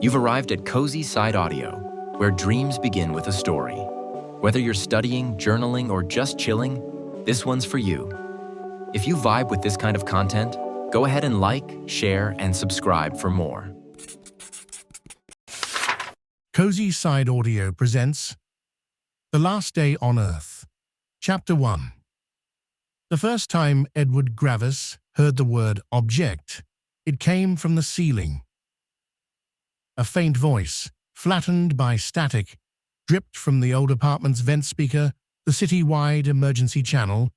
You've arrived at CozySideAudio, where dreams begin with a story. Whether you're studying, journaling, or just chilling, this one's for you. If you vibe with this kind of content, go ahead and like, share, and subscribe for more. CozySideAudio presents The Last Day on Earth, Chapter 1. The first time Edward Gravis heard the word object, it came from the ceiling. A faint voice, flattened by static, dripped from the old apartment's vent speaker, the city-wide emergency channel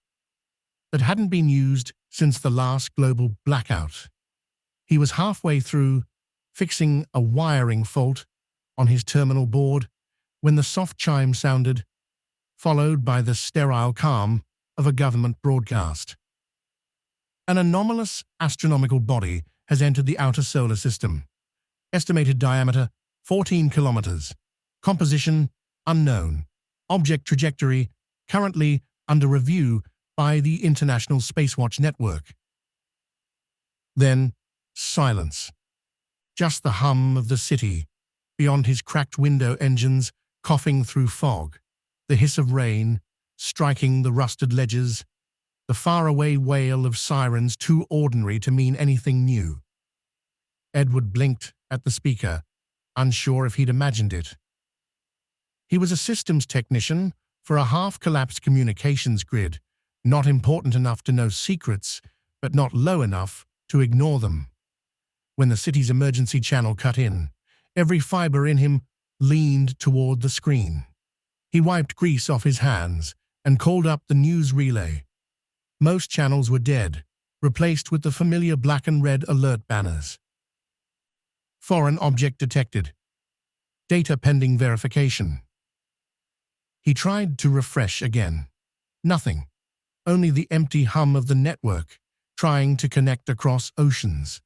that hadn't been used since the last global blackout. He was halfway through fixing a wiring fault on his terminal board when the soft chime sounded, followed by the sterile calm of a government broadcast. An anomalous astronomical body has entered the outer solar system. Estimated diameter 14 kilometers. Composition unknown. Object trajectory currently under review by the International Spacewatch Network. Then silence. Just the hum of the city beyond his cracked window engines coughing through fog, the hiss of rain striking the rusted ledges, the faraway wail of sirens too ordinary to mean anything new. Edward blinked at the speaker, unsure if he'd imagined it. He was a systems technician for a half-collapsed communications grid, not important enough to know secrets, but not low enough to ignore them. When the city's emergency channel cut in, every fiber in him leaned toward the screen. He wiped grease off his hands and called up the news relay. Most channels were dead, replaced with the familiar black and red alert banners. Foreign object detected. Data pending verification. He tried to refresh again. Nothing. Only the empty hum of the network, trying to connect across oceans.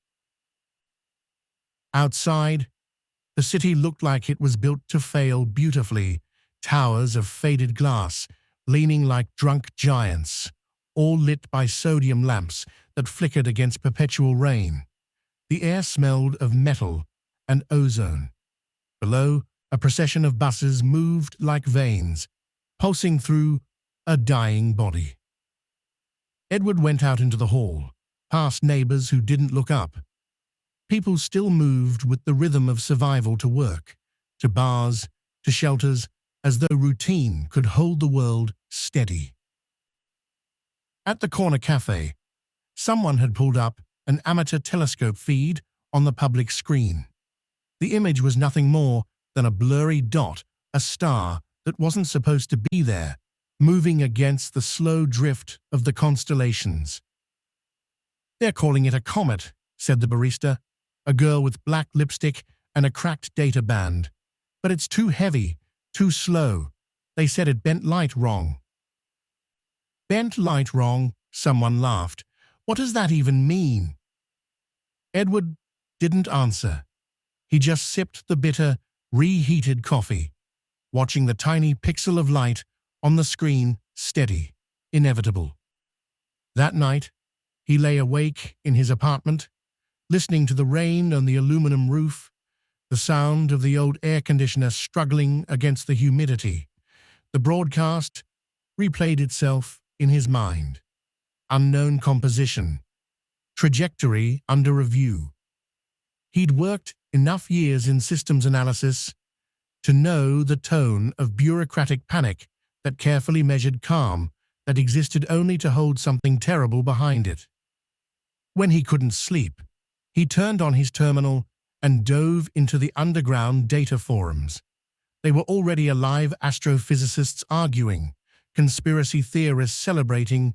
Outside, the city looked like it was built to fail beautifully. Towers of faded glass, leaning like drunk giants, all lit by sodium lamps that flickered against perpetual rain. The air smelled of metal and ozone. Below, a procession of buses moved like veins, pulsing through a dying body. Edward went out into the hall, past neighbors who didn't look up. People still moved with the rhythm of survival to work, to bars, to shelters, as though routine could hold the world steady. At the corner cafe, someone had pulled up an amateur telescope feed on the public screen. The image was nothing more than a blurry dot, a star that wasn't supposed to be there, moving against the slow drift of the constellations. "They're calling it a comet," said the barista, a girl with black lipstick and a cracked data band. "But it's too heavy, too slow. They said it bent light wrong." "Bent light wrong?" someone laughed. "What does that even mean?" Edward didn't answer. He just sipped the bitter, reheated coffee, watching the tiny pixel of light on the screen steady, inevitable. That night, he lay awake in his apartment, listening to the rain on the aluminum roof, the sound of the old air conditioner struggling against the humidity. The broadcast replayed itself in his mind. Unknown composition. Trajectory under review. He'd worked enough years in systems analysis to know the tone of bureaucratic panic, that carefully measured calm that existed only to hold something terrible behind it. When he couldn't sleep, he turned on his terminal and dove into the underground data forums. They were already alive, astrophysicists arguing, conspiracy theorists celebrating,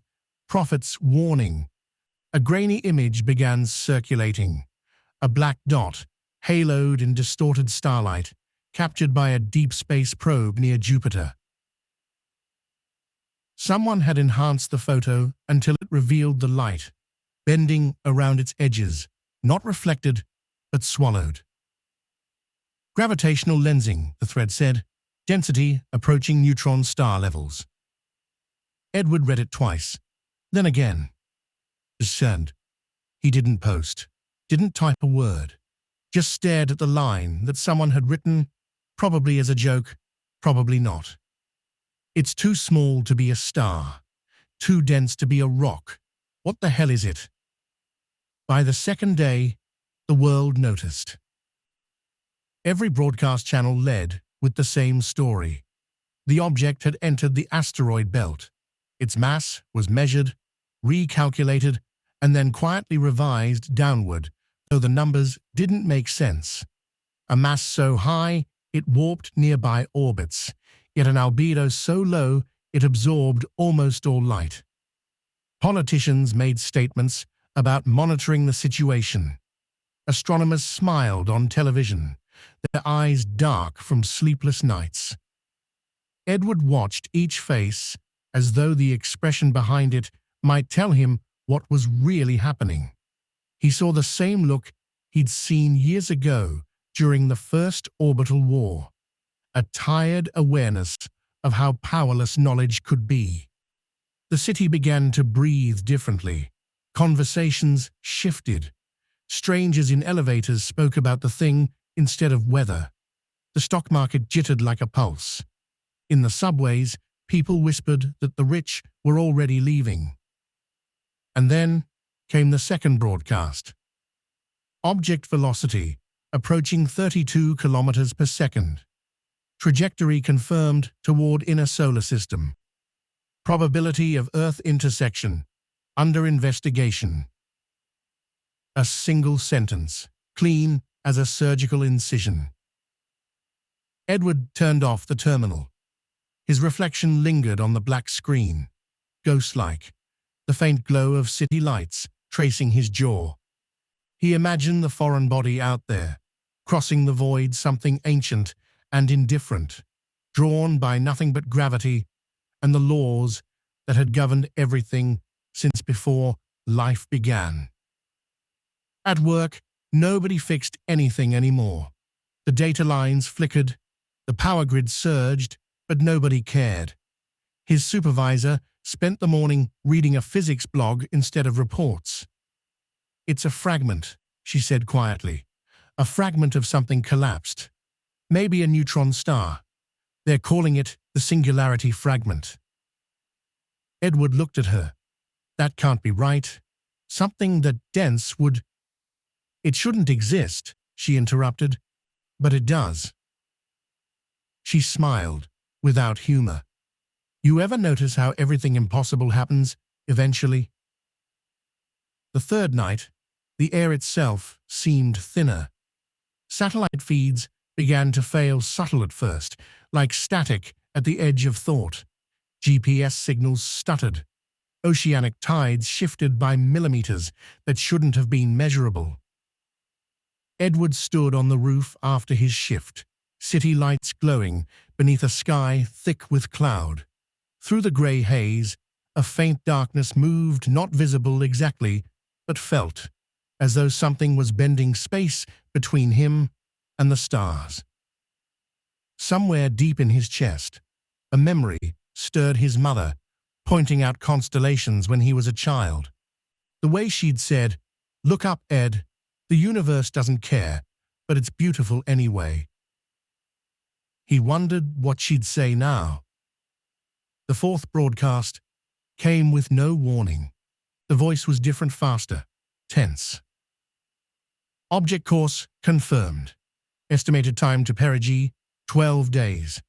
prophets warning. A grainy image began circulating. A black dot, haloed in distorted starlight, captured by a deep space probe near Jupiter. Someone had enhanced the photo until it revealed the light, bending around its edges, not reflected, but swallowed. Gravitational lensing, the thread said, density approaching neutron star levels. Edward read it twice, then again. Discerned. He didn't post, didn't type a word, just stared at the line that someone had written, probably as a joke, probably not. It's too small to be a star, too dense to be a rock. What the hell is it? By the second day, the world noticed. Every broadcast channel led with the same story. The object had entered the asteroid belt. Its mass was measured, recalculated, and then quietly revised downward, though the numbers didn't make sense. A mass so high it warped nearby orbits, yet an albedo so low it absorbed almost all light. Politicians made statements about monitoring the situation. Astronomers smiled on television, their eyes dark from sleepless nights. Edward watched each face as though the expression behind it might tell him what was really happening. He saw the same look he'd seen years ago during the First Orbital War, a tired awareness of how powerless knowledge could be. The city began to breathe differently. Conversations shifted. Strangers in elevators spoke about the thing instead of weather. The stock market jittered like a pulse. In the subways, people whispered that the rich were already leaving. And then came the second broadcast. Object velocity approaching 32 kilometers per second. Trajectory confirmed toward inner solar system. Probability of Earth intersection under investigation. A single sentence, clean as a surgical incision. Edward turned off the terminal. His reflection lingered on the black screen, ghost-like, the faint glow of city lights tracing his jaw. He imagined the foreign body out there, crossing the void, something ancient and indifferent, drawn by nothing but gravity and the laws that had governed everything since before life began. At work, nobody fixed anything anymore. The data lines flickered, the power grid surged, but nobody cared. His supervisor spent the morning reading a physics blog instead of reports. "It's a fragment," she said quietly. "A fragment of something collapsed. Maybe a neutron star. They're calling it the singularity fragment." Edward looked at her. "That can't be right. Something that dense would—" "It shouldn't exist," she interrupted. "But it does." She smiled, without humor. "You ever notice how everything impossible happens, eventually?" The third night, the air itself seemed thinner. Satellite feeds began to fail subtle at first, like static at the edge of thought. GPS signals stuttered. Oceanic tides shifted by millimeters that shouldn't have been measurable. Edward stood on the roof after his shift, city lights glowing beneath a sky thick with cloud. Through the grey haze, a faint darkness moved, not visible exactly, but felt, as though something was bending space between him and the stars. Somewhere deep in his chest, a memory stirred his mother, pointing out constellations when he was a child. The way she'd said, "Look up, Ed. The universe doesn't care, but it's beautiful anyway." He wondered what she'd say now. The fourth broadcast came with no warning. The voice was different, faster, tense. "Object course confirmed. Estimated time to perigee, 12 days.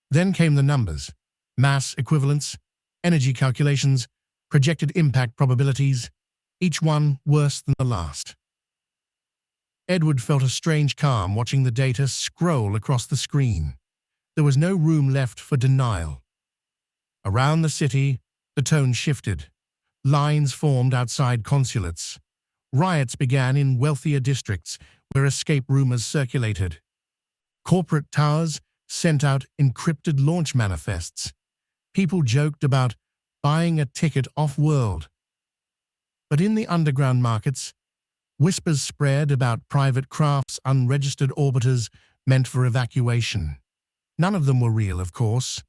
Then came the numbers, mass equivalents, energy calculations, projected impact probabilities, each one worse than the last. Edward felt a strange calm watching the data scroll across the screen. There was no room left for denial. Around the city, the tone shifted. Lines formed outside consulates. Riots began in wealthier districts where escape rumors circulated. Corporate towers sent out encrypted launch manifests. People joked about buying a ticket off-world. But in the underground markets, whispers spread about private crafts, unregistered orbiters meant for evacuation. None of them were real, of course.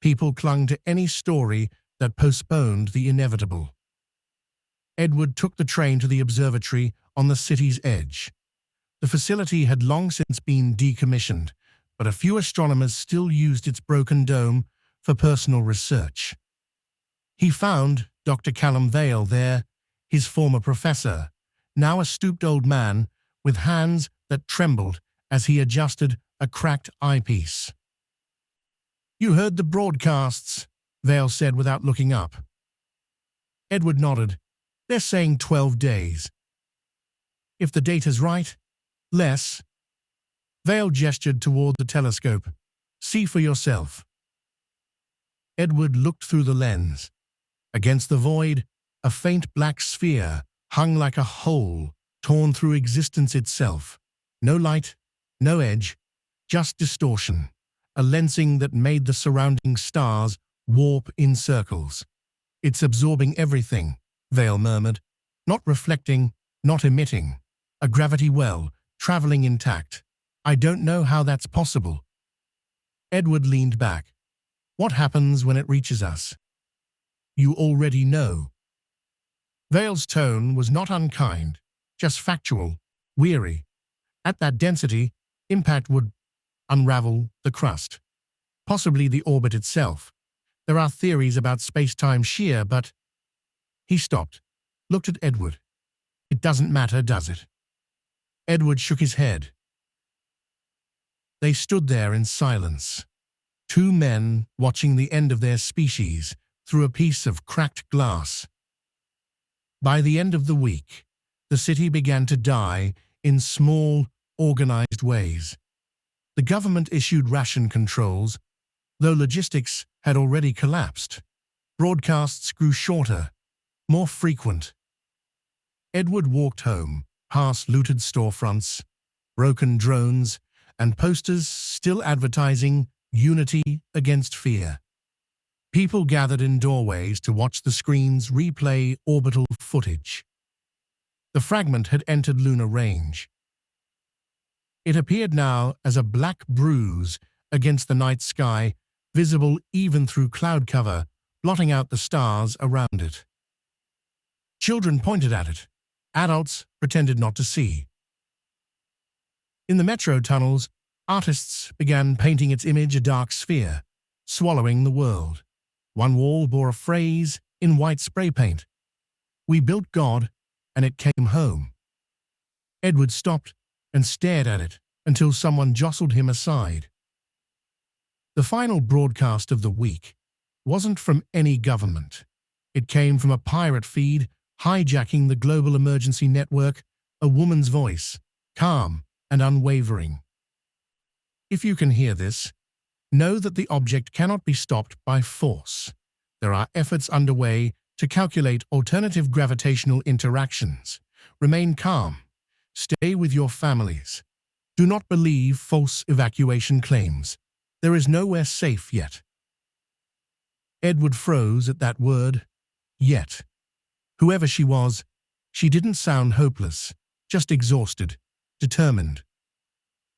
People clung to any story that postponed the inevitable. Edward took the train to the observatory on the city's edge. The facility had long since been decommissioned, but a few astronomers still used its broken dome for personal research. He found Dr. Callum Vale there, his former professor, now a stooped old man with hands that trembled as he adjusted a cracked eyepiece. "You heard the broadcasts," Vale said without looking up. Edward nodded. "They're saying 12 days. If the data's right, less." Vale gestured toward the telescope. "See for yourself." Edward looked through the lens. Against the void, a faint black sphere hung like a hole torn through existence itself. No light, no edge, just distortion, a lensing that made the surrounding stars warp in circles. "It's absorbing everything," Vale murmured. "Not reflecting, not emitting. A gravity well, traveling intact. I don't know how that's possible." Edward leaned back. "What happens when it reaches us?" "You already know." Vale's tone was not unkind, just factual, weary. At that density, impact would unravel the crust, possibly the orbit itself. There are theories about space-time shear, but... He stopped, looked at Edward. "It doesn't matter, does it?" Edward shook his head. They stood there in silence. Two men watching the end of their species through a piece of cracked glass. By the end of the week, the city began to die in small, organized ways. The government issued ration controls, though logistics had already collapsed. Broadcasts grew shorter, more frequent. Edward walked home, past looted storefronts, broken drones, and posters still advertising unity against fear. People gathered in doorways to watch the screens replay orbital footage. The fragment had entered lunar range. It appeared now as a black bruise against the night sky, visible even through cloud cover, blotting out the stars around it. Children pointed at it. Adults pretended not to see. In the metro tunnels, artists began painting its image a dark sphere, swallowing the world. One wall bore a phrase in white spray paint. "We built God, and it came home." Edward stopped and stared at it until someone jostled him aside. The final broadcast of the week wasn't from any government. It came from a pirate feed hijacking the global emergency network, a woman's voice, calm and unwavering. "If you can hear this, know that the object cannot be stopped by force. There are efforts underway to calculate alternative gravitational interactions. Remain calm. Stay with your families. Do not believe false evacuation claims. There is nowhere safe yet." Edward froze at that word, yet. Whoever she was, she didn't sound hopeless, just exhausted, determined.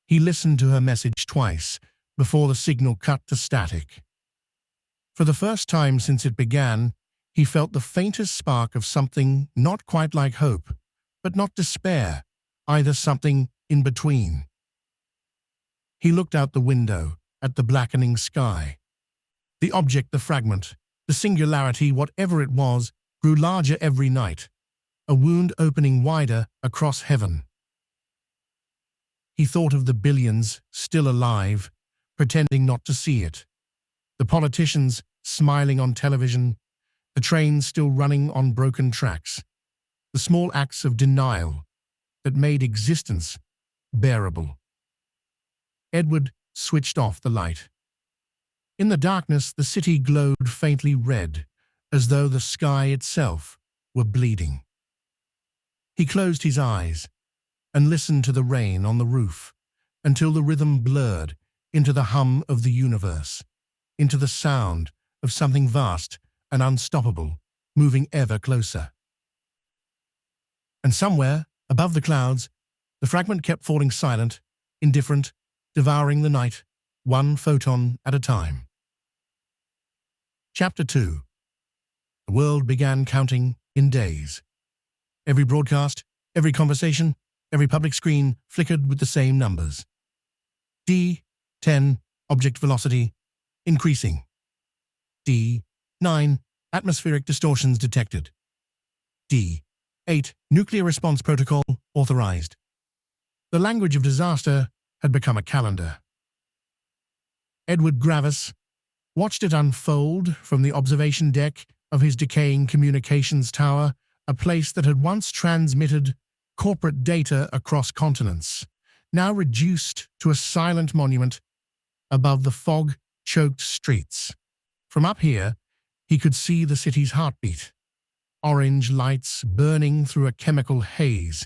He listened to her message twice before the signal cut to static. For the first time since it began, he felt the faintest spark of something not quite like hope, but not despair, either something in between. He looked out the window at the blackening sky. The object, the fragment, the singularity, whatever it was, grew larger every night, a wound opening wider across heaven. He thought of the billions still alive, pretending not to see it. The politicians smiling on television, the trains still running on broken tracks, the small acts of denial that made existence bearable. Edward switched off the light. In the darkness, the city glowed faintly red, as though the sky itself were bleeding. He closed his eyes and listened to the rain on the roof until the rhythm blurred into the hum of the universe, into the sound of something vast and unstoppable, moving ever closer. And somewhere, above the clouds, the fragment kept falling silent, indifferent, devouring the night, one photon at a time. Chapter 2. The world began counting in days. Every broadcast, every conversation, Every public screen flickered with the same numbers. D10, object velocity, increasing. D9, atmospheric distortions detected. D8, nuclear response protocol authorized. The language of disaster had become a calendar. Edward Gravis watched it unfold from the observation deck of his decaying communications tower, a place that had once transmitted corporate data across continents, now reduced to a silent monument above the fog-choked streets. From up here, he could see the city's heartbeat. Orange lights burning through a chemical haze,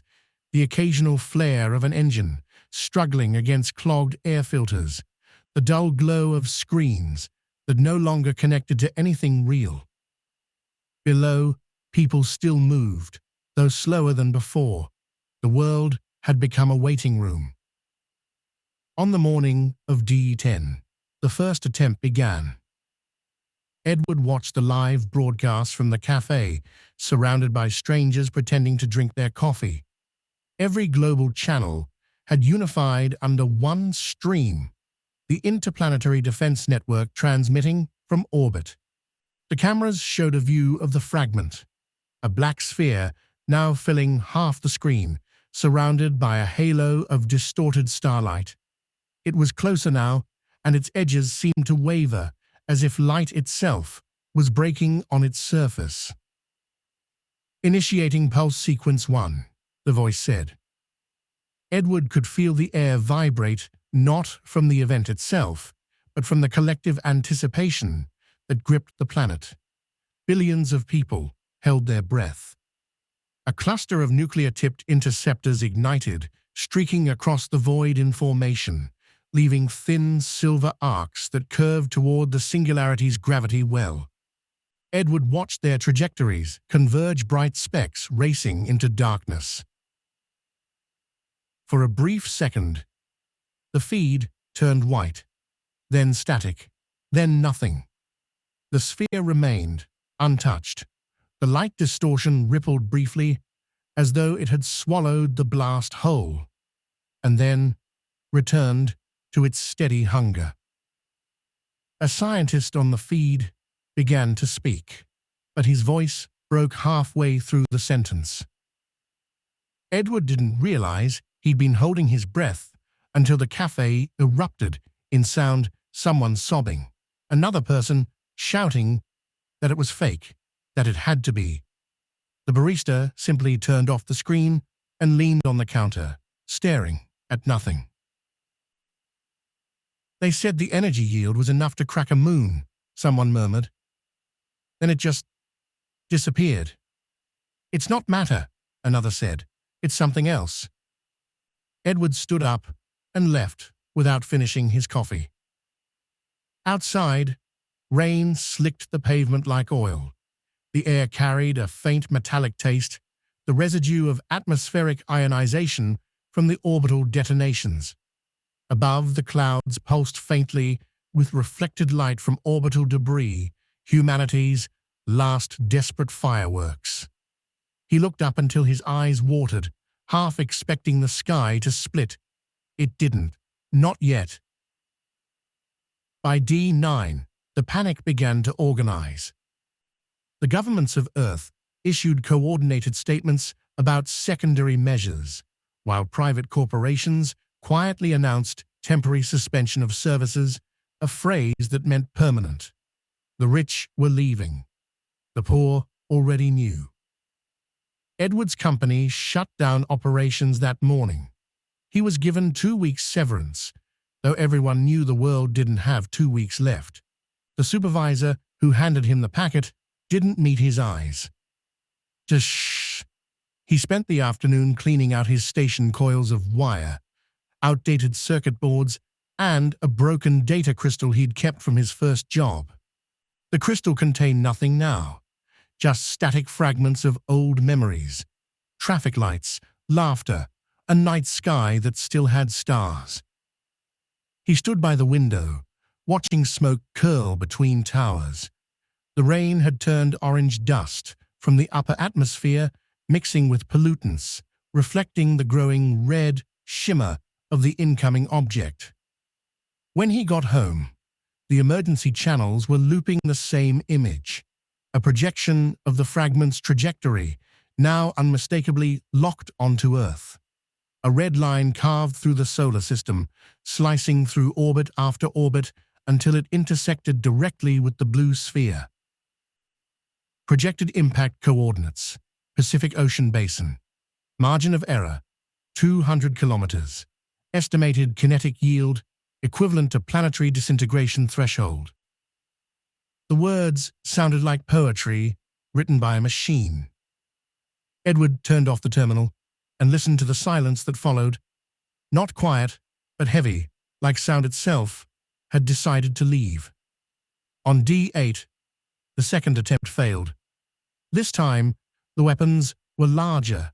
the occasional flare of an engine struggling against clogged air filters, the dull glow of screens that no longer connected to anything real. Below, people still moved, though slower than before. The world had become a waiting room. On the morning of D10, the first attempt began. Edward watched the live broadcast from the cafe, surrounded by strangers pretending to drink their coffee. Every global channel had unified under one stream, the Interplanetary Defense Network transmitting from orbit. The cameras showed a view of the fragment, a black sphere now filling half the screen, surrounded by a halo of distorted starlight. It was closer now, and its edges seemed to waver, as if light itself was breaking on its surface. Initiating pulse sequence 1, the voice said. Edward could feel the air vibrate, not from the event itself, but from the collective anticipation that gripped the planet. Billions of people held their breath. A cluster of nuclear-tipped interceptors ignited, streaking across the void in formation, leaving thin silver arcs that curved toward the singularity's gravity well. Edward watched their trajectories converge, bright specks racing into darkness. For a brief second, the feed turned white, then static, then nothing. The sphere remained, untouched. The light distortion rippled briefly, as though it had swallowed the blast whole, and then returned to its steady hunger. A scientist on the feed began to speak, but his voice broke halfway through the sentence. Edward didn't realize he'd been holding his breath until the cafe erupted in sound, someone sobbing, another person shouting that it was fake, that it had to be. The barista simply turned off the screen and leaned on the counter, staring at nothing. They said the energy yield was enough to crack a moon, someone murmured. Then it just disappeared. It's not matter, another said. It's something else. Edward stood up and left without finishing his coffee. Outside, rain slicked the pavement like oil. The air carried a faint metallic taste, the residue of atmospheric ionization from the orbital detonations. Above, the clouds pulsed faintly with reflected light from orbital debris, humanity's last desperate fireworks. He looked up until his eyes watered, half expecting the sky to split. It didn't. Not yet. By D9, the panic began to organize. The governments of Earth issued coordinated statements about secondary measures, while private corporations quietly announced temporary suspension of services, a phrase that meant permanent. The rich were leaving. The poor already knew. Edward's company shut down operations that morning. He was given 2 weeks severance, though everyone knew the world didn't have 2 weeks left. The supervisor who handed him the packet didn't meet his eyes. Just shh. He spent the afternoon cleaning out his station coils of wire, outdated circuit boards, and a broken data crystal he'd kept from his first job. The crystal contained nothing now, just static fragments of old memories, traffic lights, laughter, a night sky that still had stars. He stood by the window, watching smoke curl between towers. The rain had turned orange dust from the upper atmosphere, mixing with pollutants, reflecting the growing red shimmer of the incoming object. When he got home, the emergency channels were looping the same image, a projection of the fragment's trajectory, now unmistakably locked onto Earth. A red line carved through the solar system, slicing through orbit after orbit until it intersected directly with the blue sphere. Projected impact coordinates: Pacific Ocean Basin. Margin of error: 200 kilometers. Estimated kinetic yield equivalent to planetary disintegration threshold. The words sounded like poetry written by a machine. Edward turned off the terminal and listened to the silence that followed. Not quiet, but heavy, like sound itself had decided to leave. On D8, the second attempt failed. This time, the weapons were larger.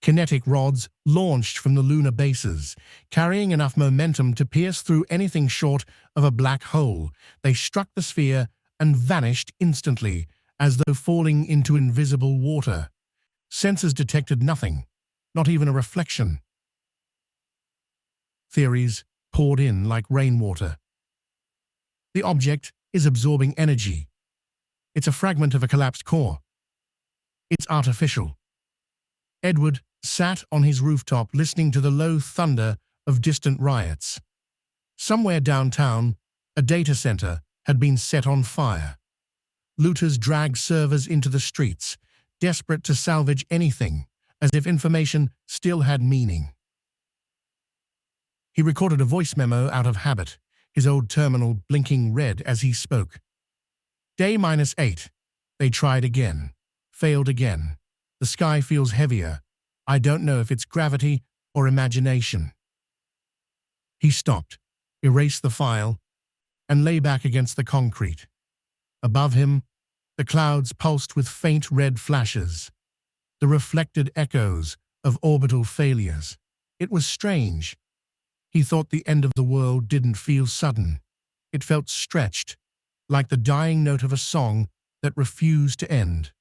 Kinetic rods launched from the lunar bases, carrying enough momentum to pierce through anything short of a black hole. They struck the sphere and vanished instantly, as though falling into invisible water. Sensors detected nothing, not even a reflection. Theories poured in like rainwater. The object is absorbing energy. It's a fragment of a collapsed core. It's artificial. Edward sat on his rooftop listening to the low thunder of distant riots. Somewhere downtown, a data center had been set on fire. Looters dragged servers into the streets, desperate to salvage anything, as if information still had meaning. He recorded a voice memo out of habit, his old terminal blinking red as he spoke. Day -8. They tried again. Failed again. The sky feels heavier. I don't know if it's gravity or imagination. He stopped, erased the file, and lay back against the concrete. Above him, the clouds pulsed with faint red flashes, the reflected echoes of orbital failures. It was strange. He thought the end of the world didn't feel sudden. It felt stretched, like the dying note of a song that refused to end.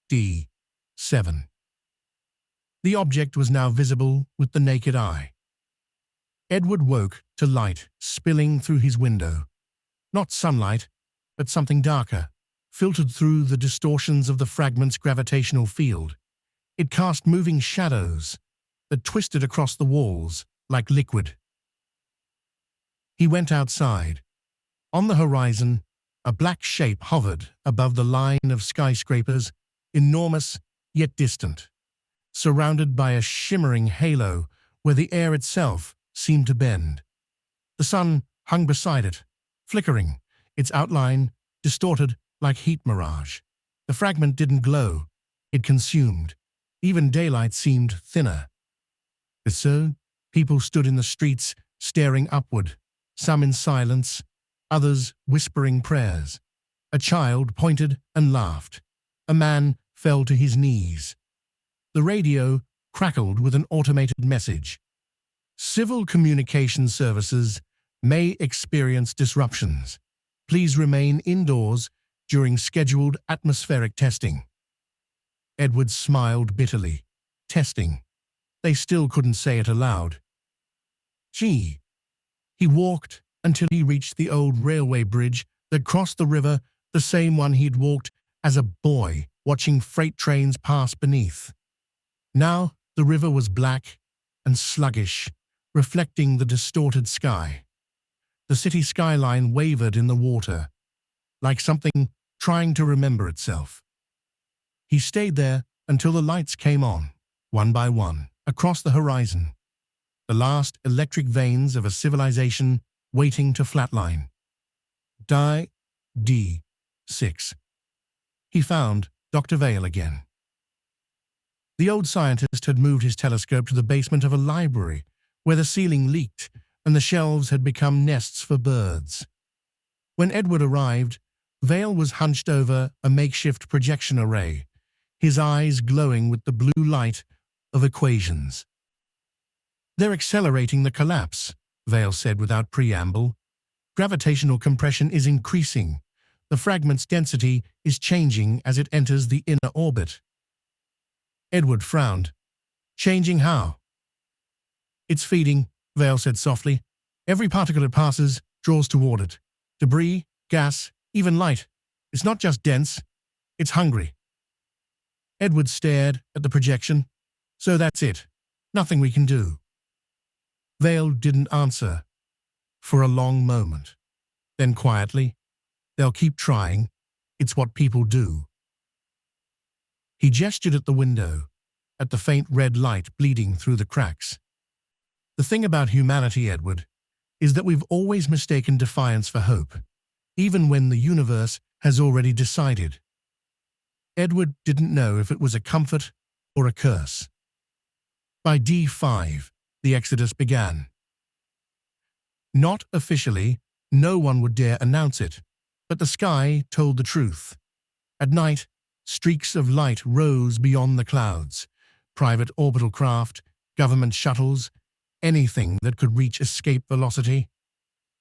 D7. The object was now visible with the naked eye. Edward woke to light spilling through his window. Not sunlight, but something darker, filtered through the distortions of the fragment's gravitational field. It cast moving shadows that twisted across the walls like liquid. He went outside. On the horizon, a black shape hovered above the line of skyscrapers, enormous yet distant, surrounded by a shimmering halo where the air itself seemed to bend. The sun hung beside it, flickering, its outline distorted like heat mirage. The fragment didn't glow, it consumed. Even daylight seemed thinner. So, people stood in the streets, staring upward, some in silence, others whispering prayers. A child pointed and laughed. A man fell to his knees. The radio crackled with an automated message. Civil communication services may experience disruptions. Please remain indoors during scheduled atmospheric testing. Edward smiled bitterly. Testing. They still couldn't say it aloud. Gee. He walked until he reached the old railway bridge that crossed the river, the same one he'd walked as a boy, watching freight trains pass beneath. Now the river was black and sluggish, reflecting the distorted sky. The city skyline wavered in the water, like something trying to remember itself. He stayed there until the lights came on, one by one, across the horizon. The last electric veins of a civilization waiting to flatline. D6. He found Dr. Vale again. The old scientist had moved his telescope to the basement of a library, where the ceiling leaked and the shelves had become nests for birds. When Edward arrived, Vale was hunched over a makeshift projection array, his eyes glowing with the blue light of equations. They're accelerating the collapse, Vale said without preamble. Gravitational compression is increasing. The fragment's density is changing as it enters the inner orbit. Edward frowned. Changing how? It's feeding, Vale said softly. Every particle it passes draws toward it. Debris, gas, even light. It's not just dense, it's hungry. Edward stared at the projection. So that's it. Nothing we can do. Vale didn't answer for a long moment. Then quietly, they'll keep trying. It's what people do. He gestured at the window, at the faint red light bleeding through the cracks. The thing about humanity, Edward, is that we've always mistaken defiance for hope, even when the universe has already decided. Edward didn't know if it was a comfort or a curse. By D5, the exodus began. Not officially, no one would dare announce it, but the sky told the truth. At night, streaks of light rose beyond the clouds. Private orbital craft, government shuttles, anything that could reach escape velocity.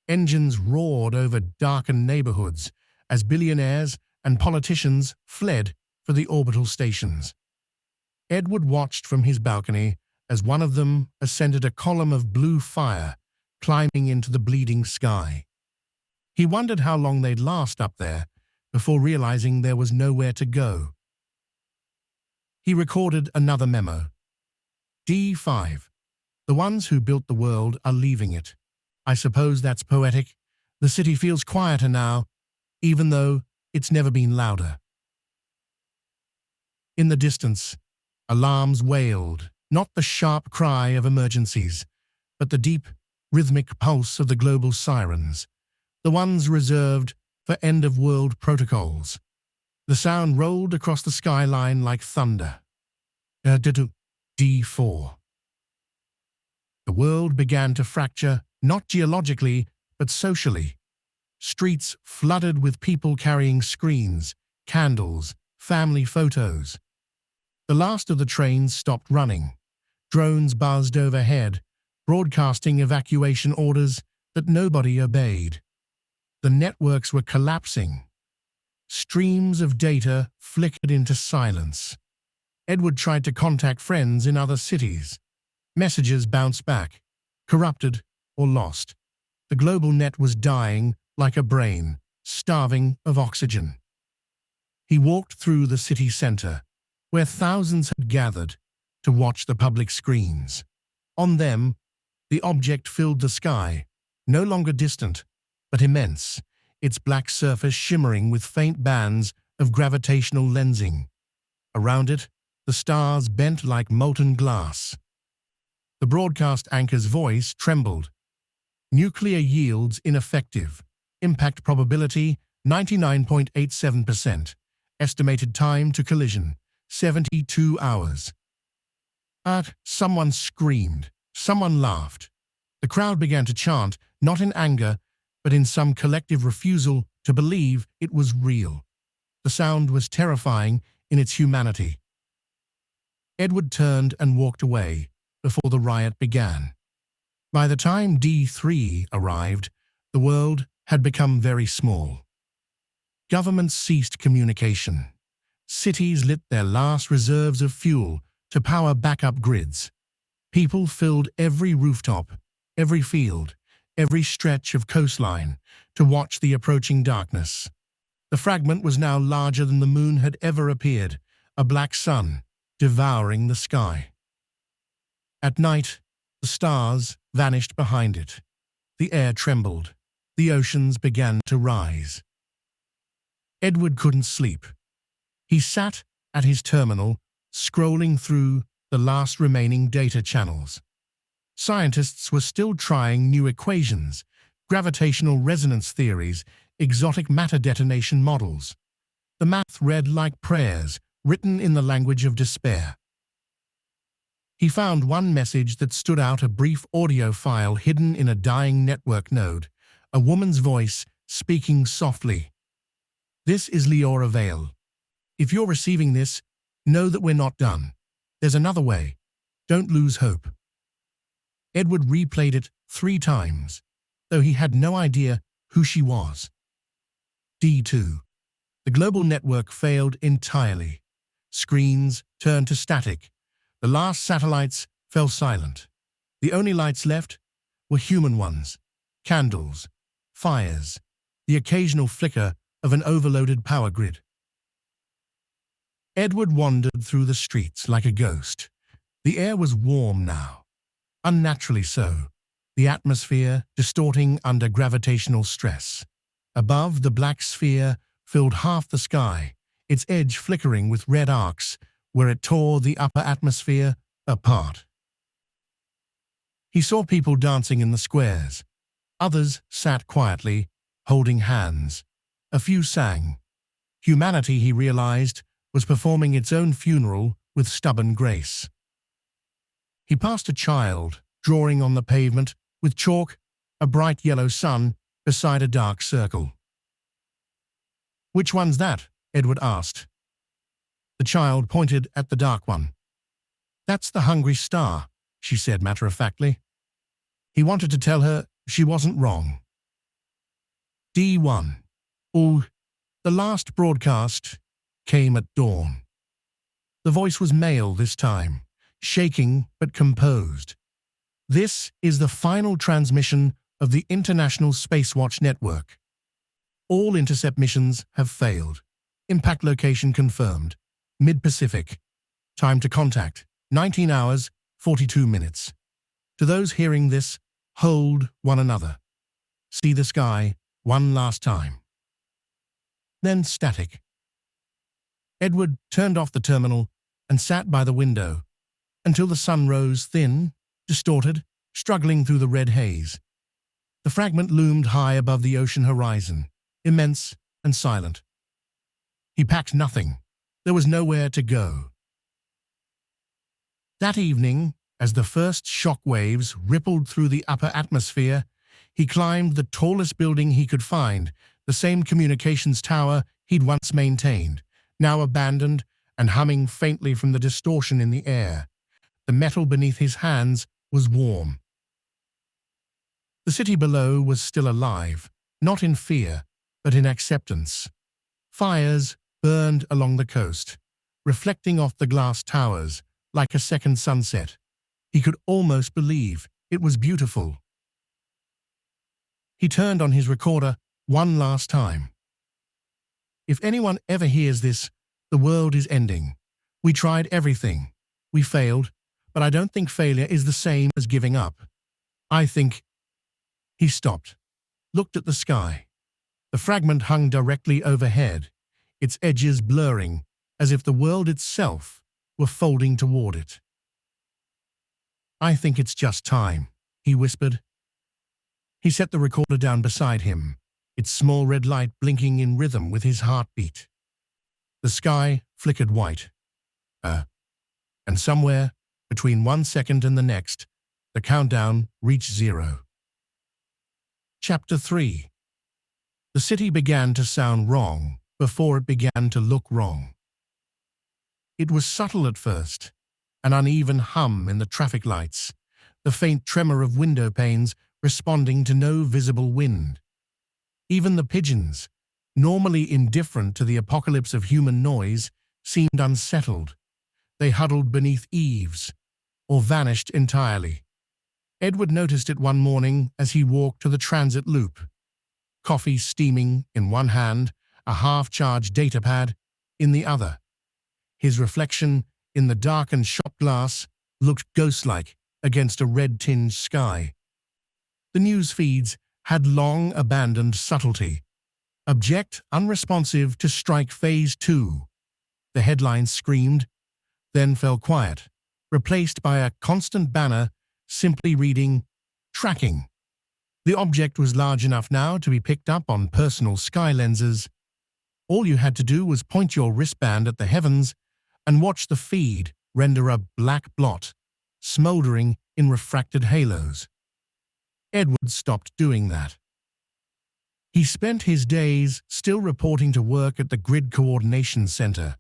Engines roared over darkened neighborhoods as billionaires and politicians fled for the orbital stations. Edward watched from his balcony as one of them ascended a column of blue fire, climbing into the bleeding sky. He wondered how long they'd last up there before realizing there was nowhere to go. He recorded another memo. D5. The ones who built the world are leaving it. I suppose that's poetic. The city feels quieter now, even though it's never been louder. In the distance, alarms wailed, not the sharp cry of emergencies, but the deep, rhythmic pulse of the global sirens, the ones reserved for end-of-world protocols. The sound rolled across the skyline like thunder. D4. The world began to fracture, not geologically, but socially. Streets flooded with people carrying screens, candles, family photos. The last of the trains stopped running. Drones buzzed overhead, broadcasting evacuation orders that nobody obeyed. The networks were collapsing. Streams of data flickered into silence. Edward tried to contact friends in other cities. Messages bounced back, corrupted or lost. The global net was dying like a brain, starving of oxygen. He walked through the city center, where thousands had gathered to watch the public screens. On them, the object filled the sky, no longer distant, but immense, its black surface shimmering with faint bands of gravitational lensing. Around it, the stars bent like molten glass. The broadcast anchor's voice trembled. Nuclear yields ineffective. Impact probability 99.87%. Estimated time to collision 72 hours. Someone screamed. Someone laughed. The crowd began to chant, not in anger, but in some collective refusal to believe it was real. The sound was terrifying in its humanity. Edward turned and walked away before the riot began. By the time D3 arrived, the world had become very small. Governments ceased communication. Cities lit their last reserves of fuel to power backup grids. People filled every rooftop, every field, every stretch of coastline to watch the approaching darkness. The fragment was now larger than the moon had ever appeared, a black sun devouring the sky. At night, the stars vanished behind it. The air trembled. The oceans began to rise. Edward couldn't sleep. He sat at his terminal, scrolling through the last remaining data channels. Scientists were still trying new equations, gravitational resonance theories, exotic matter detonation models. The math read like prayers, written in the language of despair. He found one message that stood out, a brief audio file hidden in a dying network node, a woman's voice speaking softly. "This is Leora Vale. If you're receiving this, know that we're not done. There's another way. Don't lose hope." Edward replayed it 3 times, though he had no idea who she was. D2. The global network failed entirely. Screens turned to static. The last satellites fell silent. The only lights left were human ones, candles, fires, the occasional flicker of an overloaded power grid. Edward wandered through the streets like a ghost. The air was warm now, unnaturally so, the atmosphere distorting under gravitational stress. Above, the black sphere filled half the sky, its edge flickering with red arcs where it tore the upper atmosphere apart. He saw people dancing in the squares. Others sat quietly, holding hands. A few sang. Humanity, he realized, was performing its own funeral with stubborn grace. He passed a child, drawing on the pavement, with chalk, a bright yellow sun beside a dark circle. "Which one's that?" Edward asked. The child pointed at the dark one. "That's the hungry star," she said matter-of-factly. He wanted to tell her she wasn't wrong. D1. Oh, the last broadcast came at dawn. The voice was male this time, shaking but composed. "This is the final transmission of the International Space Watch Network. All intercept missions have failed. Impact location confirmed. Mid-Pacific. Time to contact, 19 hours, 42 minutes. To those hearing this, hold one another. See the sky one last time." Then static. Edward turned off the terminal and sat by the window until the sun rose thin, distorted, struggling through the red haze. The fragment loomed high above the ocean horizon, immense and silent. He packed nothing. There was nowhere to go. That evening, as the first shock waves rippled through the upper atmosphere, he climbed the tallest building he could find, the same communications tower he'd once maintained, now abandoned and humming faintly from the distortion in the air. The metal beneath his hands was warm. The city below was still alive, not in fear, but in acceptance. Fires burned along the coast, reflecting off the glass towers like a second sunset. He could almost believe it was beautiful. He turned on his recorder one last time. "If anyone ever hears this, the world is ending. We tried everything. We failed, but I don't think failure is the same as giving up. I think—" He stopped, looked at the sky. The fragment hung directly overhead, its edges blurring, as if the world itself were folding toward it. "I think it's just time," he whispered. He set the recorder down beside him, its small red light blinking in rhythm with his heartbeat. The sky flickered white. And somewhere, between 1 second and the next, the countdown reached 0. Chapter 3. The city began to sound wrong before it began to look wrong. It was subtle at first, an uneven hum in the traffic lights, the faint tremor of window panes responding to no visible wind. Even the pigeons, normally indifferent to the apocalypse of human noise, seemed unsettled. They huddled beneath eaves, or vanished entirely. Edward noticed it one morning as he walked to the transit loop. Coffee steaming in one hand, a half-charged datapad in the other. His reflection in the darkened shop glass looked ghost-like against a red-tinged sky. The news feeds had long abandoned subtlety. Object unresponsive to strike phase 2. The headlines screamed, then fell quiet, replaced by a constant banner simply reading, "Tracking." The object was large enough now to be picked up on personal sky lenses. All you had to do was point your wristband at the heavens and watch the feed render a black blot, smoldering in refracted halos. Edward stopped doing that. He spent his days still reporting to work at the Grid Coordination Center,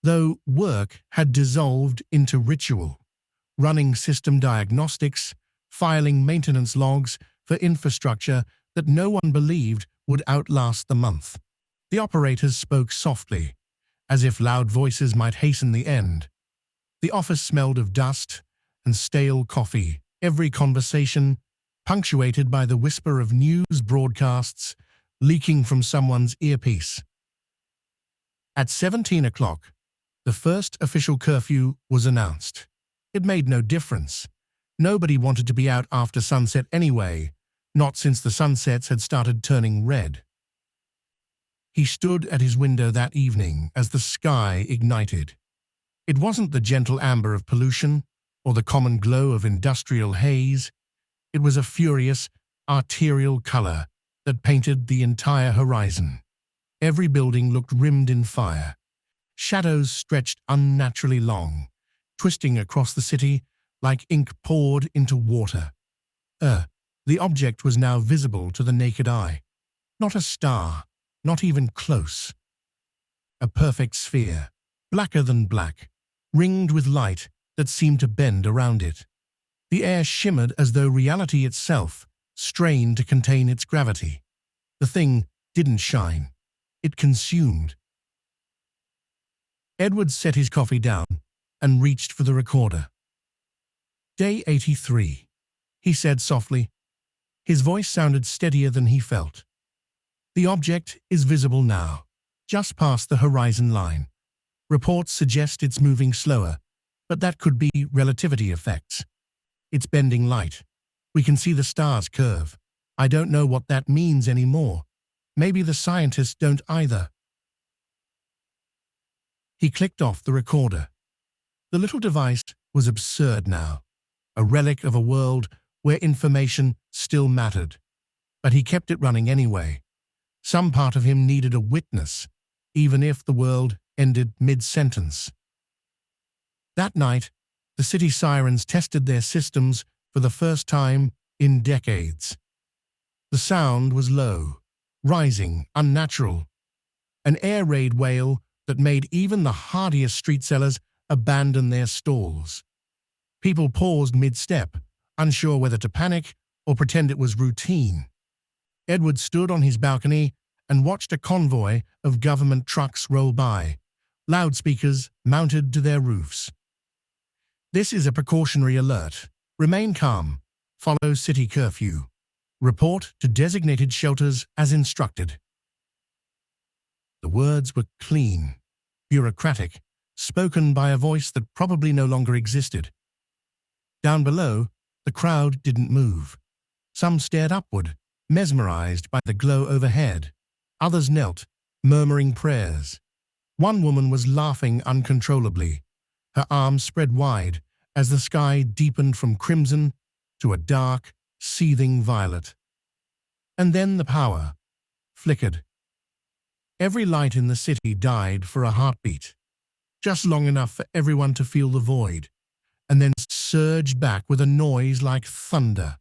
though work had dissolved into ritual, running system diagnostics, filing maintenance logs for infrastructure that no one believed would outlast the month. The operators spoke softly, as if loud voices might hasten the end. The office smelled of dust and stale coffee, every conversation punctuated by the whisper of news broadcasts leaking from someone's earpiece. At 17 o'clock, the first official curfew was announced. It made no difference. Nobody wanted to be out after sunset anyway, not since the sunsets had started turning red. He stood at his window that evening as the sky ignited. It wasn't the gentle amber of pollution or the common glow of industrial haze. It was a furious, arterial color that painted the entire horizon. Every building looked rimmed in fire. Shadows stretched unnaturally long, twisting across the city like ink poured into water. The object was now visible to the naked eye. Not a star, not even close. A perfect sphere, blacker than black, ringed with light that seemed to bend around it. The air shimmered as though reality itself strained to contain its gravity. The thing didn't shine. It consumed. Edward set his coffee down and reached for the recorder. "Day 83, he said softly. His voice sounded steadier than he felt. "The object is visible now, just past the horizon line. Reports suggest it's moving slower, but that could be relativity effects. It's bending light. We can see the stars curve. I don't know what that means anymore. Maybe the scientists don't either." He clicked off the recorder. The little device was absurd now, a relic of a world where information still mattered. But he kept it running anyway. Some part of him needed a witness, even if the world ended mid-sentence. That night, the city sirens tested their systems for the first time in decades. The sound was low, rising, unnatural. An air raid wail that made even the hardiest street sellers abandon their stalls. People paused mid-step, unsure whether to panic or pretend it was routine. Edward stood on his balcony and watched a convoy of government trucks roll by, loudspeakers mounted to their roofs. "This is a precautionary alert. Remain calm. Follow city curfew. Report to designated shelters as instructed." The words were clean, bureaucratic, spoken by a voice that probably no longer existed. Down below, the crowd didn't move. Some stared upward, mesmerized by the glow overhead. Others knelt, murmuring prayers. One woman was laughing uncontrollably, her arms spread wide as the sky deepened from crimson to a dark, seething violet. And then the power flickered. Every light in the city died for a heartbeat, just long enough for everyone to feel the void, and then surged back with a noise like thunder.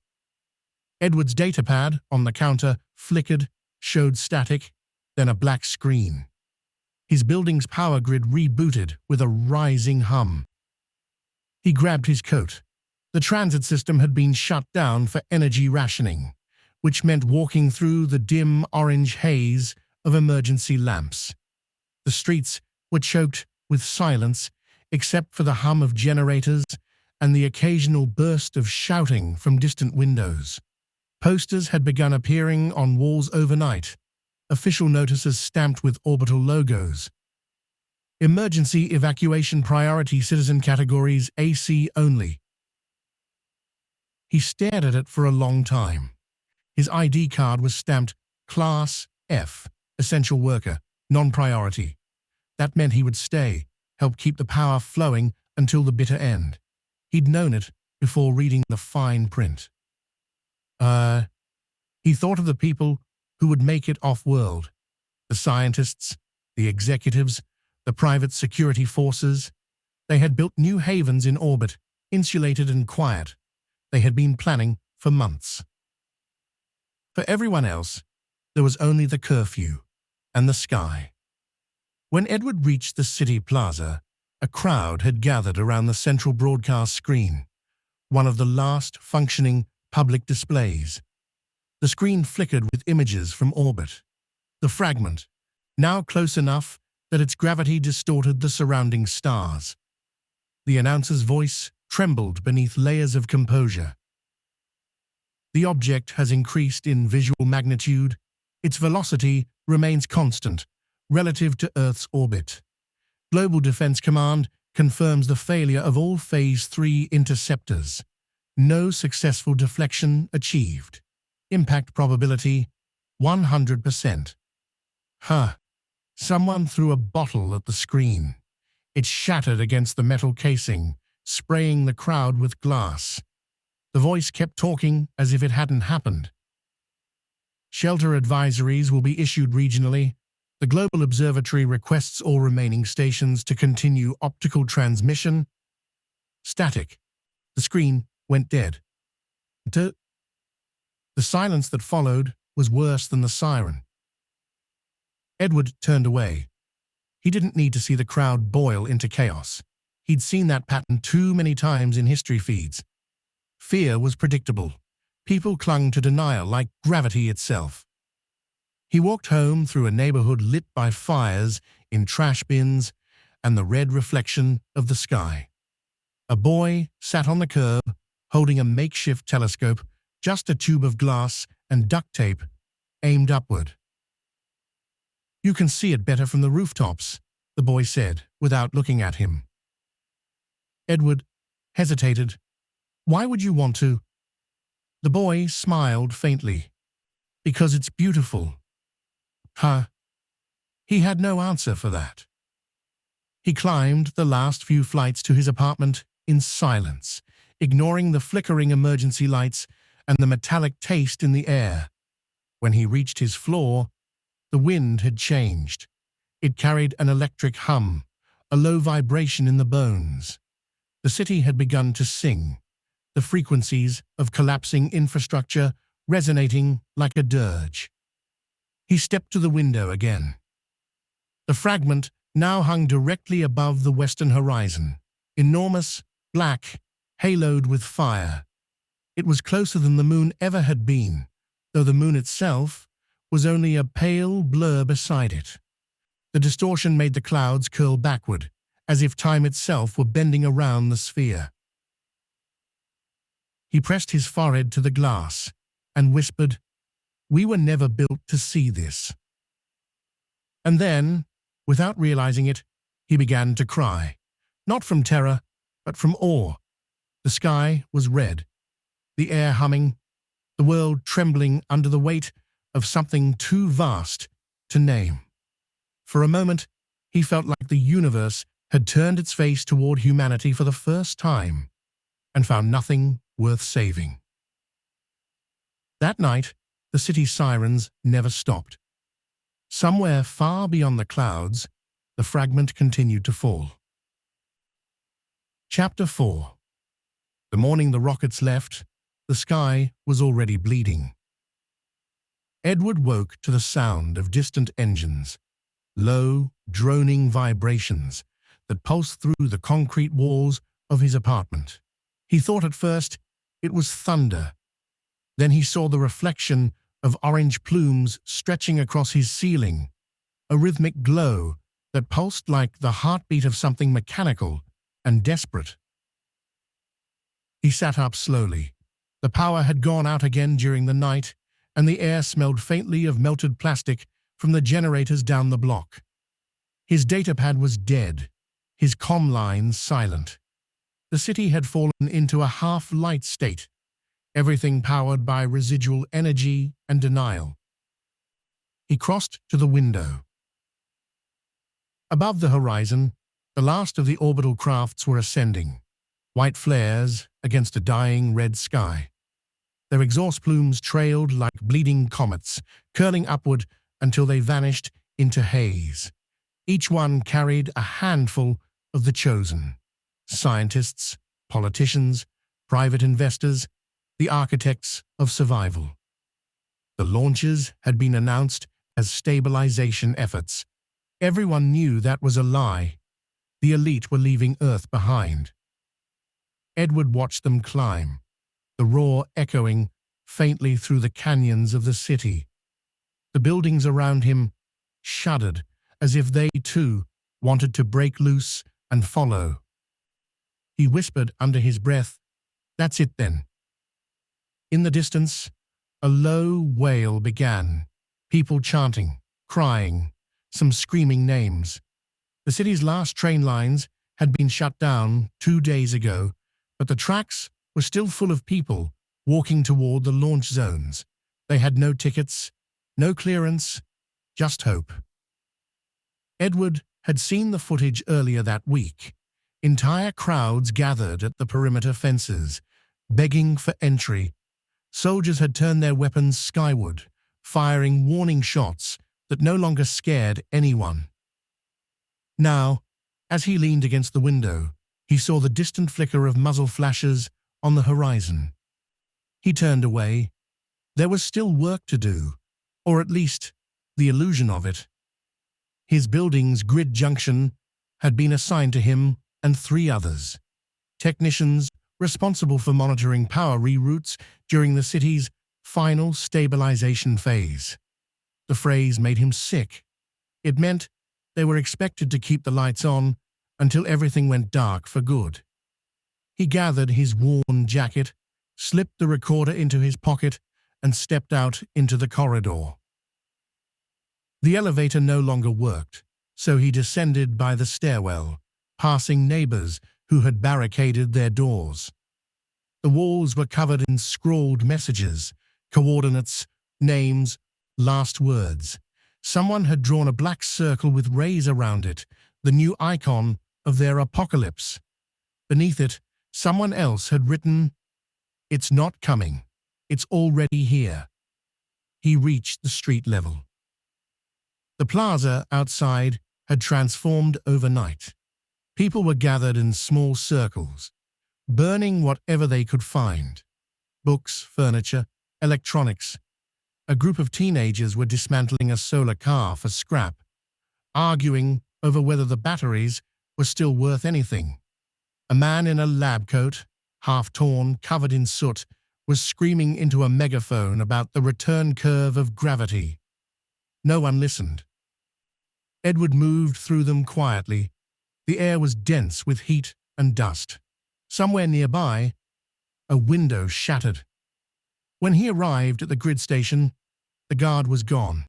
Edward's datapad on the counter flickered, showed static, then a black screen. His building's power grid rebooted with a rising hum. He grabbed his coat. The transit system had been shut down for energy rationing, which meant walking through the dim orange haze of emergency lamps. The streets were choked with silence except for the hum of generators and the occasional burst of shouting from distant windows. Posters had begun appearing on walls overnight, official notices stamped with orbital logos. Emergency evacuation priority citizen categories AC only. He stared at it for a long time. His ID card was stamped Class F, essential worker, non-priority. That meant he would stay, help keep the power flowing until the bitter end. He'd known it before reading the fine print. He thought of the people who would make it off-world. The scientists, the executives, the private security forces. They had built new havens in orbit, insulated and quiet. They had been planning for months. For everyone else, there was only the curfew and the sky. When Edward reached the city plaza, a crowd had gathered around the central broadcast screen, one of the last functioning public displays. The screen flickered with images from orbit. The fragment, now close enough that its gravity distorted the surrounding stars. The announcer's voice trembled beneath layers of composure. The object has increased in visual magnitude. Its velocity remains constant relative to Earth's orbit. Global Defense Command confirms the failure of all Phase 3 interceptors. No successful deflection achieved. Impact probability 100%. Someone threw a bottle at the screen. It shattered against the metal casing, spraying the crowd with glass. The voice kept talking as if it hadn't happened. Shelter advisories will be issued regionally. The Global Observatory requests all remaining stations to continue optical transmission. Static. The screen went dead. The silence that followed was worse than the siren. Edward turned away. He didn't need to see the crowd boil into chaos. He'd seen that pattern too many times in history feeds. Fear was predictable. People clung to denial like gravity itself. He walked home through a neighborhood lit by fires in trash bins and the red reflection of the sky. A boy sat on the curb, holding a makeshift telescope, just a tube of glass and duct tape, aimed upward. "You can see it better from the rooftops," the boy said, without looking at him. Edward hesitated. "Why would you want to?" The boy smiled faintly. "Because it's beautiful." He had no answer for that. He climbed the last few flights to his apartment in silence, ignoring the flickering emergency lights and the metallic taste in the air. When he reached his floor, the wind had changed. It carried an electric hum, a low vibration in the bones. The city had begun to sing, the frequencies of collapsing infrastructure resonating like a dirge. He stepped to the window again. The fragment now hung directly above the western horizon, enormous, black, haloed with fire. It was closer than the moon ever had been, though the moon itself was only a pale blur beside it. The distortion made the clouds curl backward, as if time itself were bending around the sphere. He pressed his forehead to the glass and whispered, "We were never built to see this." And then, without realizing it, he began to cry, not from terror, but from awe. The sky was red, the air humming, the world trembling under the weight of something too vast to name. For a moment, he felt like the universe had turned its face toward humanity for the first time and found nothing worth saving. That night, the city's sirens never stopped. Somewhere far beyond the clouds, the fragment continued to fall. Chapter 4. The morning the rockets left, the sky was already bleeding. Edward woke to the sound of distant engines, low, droning vibrations that pulsed through the concrete walls of his apartment. He thought at first it was thunder. Then he saw the reflection of orange plumes stretching across his ceiling, a rhythmic glow that pulsed like the heartbeat of something mechanical and desperate. He sat up slowly. The power had gone out again during the night, and the air smelled faintly of melted plastic from the generators down the block. His datapad was dead, his comm lines silent. The city had fallen into a half-light state, everything powered by residual energy and denial. He crossed to the window. Above the horizon, the last of the orbital crafts were ascending, white flares against a dying red sky. Their exhaust plumes trailed like bleeding comets, curling upward until they vanished into haze. Each one carried a handful of the chosen: scientists, politicians, private investors, the architects of survival. The launches had been announced as stabilization efforts. Everyone knew that was a lie. The elite were leaving Earth behind. Edward watched them climb, the roar echoing faintly through the canyons of the city. The buildings around him shuddered as if they, too, wanted to break loose and follow. He whispered under his breath, "That's it then." In the distance, a low wail began, people chanting, crying, some screaming names. The city's last train lines had been shut down 2 days ago, but the tracks were still full of people walking toward the launch zones. They had no tickets, no clearance, just hope. Edward had seen the footage earlier that week. Entire crowds gathered at the perimeter fences, begging for entry. Soldiers had turned their weapons skyward, firing warning shots that no longer scared anyone. Now, as he leaned against the window, he saw the distant flicker of muzzle flashes on the horizon. He turned away. There was still work to do, or at least the illusion of it. His building's grid junction had been assigned to him and 3 others, technicians responsible for monitoring power reroutes during the city's final stabilization phase. The phrase made him sick. It meant they were expected to keep the lights on until everything went dark for good. He gathered his worn jacket, slipped the recorder into his pocket, and stepped out into the corridor. The elevator no longer worked, so he descended by the stairwell, passing neighbors who had barricaded their doors. The walls were covered in scrawled messages, coordinates, names, last words. Someone had drawn a black circle with rays around it, the new icon of their apocalypse. Beneath it, someone else had written, "It's not coming. It's already here." He reached the street level. The plaza outside had transformed overnight. People were gathered in small circles, burning whatever they could find. Books, furniture, electronics. A group of teenagers were dismantling a solar car for scrap, arguing over whether the batteries were still worth anything. A man in a lab coat, half torn, covered in soot, was screaming into a megaphone about the return curve of gravity. No one listened. Edward moved through them quietly. The air was dense with heat and dust. Somewhere nearby, a window shattered. When he arrived at the grid station, the guard was gone.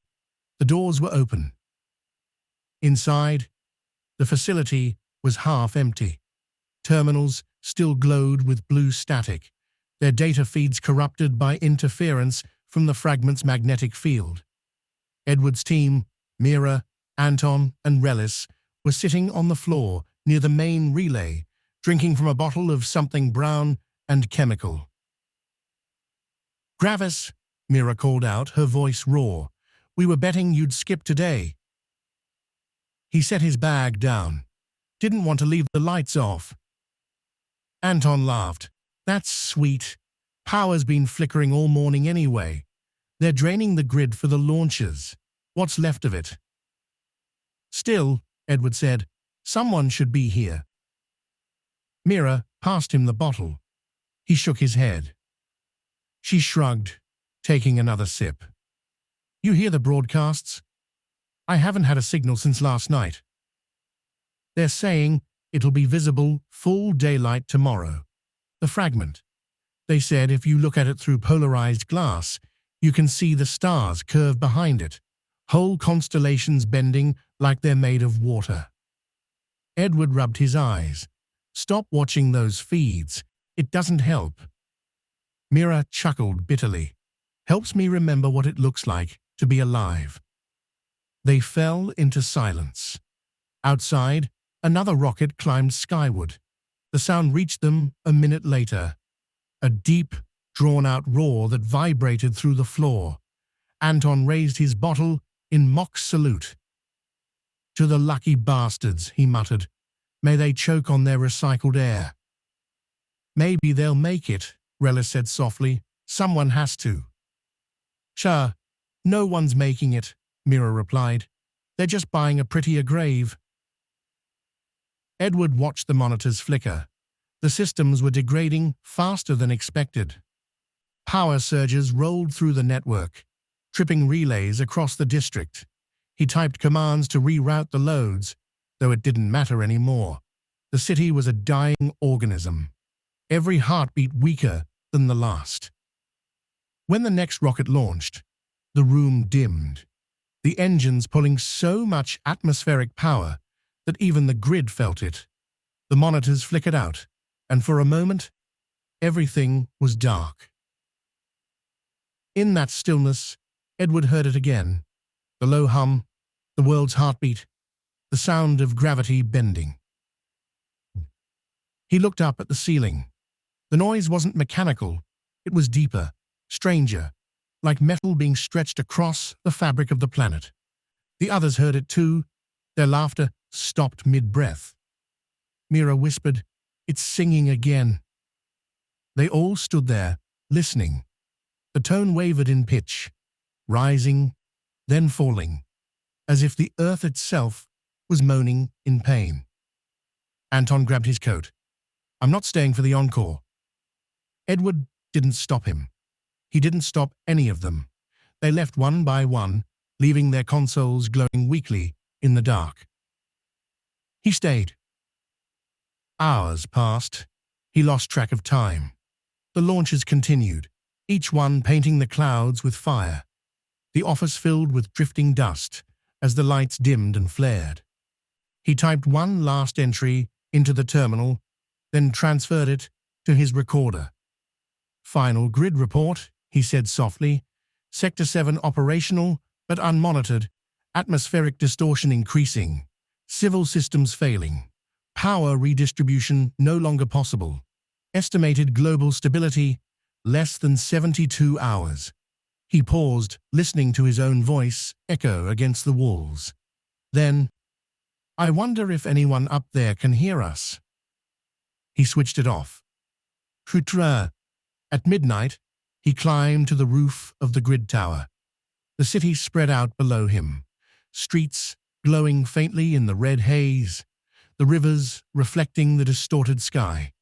The doors were open. Inside, the facility was half empty. Terminals still glowed with blue static, their data feeds corrupted by interference from the fragment's magnetic field. Edward's team, Mira, Anton, and Relis, were sitting on the floor near the main relay, drinking from a bottle of something brown and chemical. "Gravis," Mira called out, her voice raw. "We were betting you'd skip today." He set his bag down. "Didn't want to leave the lights off." Anton laughed. "That's sweet. Power's been flickering all morning anyway. They're draining the grid for the launches. What's left of it?" "Still," Edward said, "someone should be here." Mira passed him the bottle. He shook his head. She shrugged, taking another sip. "You hear the broadcasts? I haven't had a signal since last night. They're saying it'll be visible full daylight tomorrow. The fragment. They said if you look at it through polarized glass, you can see the stars curve behind it, whole constellations bending like they're made of water." Edward rubbed his eyes. "Stop watching those feeds. It doesn't help." Mira chuckled bitterly. "Helps me remember what it looks like to be alive." They fell into silence. Outside, another rocket climbed skyward. The sound reached them a minute later. A deep, drawn-out roar that vibrated through the floor. Anton raised his bottle in mock salute. "To the lucky bastards," he muttered. "May they choke on their recycled air." "Maybe they'll make it," Relis said softly. "Someone has to." "Sure, no one's making it," Mira replied. "They're just buying a prettier grave." Edward watched the monitors flicker. The systems were degrading faster than expected. Power surges rolled through the network, tripping relays across the district. He typed commands to reroute the loads, though it didn't matter anymore. The city was a dying organism, every heartbeat weaker than the last. When the next rocket launched, the room dimmed, the engines pulling so much atmospheric power that even the grid felt it. The monitors flickered out, and for a moment, everything was dark. In that stillness, Edward heard it again, the low hum, the world's heartbeat, the sound of gravity bending. He looked up at the ceiling. The noise wasn't mechanical, it was deeper, stranger, like metal being stretched across the fabric of the planet. The others heard it too, their laughter stopped mid-breath. Mira whispered, "It's singing again." They all stood there, listening. The tone wavered in pitch, rising, then falling, as if the earth itself was moaning in pain. Anton grabbed his coat. "I'm not staying for the encore." Edward didn't stop him. He didn't stop any of them. They left one by one, leaving their consoles glowing weakly in the dark. He stayed. Hours passed. He lost track of time. The launches continued, each one painting the clouds with fire. The office filled with drifting dust as the lights dimmed and flared. He typed one last entry into the terminal, then transferred it to his recorder. "Final grid report," he said softly. "Sector 7 operational, but unmonitored. Atmospheric distortion increasing. Civil systems failing. Power redistribution no longer possible. Estimated global stability, less than 72 hours. He paused, listening to his own voice echo against the walls. Then, "I wonder if anyone up there can hear us." He switched it off. Futra. At midnight, he climbed to the roof of the grid tower. The city spread out below him, streets glowing faintly in the red haze, the rivers reflecting the distorted sky.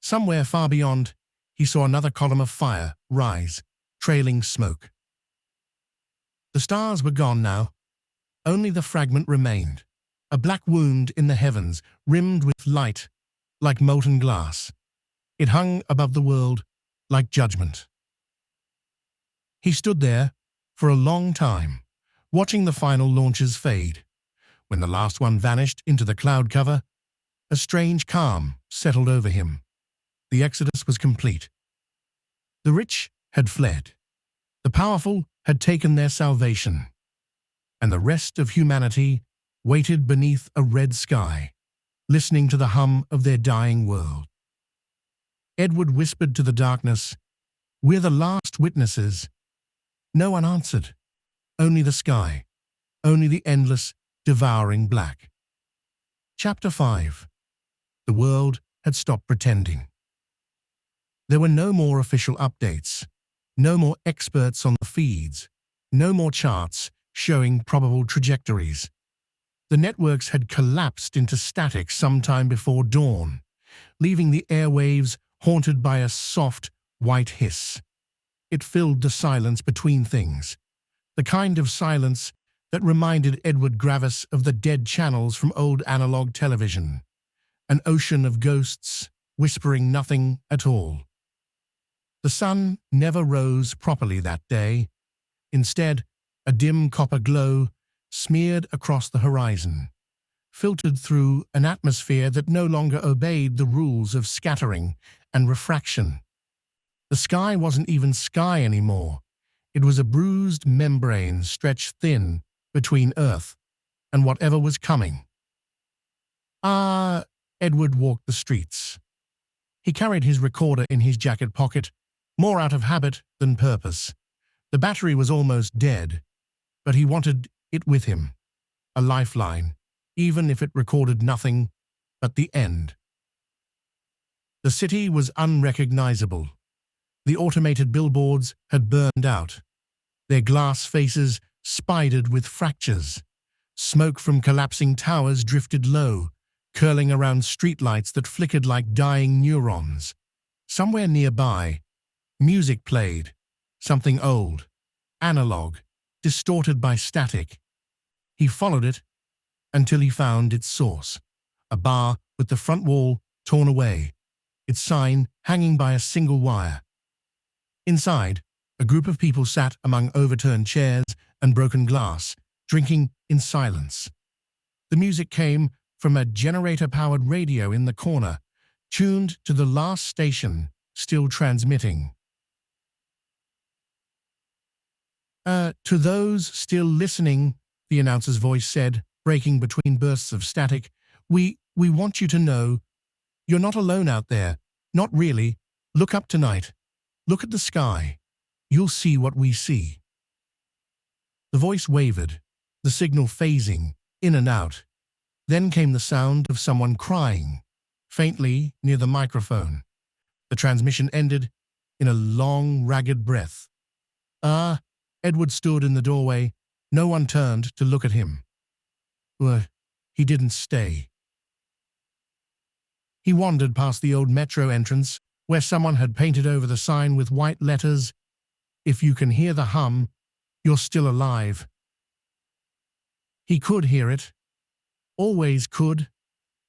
Somewhere far beyond, he saw another column of fire rise, trailing smoke. The stars were gone now. Only the fragment remained, a black wound in the heavens, rimmed with light, like molten glass. It hung above the world like judgment. He stood there for a long time, watching the final launches fade. When the last one vanished into the cloud cover, a strange calm settled over him. The exodus was complete. The rich had fled. The powerful had taken their salvation. And the rest of humanity waited beneath a red sky, listening to the hum of their dying world. Edward whispered to the darkness, "We're the last witnesses." No one answered. Only the sky. Only the endless, devouring black. Chapter 5. The world had stopped pretending. There were no more official updates, no more experts on the feeds, no more charts showing probable trajectories. The networks had collapsed into static sometime before dawn, leaving the airwaves haunted by a soft, white hiss. It filled the silence between things, the kind of silence that reminded Edward Gravis of the dead channels from old analog television, an ocean of ghosts whispering nothing at all. The sun never rose properly that day. Instead, a dim copper glow smeared across the horizon, filtered through an atmosphere that no longer obeyed the rules of scattering and refraction. The sky wasn't even sky anymore. It was a bruised membrane stretched thin between Earth and whatever was coming. Edward walked the streets. He carried his recorder in his jacket pocket, more out of habit than purpose. The battery was almost dead, but he wanted it with him, a lifeline, even if it recorded nothing but the end. The city was unrecognizable. The automated billboards had burned out, their glass faces spidered with fractures. Smoke from collapsing towers drifted low, curling around streetlights that flickered like dying neurons. Somewhere nearby, music played, something old, analog, distorted by static. He followed it until he found its source, a bar with the front wall torn away, its sign hanging by a single wire. Inside, a group of people sat among overturned chairs and broken glass, drinking in silence. The music came from a generator-powered radio in the corner, tuned to the last station still transmitting. To those still listening, the announcer's voice said, breaking between bursts of static, we want you to know, you're not alone out there. Not really. Look up tonight. Look at the sky. You'll see what we see. The voice wavered, the signal phasing in and out. Then came the sound of someone crying, faintly near the microphone. The transmission ended in a long, ragged breath. Edward stood in the doorway. No one turned to look at him. He didn't stay. He wandered past the old metro entrance, where someone had painted over the sign with white letters, "If you can hear the hum, you're still alive." He could hear it. Always could.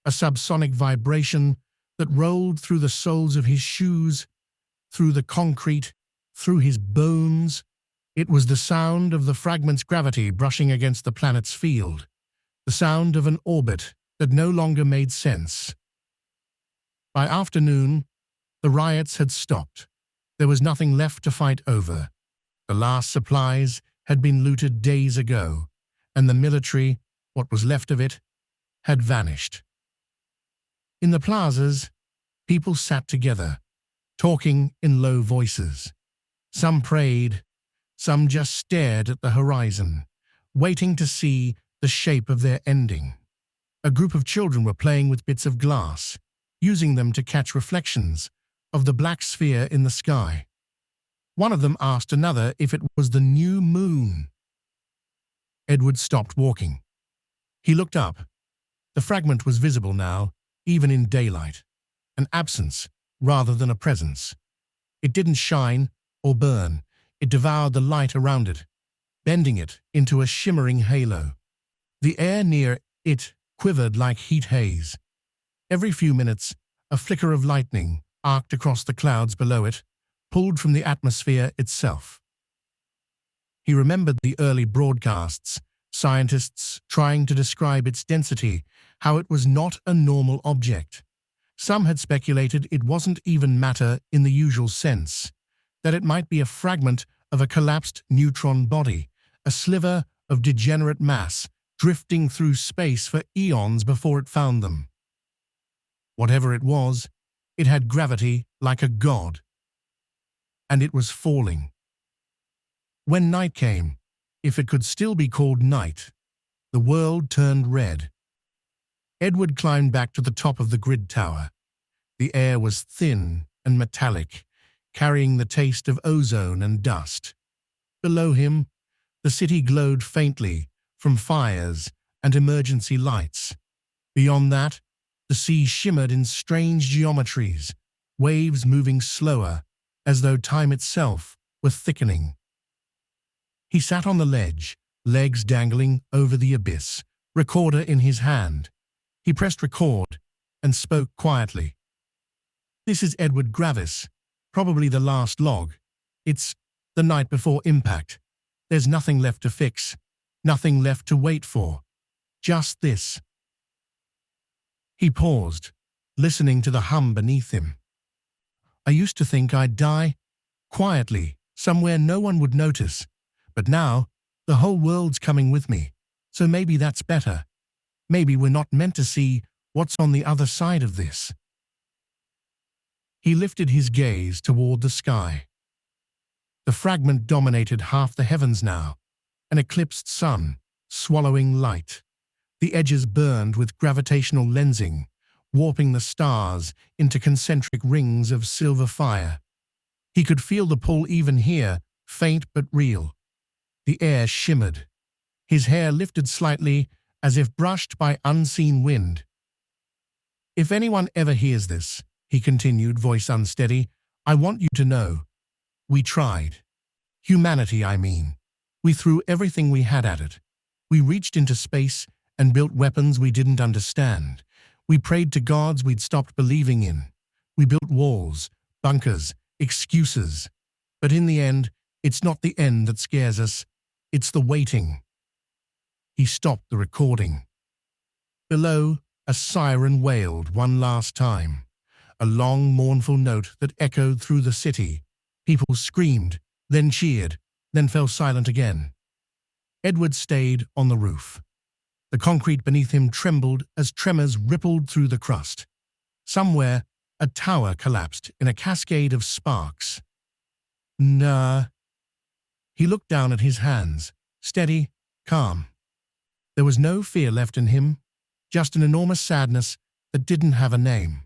A subsonic vibration that rolled through the soles of his shoes, through the concrete, through his bones. It was the sound of the fragment's gravity brushing against the planet's field, the sound of an orbit that no longer made sense. By afternoon, the riots had stopped. There was nothing left to fight over. The last supplies had been looted days ago, and the military, what was left of it, had vanished. In the plazas, people sat together, talking in low voices. Some prayed, some just stared at the horizon, waiting to see the shape of their ending. A group of children were playing with bits of glass, using them to catch reflections of the black sphere in the sky. One of them asked another if it was the new moon. Edward stopped walking. He looked up. The fragment was visible now, even in daylight, an absence rather than a presence. It didn't shine or burn. It devoured the light around it, bending it into a shimmering halo. The air near it quivered like heat haze. Every few minutes, a flicker of lightning arced across the clouds below it, pulled from the atmosphere itself. He remembered the early broadcasts, scientists trying to describe its density, how it was not a normal object. Some had speculated it wasn't even matter in the usual sense, that it might be a fragment of a collapsed neutron body, a sliver of degenerate mass drifting through space for eons before it found them. Whatever it was, it had gravity like a god. And it was falling. When night came, if it could still be called night, the world turned red. Edward climbed back to the top of the grid tower. The air was thin and metallic, carrying the taste of ozone and dust. Below him, the city glowed faintly from fires and emergency lights. Beyond that, the sea shimmered in strange geometries, waves moving slower, as though time itself were thickening. He sat on the ledge, legs dangling over the abyss, recorder in his hand. He pressed record and spoke quietly. "This is Edward Gravis, probably the last log. It's the night before impact. There's nothing left to fix, nothing left to wait for. Just this." He paused, listening to the hum beneath him. "I used to think I'd die, quietly, somewhere no one would notice. But now, the whole world's coming with me. So maybe that's better. Maybe we're not meant to see what's on the other side of this." He lifted his gaze toward the sky. The fragment dominated half the heavens now, an eclipsed sun, swallowing light. The edges burned with gravitational lensing, warping the stars into concentric rings of silver fire. He could feel the pull even here, faint but real. The air shimmered. His hair lifted slightly, as if brushed by unseen wind. "If anyone ever hears this," he continued, voice unsteady, "I want you to know. We tried. Humanity, I mean. We threw everything we had at it. We reached into space and built weapons we didn't understand. We prayed to gods we'd stopped believing in. We built walls, bunkers, excuses. But in the end, it's not the end that scares us, it's the waiting. He stopped the recording. Below, a siren wailed one last time, a long, mournful note that echoed through the city. People screamed, then cheered, then fell silent again. Edward stayed on the roof. The concrete beneath him trembled as tremors rippled through the crust. Somewhere, a tower collapsed in a cascade of sparks. Nah. He looked down at his hands, steady, calm. There was no fear left in him, just an enormous sadness that didn't have a name.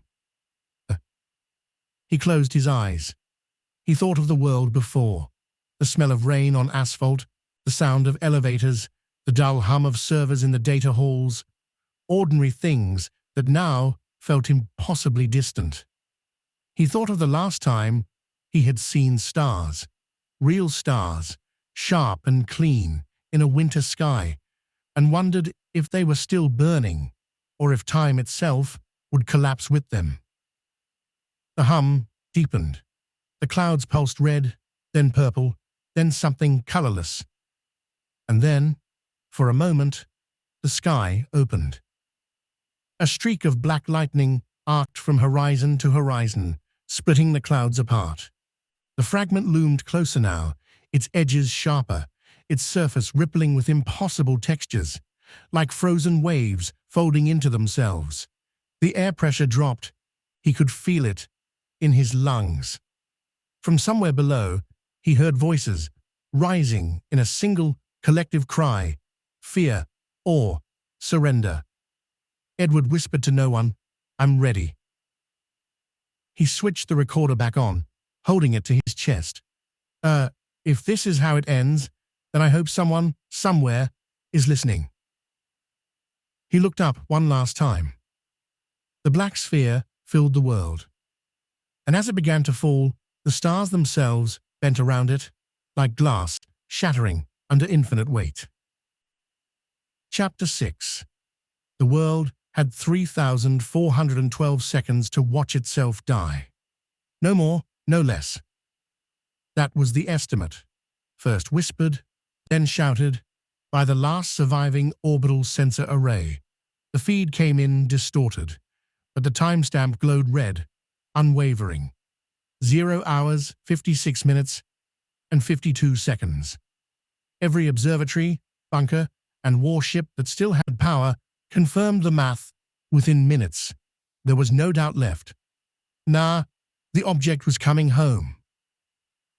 He closed his eyes. He thought of the world before, the smell of rain on asphalt, the sound of elevators, the dull hum of servers in the data halls, ordinary things that now felt impossibly distant. He thought of the last time he had seen stars, real stars, sharp and clean, in a winter sky, and wondered if they were still burning, or if time itself would collapse with them. The hum deepened. The clouds pulsed red, then purple, then something colorless. And then, for a moment, the sky opened. A streak of black lightning arced from horizon to horizon, splitting the clouds apart. The fragment loomed closer now, its edges sharper, its surface rippling with impossible textures, like frozen waves folding into themselves. The air pressure dropped. He could feel it in his lungs. From somewhere below, he heard voices, rising in a single collective cry: fear, awe, surrender. Edward whispered to no one, "I'm ready." He switched the recorder back on, holding it to his chest. If this is how it ends, then I hope someone, somewhere, is listening." He looked up one last time. The black sphere filled the world. And as it began to fall, the stars themselves bent around it, like glass shattering under infinite weight. Chapter 6. The world had 3,412 seconds to watch itself die. No more, no less. That was the estimate, first whispered, then shouted, by the last surviving orbital sensor array. The feed came in distorted, but the timestamp glowed red, unwavering. 0 hours, 56 minutes, and 52 seconds. Every observatory, bunker, and warship that still had power confirmed the math within minutes. There was no doubt left. Nah, the object was coming home.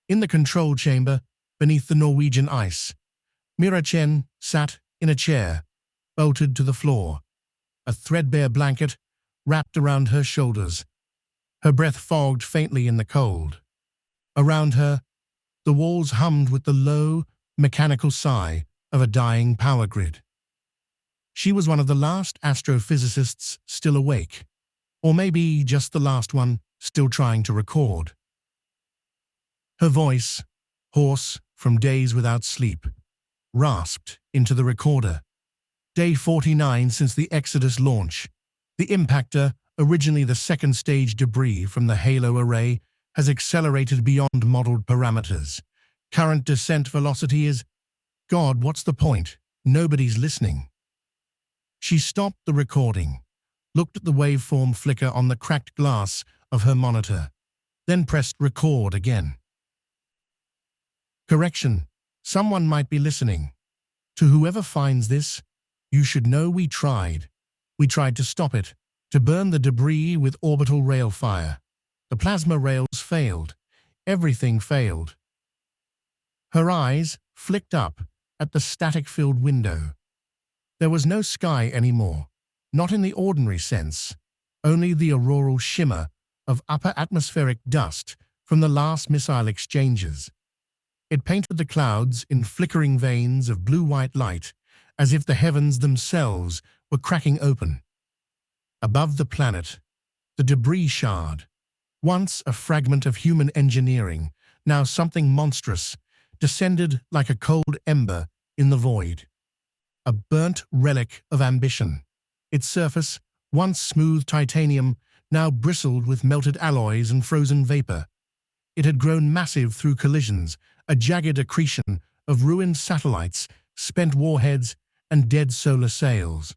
In the control chamber, beneath the Norwegian ice, Mira Chen sat in a chair, bolted to the floor, a threadbare blanket wrapped around her shoulders. Her breath fogged faintly in the cold. Around her, the walls hummed with the low, mechanical sigh of a dying power grid. She was one of the last astrophysicists still awake, or maybe just the last one still trying to record. Her voice, hoarse from days without sleep, rasped into the recorder. Day 49 since the Exodus launch. The impactor, originally the second stage debris from the Halo array, has accelerated beyond modeled parameters. Current descent velocity is... God, what's the point? Nobody's listening. She stopped the recording, looked at the waveform flicker on the cracked glass of her monitor, then pressed record again. Correction. Someone might be listening. To whoever finds this, you should know we tried. We tried to stop it, to burn the debris with orbital rail fire. The plasma rails failed. Everything failed. Her eyes flicked up at the static-filled window. There was no sky anymore, not in the ordinary sense, only the auroral shimmer of upper atmospheric dust from the last missile exchanges. It painted the clouds in flickering veins of blue-white light, as if the heavens themselves were cracking open. Above the planet, the debris shard, once a fragment of human engineering, now something monstrous, descended like a cold ember in the void. A burnt relic of ambition, its surface Once smooth titanium now bristled with melted alloys and frozen vapor. It had grown massive through collisions, a jagged accretion of ruined satellites, spent warheads, and dead solar sails.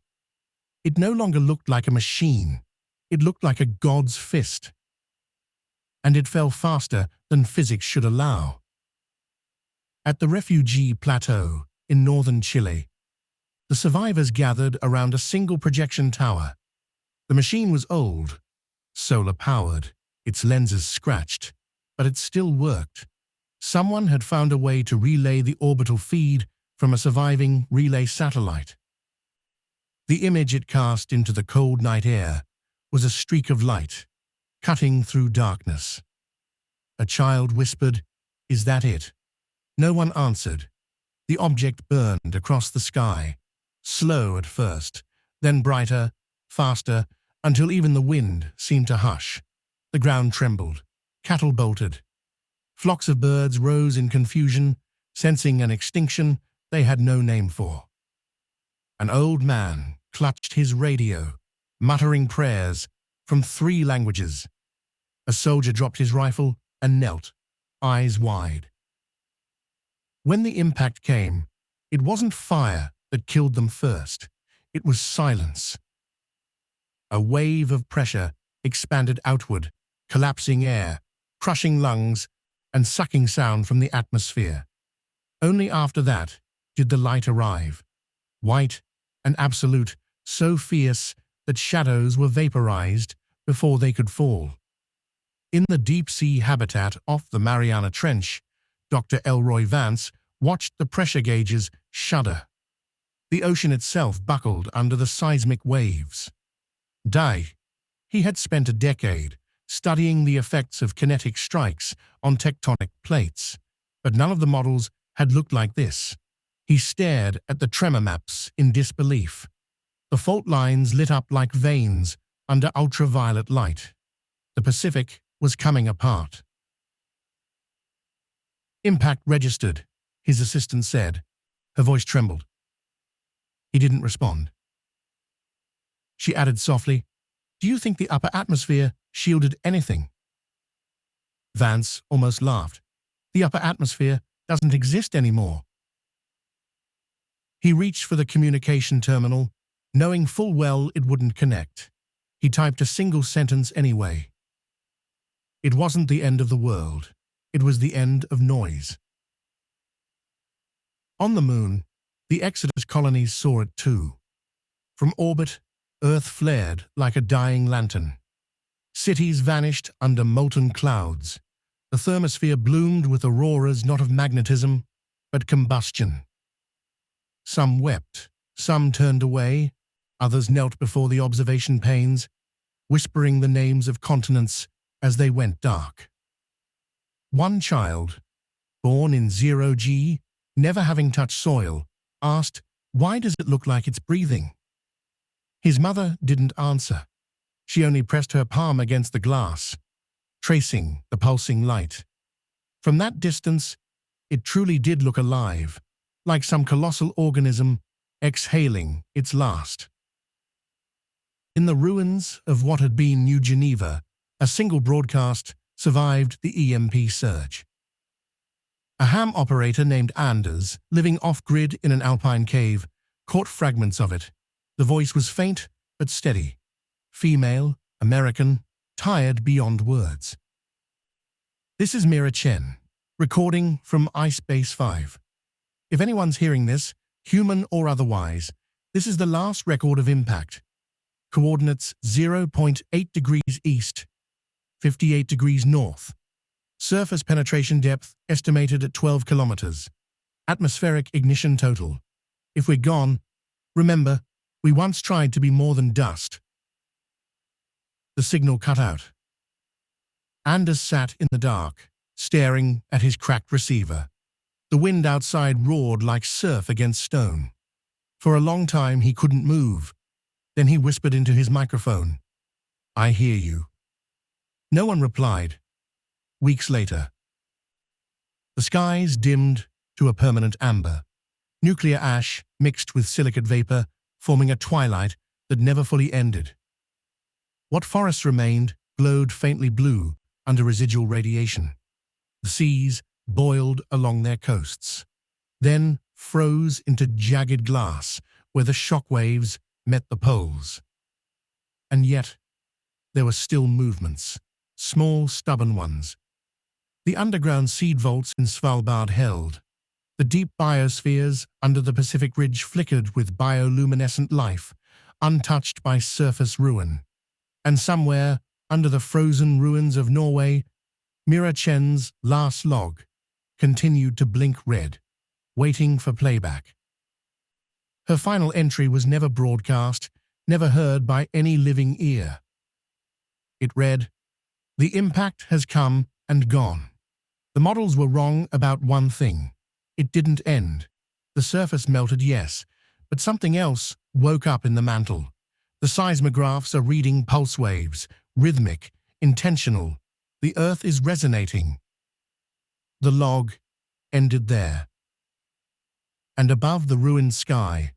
It no longer looked like a machine. It looked like a god's fist. And it fell faster than physics should allow. At the refugee plateau in northern Chile, the survivors gathered around a single projection tower. The machine was old, solar-powered, its lenses scratched, but it still worked. Someone had found a way to relay the orbital feed from a surviving relay satellite. The image it cast into the cold night air was a streak of light, cutting through darkness. A child whispered, "Is that it?" No one answered. The object burned across the sky, slow at first, then brighter, faster, until even the wind seemed to hush. The ground trembled. Cattle bolted. Flocks of birds rose in confusion, sensing an extinction they had no name for. An old man clutched his radio, muttering prayers from 3 languages. A soldier dropped his rifle and knelt, eyes wide. When the impact came, it wasn't fire that killed them first. It was silence. A wave of pressure expanded outward, collapsing air, crushing lungs, and sucking sound from the atmosphere. Only after that did the light arrive, white and absolute, so fierce that shadows were vaporized before they could fall. In the deep-sea habitat off the Mariana Trench, Dr. Elroy Vance watched the pressure gauges shudder. The ocean itself buckled under the seismic waves. He had spent a decade studying the effects of kinetic strikes on tectonic plates, but none of the models had looked like this. He stared at the tremor maps in disbelief. The fault lines lit up like veins under ultraviolet light. The Pacific was coming apart. "Impact registered," his assistant said. Her voice trembled. He didn't respond. She added softly, "Do you think the upper atmosphere shielded anything?" Vance almost laughed. "The upper atmosphere doesn't exist anymore." He reached for the communication terminal, knowing full well it wouldn't connect. He typed a single sentence anyway. It wasn't the end of the world. It was the end of noise. On the moon, the Exodus colonies saw it too. From orbit, Earth flared like a dying lantern. Cities vanished under molten clouds. The thermosphere bloomed with auroras not of magnetism, but combustion. Some wept, some turned away, others knelt before the observation panes, whispering the names of continents as they went dark. One child, born in 0G, never having touched soil, asked, "Why does it look like it's breathing?" His mother didn't answer. She only pressed her palm against the glass, tracing the pulsing light. From that distance, it truly did look alive, like some colossal organism exhaling its last. In the ruins of what had been New Geneva, a single broadcast survived the EMP surge. A ham operator named Anders, living off-grid in an alpine cave, caught fragments of it. The voice was faint but steady. Female, American, tired beyond words. "This is Mira Chen, recording from Ice Base 5. If anyone's hearing this, human or otherwise, this is the last record of impact. Coordinates 0.8 degrees east, 58 degrees north. Surface penetration depth estimated at 12 kilometers. Atmospheric ignition total. If we're gone, remember, we once tried to be more than dust." The signal cut out. Anders sat in the dark, staring at his cracked receiver. The wind outside roared like surf against stone. For a long time he couldn't move. Then he whispered into his microphone, "I hear you." No one replied. Weeks later, the skies dimmed to a permanent amber. Nuclear ash mixed with silicate vapor, forming a twilight that never fully ended. What forests remained glowed faintly blue under residual radiation. The seas boiled along their coasts, then froze into jagged glass where the shock waves met the poles. And yet, there were still movements, small, stubborn ones. The underground seed vaults in Svalbard held. The deep biospheres under the Pacific Ridge flickered with bioluminescent life, untouched by surface ruin. And somewhere, under the frozen ruins of Norway, Mira Chen's last log continued to blink red, waiting for playback. Her final entry was never broadcast, never heard by any living ear. It read, "The impact has come and gone. The models were wrong about one thing. It didn't end. The surface melted, yes, but something else woke up in the mantle. The seismographs are reading pulse waves, rhythmic, intentional. The Earth is resonating." The log ended there. And above the ruined sky,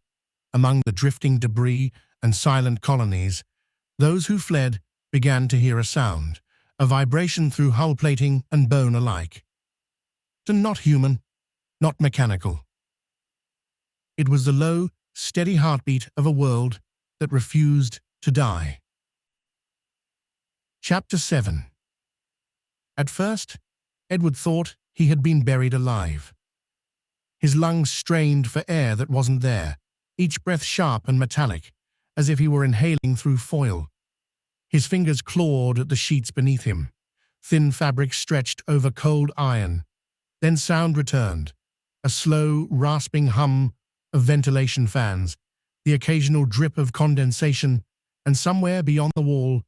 among the drifting debris and silent colonies, those who fled began to hear a sound, a vibration through hull plating and bone alike. And not human, not mechanical. It was the low, steady heartbeat of a world that refused to die. Chapter 7. At first, Edward thought he had been buried alive. His lungs strained for air that wasn't there, each breath sharp and metallic, as if he were inhaling through foil. His fingers clawed at the sheets beneath him. Thin fabric stretched over cold iron. Then sound returned, a slow, rasping hum of ventilation fans, the occasional drip of condensation, and somewhere beyond the wall,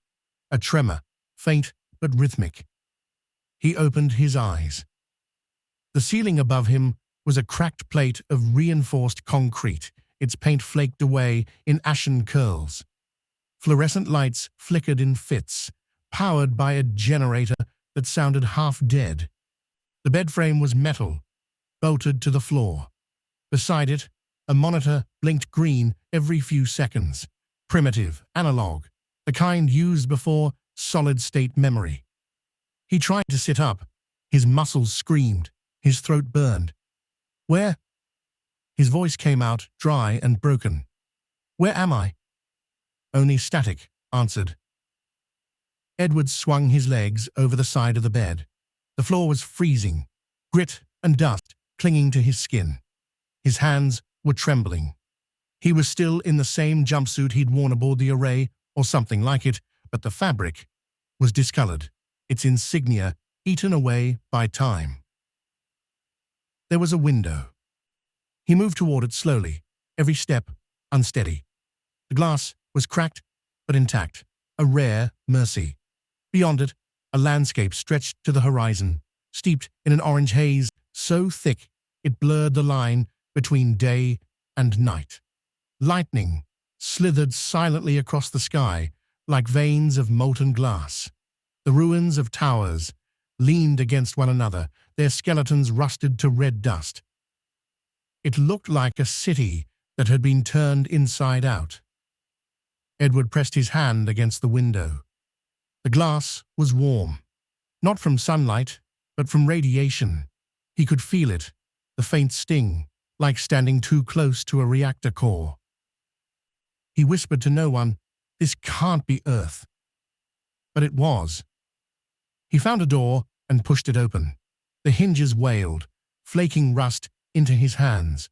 a tremor, faint but rhythmic. He opened his eyes. The ceiling above him was a cracked plate of reinforced concrete, its paint flaked away in ashen curls. Fluorescent lights flickered in fits, powered by a generator that sounded half dead. The bed frame was metal, bolted to the floor. Beside it, a monitor blinked green every few seconds. Primitive, analog, the kind used before solid-state memory. He tried to sit up. His muscles screamed. His throat burned. "Where?" His voice came out, dry and broken. "Where am I?" "Only static," answered. Edward swung his legs over the side of the bed. The floor was freezing, grit and dust clinging to his skin. His hands were trembling. He was still in the same jumpsuit he'd worn aboard the Array, or something like it, but the fabric was discolored, its insignia eaten away by time. There was a window. He moved toward it slowly, every step unsteady. The glass was cracked but intact, a rare mercy. Beyond it, a landscape stretched to the horizon, steeped in an orange haze so thick it blurred the line between day and night. Lightning slithered silently across the sky like veins of molten glass. The ruins of towers leaned against one another, their skeletons rusted to red dust. It looked like a city that had been turned inside out. Edward pressed his hand against the window. The glass was warm, not from sunlight, but from radiation. He could feel it, the faint sting, like standing too close to a reactor core. He whispered to no one, "This can't be Earth." But it was. He found a door and pushed it open. The hinges wailed, flaking rust into his hands.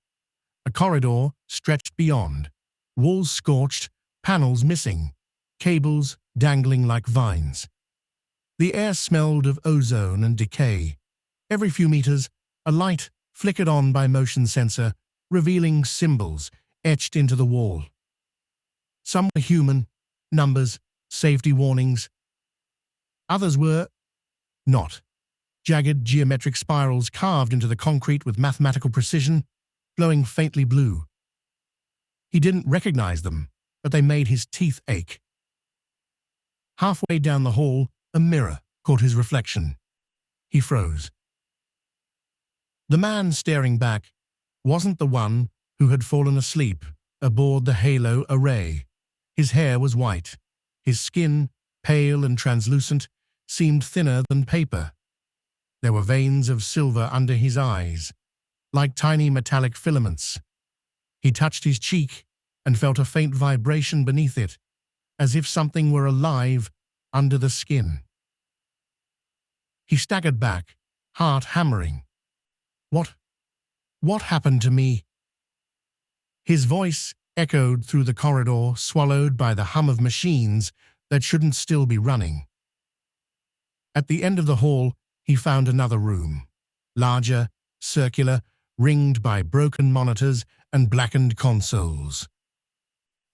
A corridor stretched beyond, walls scorched, panels missing, cables dangling like vines. The air smelled of ozone and decay. Every few meters, a light flickered on by motion sensor, revealing symbols etched into the wall. Some were human, numbers, safety warnings. Others were not. Jagged geometric spirals carved into the concrete with mathematical precision, glowing faintly blue. He didn't recognize them, but they made his teeth ache. Halfway down the hall, a mirror caught his reflection. He froze. The man staring back wasn't the one who had fallen asleep aboard the Halo Array. His hair was white, his skin pale and translucent, seemed thinner than paper. There were veins of silver under his eyes, like tiny metallic filaments. He touched his cheek and felt a faint vibration beneath it, as if something were alive under the skin. He staggered back, heart hammering. What happened to me? His voice echoed through the corridor, swallowed by the hum of machines that shouldn't still be running. At the end of the hall, he found another room, larger, circular, ringed by broken monitors and blackened consoles.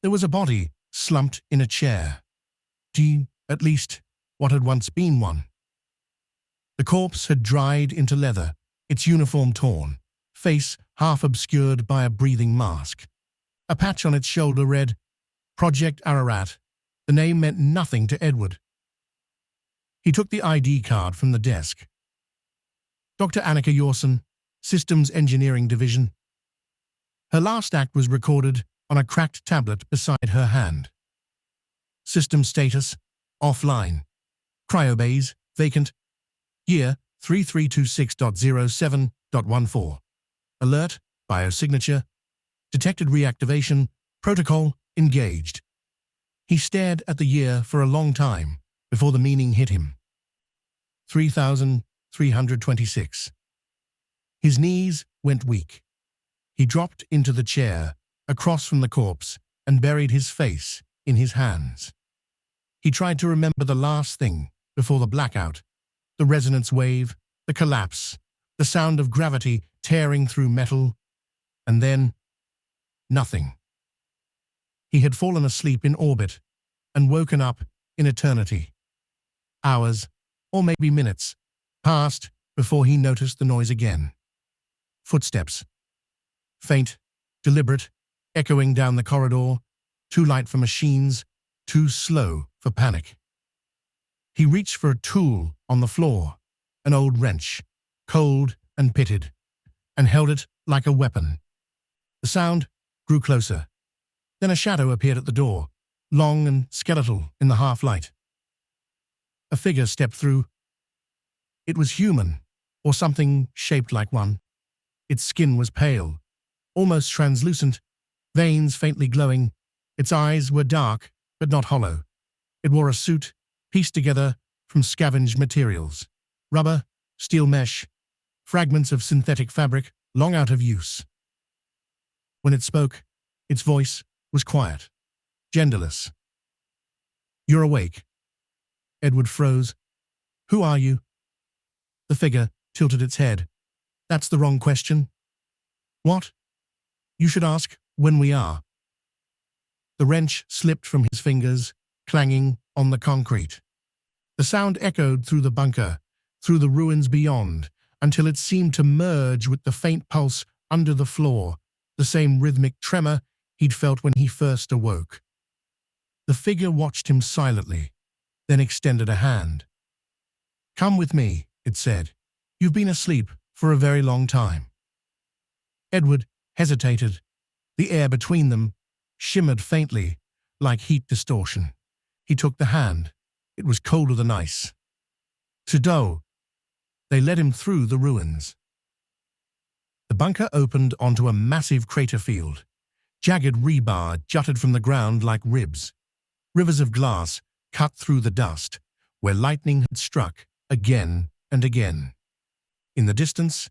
There was a body slumped in a chair. At least, what had once been one. The corpse had dried into leather, its uniform torn, face half obscured by a breathing mask. A patch on its shoulder read, Project Ararat. The name meant nothing to Edward. He took the ID card from the desk. Dr. Annika Yorson, Systems Engineering Division. Her last act was recorded on a cracked tablet beside her hand. System status, offline. Cryobase, vacant. Year 3326.07.14. Alert, biosignature. Detected reactivation, protocol, engaged. He stared at the year for a long time before the meaning hit him. 3,326. His knees went weak. He dropped into the chair across from the corpse and buried his face in his hands. He tried to remember the last thing before the blackout, the resonance wave, the collapse, the sound of gravity tearing through metal, and then nothing. He had fallen asleep in orbit and woken up in eternity. Hours, or maybe minutes, passed before he noticed the noise again. Footsteps. Faint, deliberate, echoing down the corridor, too light for machines, too slow for panic. He reached for a tool on the floor, an old wrench, cold and pitted, and held it like a weapon. The sound grew closer. Then a shadow appeared at the door, long and skeletal in the half-light. A figure stepped through. It was human, or something shaped like one. Its skin was pale, almost translucent, veins faintly glowing. Its eyes were dark, but not hollow. It wore a suit, pieced together from scavenged materials. Rubber, steel mesh, fragments of synthetic fabric, long out of use. When it spoke, its voice was quiet, genderless. "You're awake." Edward froze. "Who are you?" The figure tilted its head. "That's the wrong question." "What?" "You should ask when we are." The wrench slipped from his fingers, clanging on the concrete. The sound echoed through the bunker, through the ruins beyond, until it seemed to merge with the faint pulse under the floor, the same rhythmic tremor he'd felt when he first awoke. The figure watched him silently, then extended a hand. "Come with me," it said. "You've been asleep for a very long time." Edward hesitated. The air between them shimmered faintly, like heat distortion. He took the hand. It was colder than ice. "To-do." They led him through the ruins. The bunker opened onto a massive crater field. Jagged rebar jutted from the ground like ribs. Rivers of glass cut through the dust, where lightning had struck again and again. In the distance,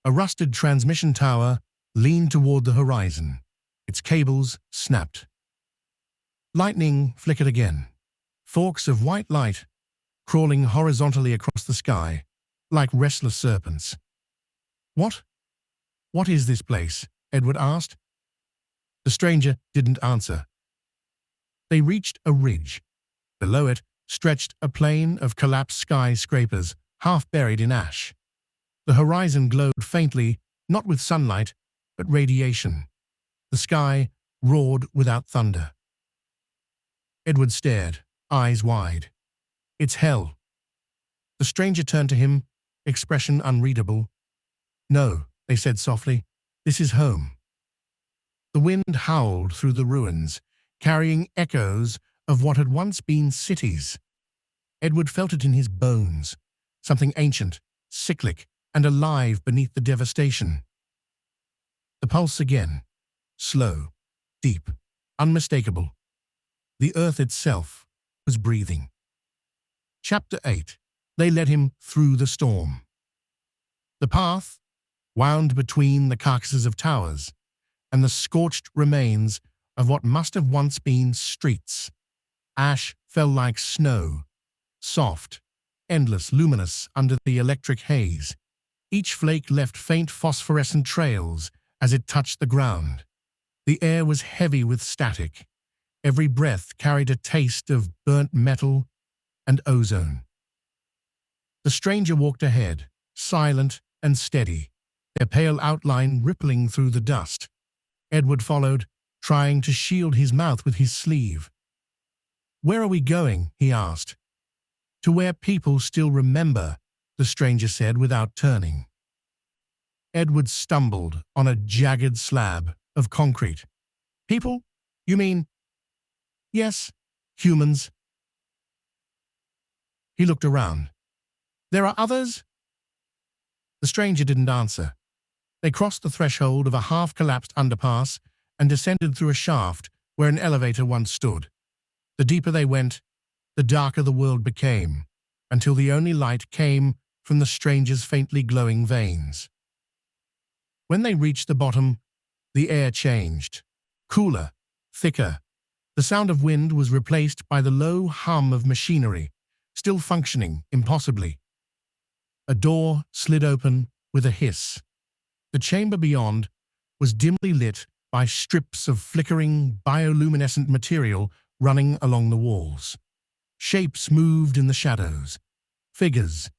a rusted transmission tower leaned toward the horizon. Its cables snapped. Lightning flickered again. Forks of white light crawling horizontally across the sky, like restless serpents. What is this place?" Edward asked. The stranger didn't answer. They reached a ridge. Below it stretched a plain of collapsed skyscrapers, half buried in ash. The horizon glowed faintly, not with sunlight, but radiation. The sky roared without thunder. Edward stared, eyes wide. "It's hell." The stranger turned to him, expression unreadable. "No," they said softly. "This is home." The wind howled through the ruins, carrying echoes of what had once been cities. Edward felt it in his bones, something ancient, cyclic, and alive beneath the devastation. The pulse again, slow, deep, unmistakable. The earth itself was breathing. Chapter 8. They led him through the storm. The path wound between the carcasses of towers and the scorched remains of what must have once been streets. Ash fell like snow, soft, endless, luminous under the electric haze. Each flake left faint phosphorescent trails as it touched the ground. The air was heavy with static. Every breath carried a taste of burnt metal and ozone. The stranger walked ahead, silent and steady, their pale outline rippling through the dust. Edward followed, trying to shield his mouth with his sleeve. "Where are we going?" he asked. "To where people still remember," the stranger said without turning. Edward stumbled on a jagged slab of concrete. "People? You mean?" "Yes, humans." He looked around. "There are others?" The stranger didn't answer. They crossed the threshold of a half-collapsed underpass and descended through a shaft where an elevator once stood. The deeper they went, the darker the world became, until the only light came from the stranger's faintly glowing veins. When they reached the bottom, the air changed. Cooler, thicker. The sound of wind was replaced by the low hum of machinery, still functioning impossibly. A door slid open with a hiss. The chamber beyond was dimly lit by strips of flickering bioluminescent material running along the walls. Shapes moved in the shadows. Figures,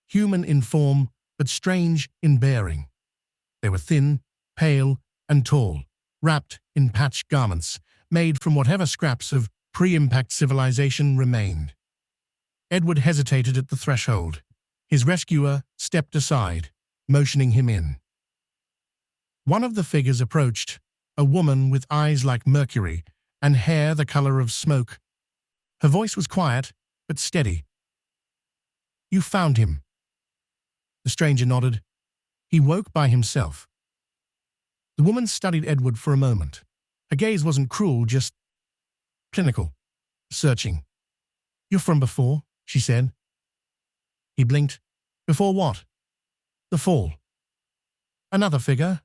human in form but strange in bearing. They were thin, pale, and tall, wrapped in patched garments made from whatever scraps of pre-impact civilization remained. Edward hesitated at the threshold. His rescuer stepped aside, motioning him in. One of the figures approached, a woman with eyes like mercury and hair the color of smoke. Her voice was quiet, but steady. "You found him." The stranger nodded. "He woke by himself." The woman studied Edward for a moment. Her gaze wasn't cruel, just clinical, searching. "You're from before," she said. He blinked. "Before what?" "The fall." Another figure,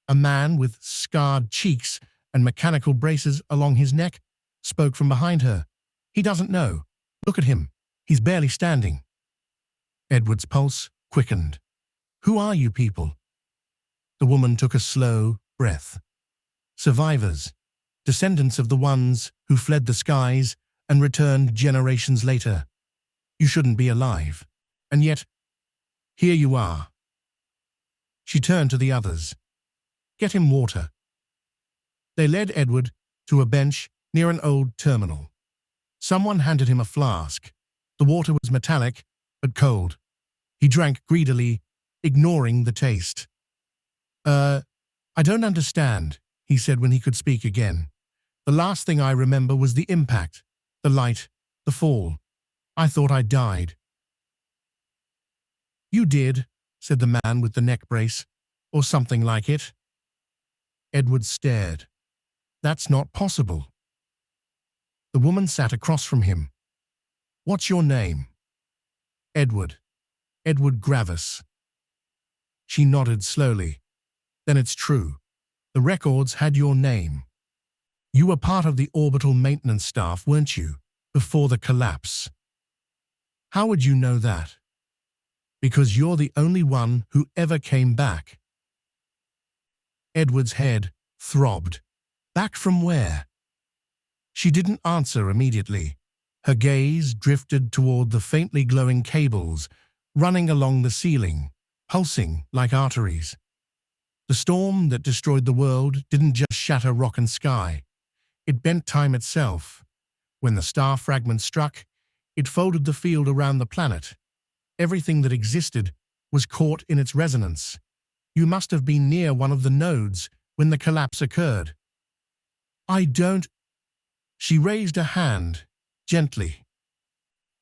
a man with scarred cheeks and mechanical braces along his neck, spoke from behind her. "He doesn't know. Look at him. He's barely standing." Edward's pulse quickened. "Who are you people?" The woman took a slow breath. "Survivors, descendants of the ones who fled the skies and returned generations later. You shouldn't be alive. And yet, here you are." She turned to the others. "Get him water." They led Edward to a bench near an old terminal. Someone handed him a flask. The water was metallic, but cold. He drank greedily, ignoring the taste. I don't understand," he said when he could speak again. "The last thing I remember was the impact, the light, the fall. I thought I died." "You did," said the man with the neck brace, "or something like it." Edward stared. "That's not possible." The woman sat across from him. "What's your name?" "Edward. Edward Gravis." She nodded slowly. "Then it's true. The records had your name. You were part of the orbital maintenance staff, weren't you, before the collapse?" "How would you know that?" "Because you're the only one who ever came back." Edward's head throbbed. "Back from where?" She didn't answer immediately. Her gaze drifted toward the faintly glowing cables running along the ceiling, pulsing like arteries. The storm that destroyed the world didn't just shatter rock and sky. It bent time itself. When the star fragment struck, it folded the field around the planet. Everything that existed was caught in its resonance. You must have been near one of the nodes when the collapse occurred. "I don't..." She raised a hand, gently.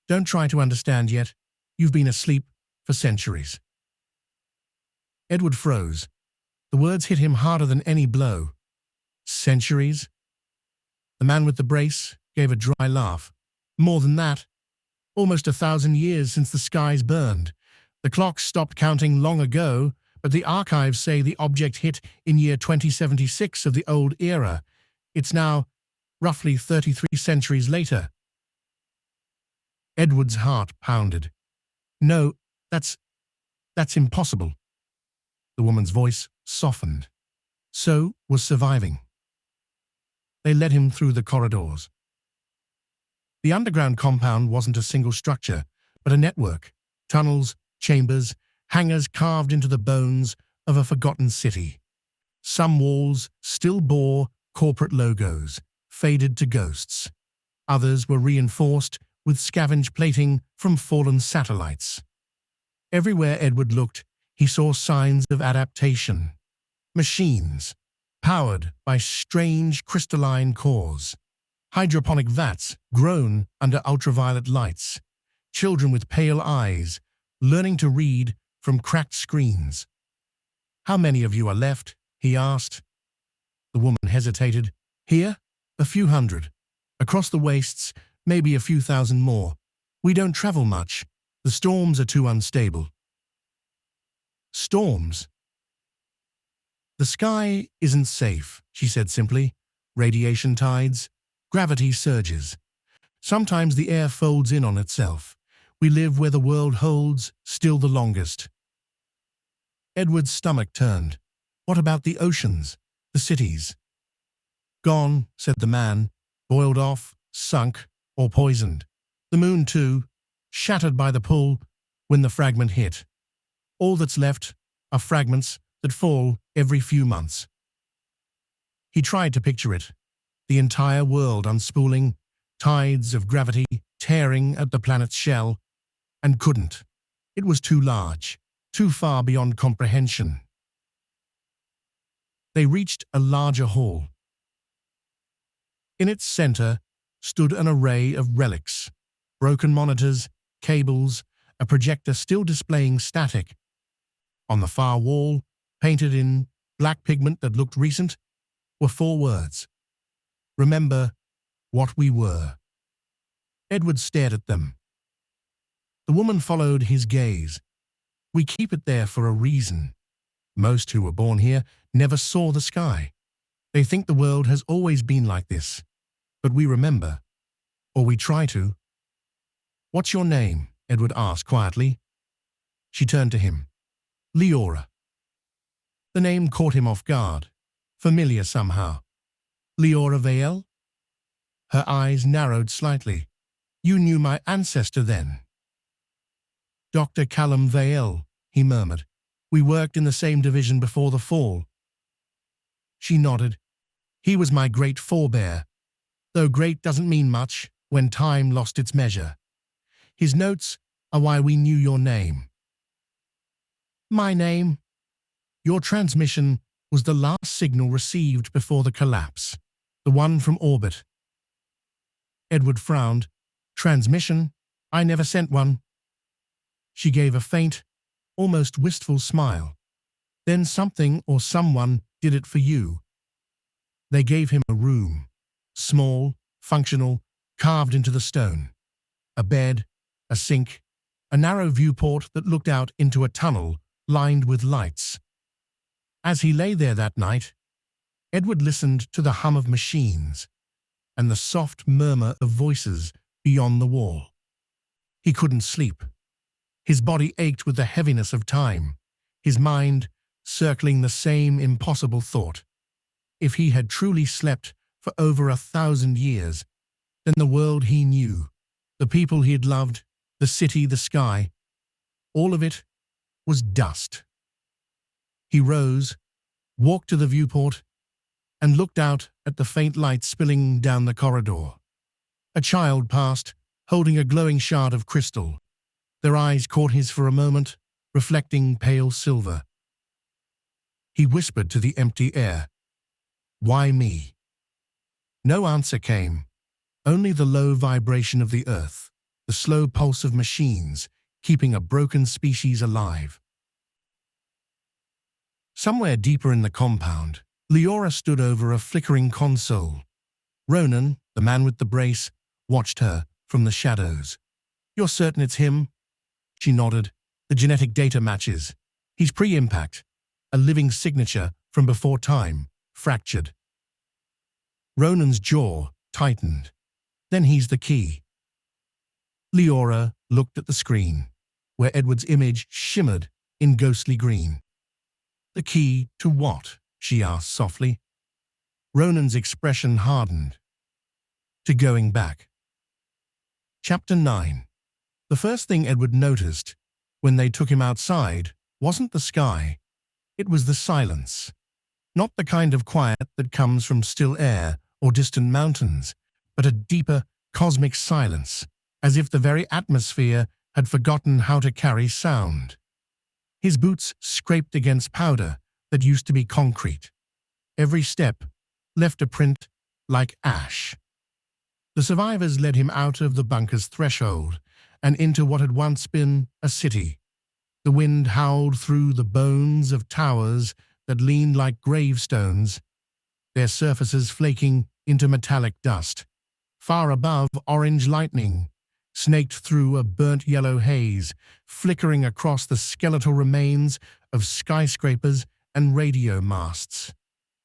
Don't try to understand yet. You've been asleep for centuries. Edward froze. The words hit him harder than any blow. Centuries? The man with the brace gave a dry laugh. More than that. Almost 1,000 years since the skies burned. The clock stopped counting long ago, but the archives say the object hit in year 2076 of the old era. It's now roughly 33 centuries later. Edward's heart pounded. No, that's impossible. The woman's voice softened. So was surviving. They led him through the corridors. The underground compound wasn't a single structure, but a network. Tunnels, chambers, hangars carved into the bones of a forgotten city. Some walls still bore corporate logos, faded to ghosts. Others were reinforced with scavenge plating from fallen satellites. Everywhere Edward looked, he saw signs of adaptation. Machines, powered by strange crystalline cores. Hydroponic vats grown under ultraviolet lights. Children with pale eyes, learning to read from cracked screens. "How many of you are left?" he asked. The woman hesitated. "Here? A few hundred. Across the wastes, maybe a few thousand more. We don't travel much. The storms are too unstable." Storms? "The sky isn't safe," she said simply. "Radiation tides, gravity surges. Sometimes the air folds in on itself. We live where the world holds still the longest." Edward's stomach turned. "What about the oceans, the cities?" "Gone," said the man, "boiled off, sunk, or poisoned. The moon too, shattered by the pull when the fragment hit. All that's left are fragments that fall every few months." He tried to picture it, the entire world unspooling, tides of gravity tearing at the planet's shell, and couldn't. It was too large, too far beyond comprehension. They reached a larger hall. In its center stood an array of relics, broken monitors, cables, a projector still displaying static. On the far wall, painted in black pigment that looked recent, were 4 words. "Remember what we were." Edward stared at them. The woman followed his gaze. "We keep it there for a reason. Most who were born here never saw the sky. They think the world has always been like this. But we remember. Or we try to." "What's your name?" Edward asked quietly. She turned to him. "Leora." The name caught him off guard. Familiar somehow. "Leora Vale?" Her eyes narrowed slightly. "You knew my ancestor then?" "Dr. Callum Vale," he murmured. "We worked in the same division before the fall." She nodded. "He was my great forebear, though great doesn't mean much when time lost its measure. His notes are why we knew your name." "My name?" "Your transmission was the last signal received before the collapse, the one from orbit." Edward frowned. "Transmission? I never sent one." She gave a faint, almost wistful smile. "Then something or someone did it for you." They gave him a room, small, functional, carved into the stone. A bed, a sink, a narrow viewport that looked out into a tunnel lined with lights. As he lay there that night, Edward listened to the hum of machines and the soft murmur of voices beyond the wall. He couldn't sleep. His body ached with the heaviness of time, his mind circling the same impossible thought. If he had truly slept for over 1,000 years, then the world he knew, the people he had loved, the city, the sky, all of it was dust. He rose, walked to the viewport, and looked out at the faint light spilling down the corridor. A child passed, holding a glowing shard of crystal. Their eyes caught his for a moment, reflecting pale silver. He whispered to the empty air, "Why me?" No answer came, only the low vibration of the earth. the slow pulse of machines, keeping a broken species alive. Somewhere deeper in the compound, Leora stood over a flickering console. Ronan, the man with the brace, watched her from the shadows. "You're certain it's him?" She nodded. "The genetic data matches. He's pre-impact, a living signature from before time, fractured." Ronan's jaw tightened. "Then he's the key." Leora looked at the screen, where Edward's image shimmered in ghostly green. "The key to what?" she asked softly. Ronan's expression hardened. "To going back." Chapter 9. The first thing Edward noticed when they took him outside wasn't the sky. It was the silence. Not the kind of quiet that comes from still air or distant mountains, but a deeper, cosmic silence, as if the very atmosphere had forgotten how to carry sound. His boots scraped against powder that used to be concrete. Every step left a print like ash. The survivors led him out of the bunker's threshold and into what had once been a city. The wind howled through the bones of towers that leaned like gravestones, their surfaces flaking into metallic dust. Far above, orange lightning snaked through a burnt yellow haze, flickering across the skeletal remains of skyscrapers and radio masts.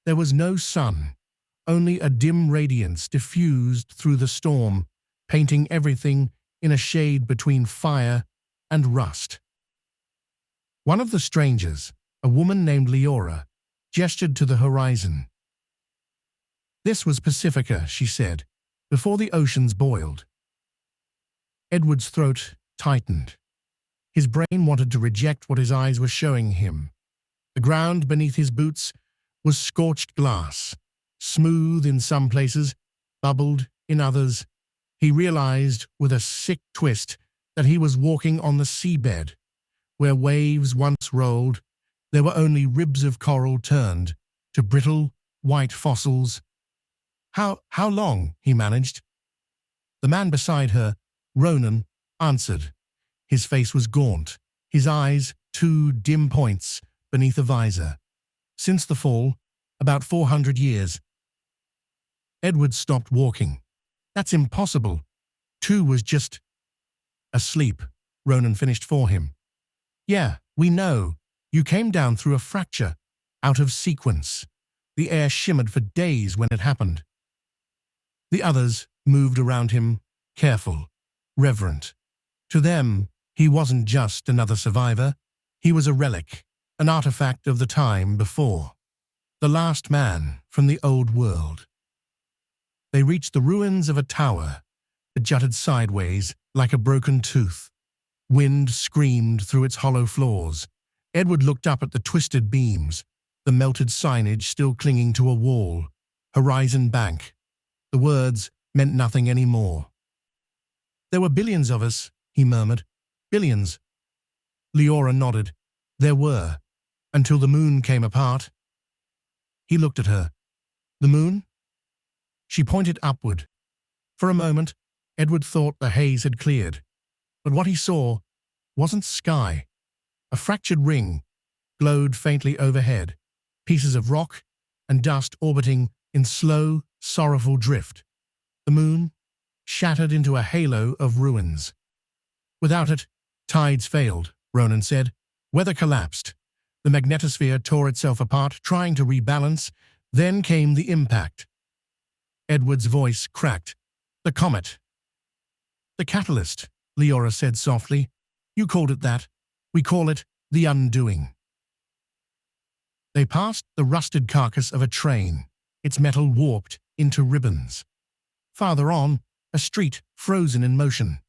There was no sun, only a dim radiance diffused through the storm, painting everything in a shade between fire and rust. One of the strangers, a woman named Leora, gestured to the horizon. "This was Pacifica," she said, "before the oceans boiled." Edward's throat tightened. His brain wanted to reject what his eyes were showing him. The ground beneath his boots was scorched glass, smooth in some places, bubbled in others. He realized with a sick twist that he was walking on the seabed. Where waves once rolled, there were only ribs of coral turned to brittle, white fossils. How long?" he managed. The man beside her, Ronan, answered. His face was gaunt, his eyes two dim points beneath a visor. "Since the fall, about 400 years." Edward stopped walking. "That's impossible. 2 was just..." "Asleep," Ronan finished for him. "Yeah, we know. You came down through a fracture, out of sequence. The air shimmered for days when it happened." The others moved around him, careful, reverent. To them, he wasn't just another survivor. He was a relic, an artifact of the time before. The last man from the old world. They reached the ruins of a tower that jutted sideways like a broken tooth. Wind screamed through its hollow floors. Edward looked up at the twisted beams, the melted signage still clinging to a wall. Horizon Bank. The words meant nothing anymore. "There were billions of us," he murmured. "Billions." Leora nodded. "There were, until the moon came apart." He looked at her. "The moon?" She pointed upward. For a moment, Edward thought the haze had cleared. But what he saw wasn't sky. A fractured ring glowed faintly overhead, pieces of rock and dust orbiting in slow, sorrowful drift. The moon shattered into a halo of ruins. "Without it, tides failed," Ronan said. "Weather collapsed. The magnetosphere tore itself apart, trying to rebalance. Then came the impact." Edward's voice cracked. "The comet." "The catalyst," Leora said softly. "You called it that. We call it the undoing." They passed the rusted carcass of a train, its metal warped into ribbons. Farther on, a street frozen in motion.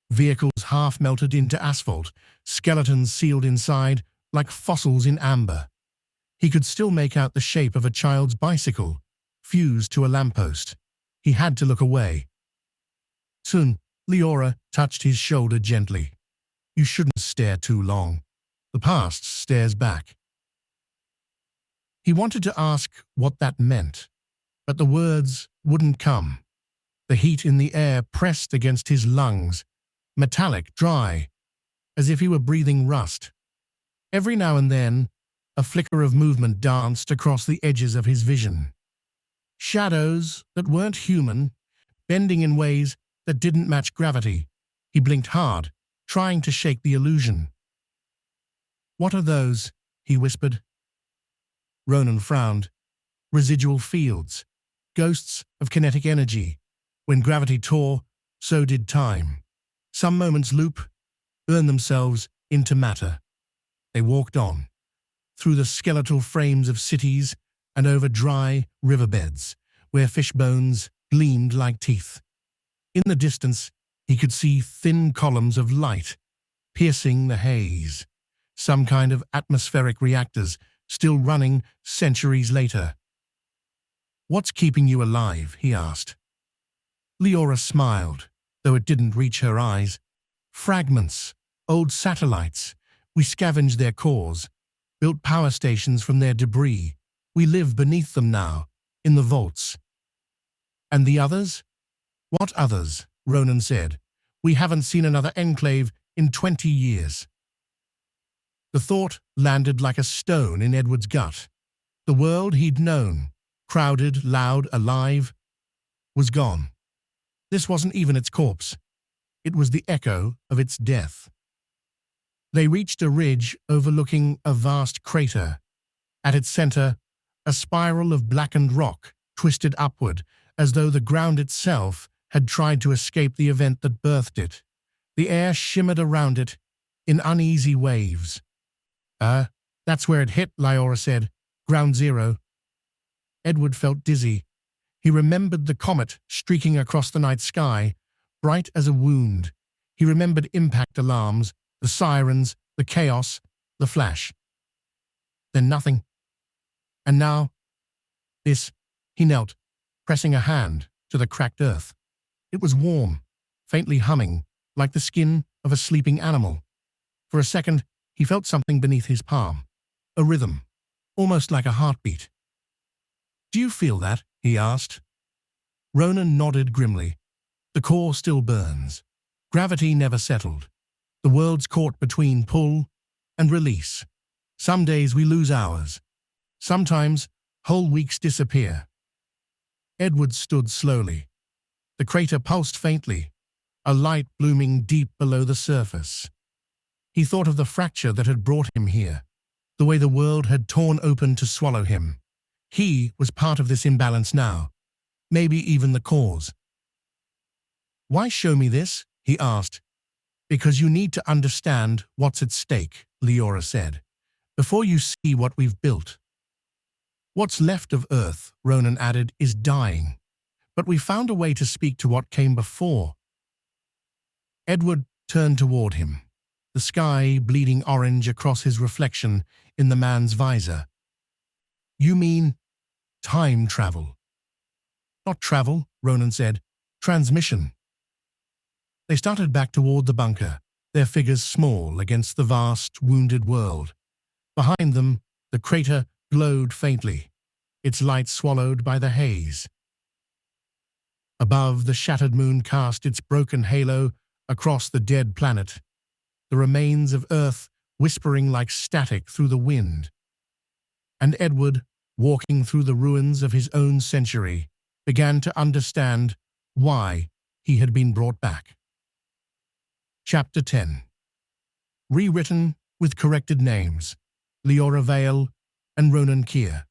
Vehicles half melted into asphalt, skeletons sealed inside like fossils in amber. He could still make out the shape of a child's bicycle, fused to a lamppost. He had to look away. Soon, Leora touched his shoulder gently. "You shouldn't stare too long. The past stares back." He wanted to ask what that meant, but the words wouldn't come. The heat in the air pressed against his lungs. metallic, dry, as if he were breathing rust. Every now and then, a flicker of movement danced across the edges of his vision. Shadows that weren't human, bending in ways that didn't match gravity. He blinked hard, trying to shake the illusion. "What are those?" he whispered. Ronan frowned. "Residual fields, ghosts of kinetic energy. When gravity tore, so did time. Some moments loop, burn themselves into matter." They walked on, through the skeletal frames of cities and over dry riverbeds, where fish bones gleamed like teeth. In the distance, he could see thin columns of light, piercing the haze. Some kind of atmospheric reactors, still running centuries later. "What's keeping you alive?" he asked. Leora smiled, though it didn't reach her eyes. "Fragments, old satellites. We scavenged their cores, built power stations from their debris. We live beneath them now, in the vaults." "And the others?" "What others?" Ronan said. "We haven't seen another enclave in 20 years." The thought landed like a stone in Edward's gut. The world he'd known, crowded, loud, alive, was gone. This wasn't even its corpse. It was the echo of its death. They reached a ridge overlooking a vast crater. At its center, a spiral of blackened rock twisted upward, as though the ground itself had tried to escape the event that birthed it. The air shimmered around it in uneasy waves. That's where it hit," Leora said. "Ground zero." Edward felt dizzy. He remembered the comet streaking across the night sky, bright as a wound. He remembered impact alarms, the sirens, the chaos, the flash. Then nothing. And now, this. He knelt, pressing a hand to the cracked earth. It was warm, faintly humming, like the skin of a sleeping animal. For a second, he felt something beneath his palm. A rhythm, almost like a heartbeat. "Do you feel that?" he asked. Ronan nodded grimly. "The core still burns. Gravity never settled. The world's caught between pull and release. Some days we lose hours. Sometimes whole weeks disappear." Edward stood slowly. The crater pulsed faintly, a light blooming deep below the surface. He thought of the fracture that had brought him here, the way the world had torn open to swallow him. He was part of this imbalance now, maybe even the cause. "Why show me this?" he asked. "Because you need to understand what's at stake," Leora said, "before you see what we've built." "What's left of Earth," Ronan added, "is dying. But we found a way to speak to what came before." Edward turned toward him, the sky bleeding orange across his reflection in the man's visor. "You mean time travel?" "Not travel," Ronan said. "Transmission." They started back toward the bunker, their figures small against the vast, wounded world. Behind them, the crater glowed faintly, its light swallowed by the haze. Above, the shattered moon cast its broken halo across the dead planet, the remains of Earth whispering like static through the wind. And Edward, walking through the ruins of his own century, began to understand why he had been brought back. Chapter 10. Rewritten with corrected names, Leora Vale and Ronan Keir.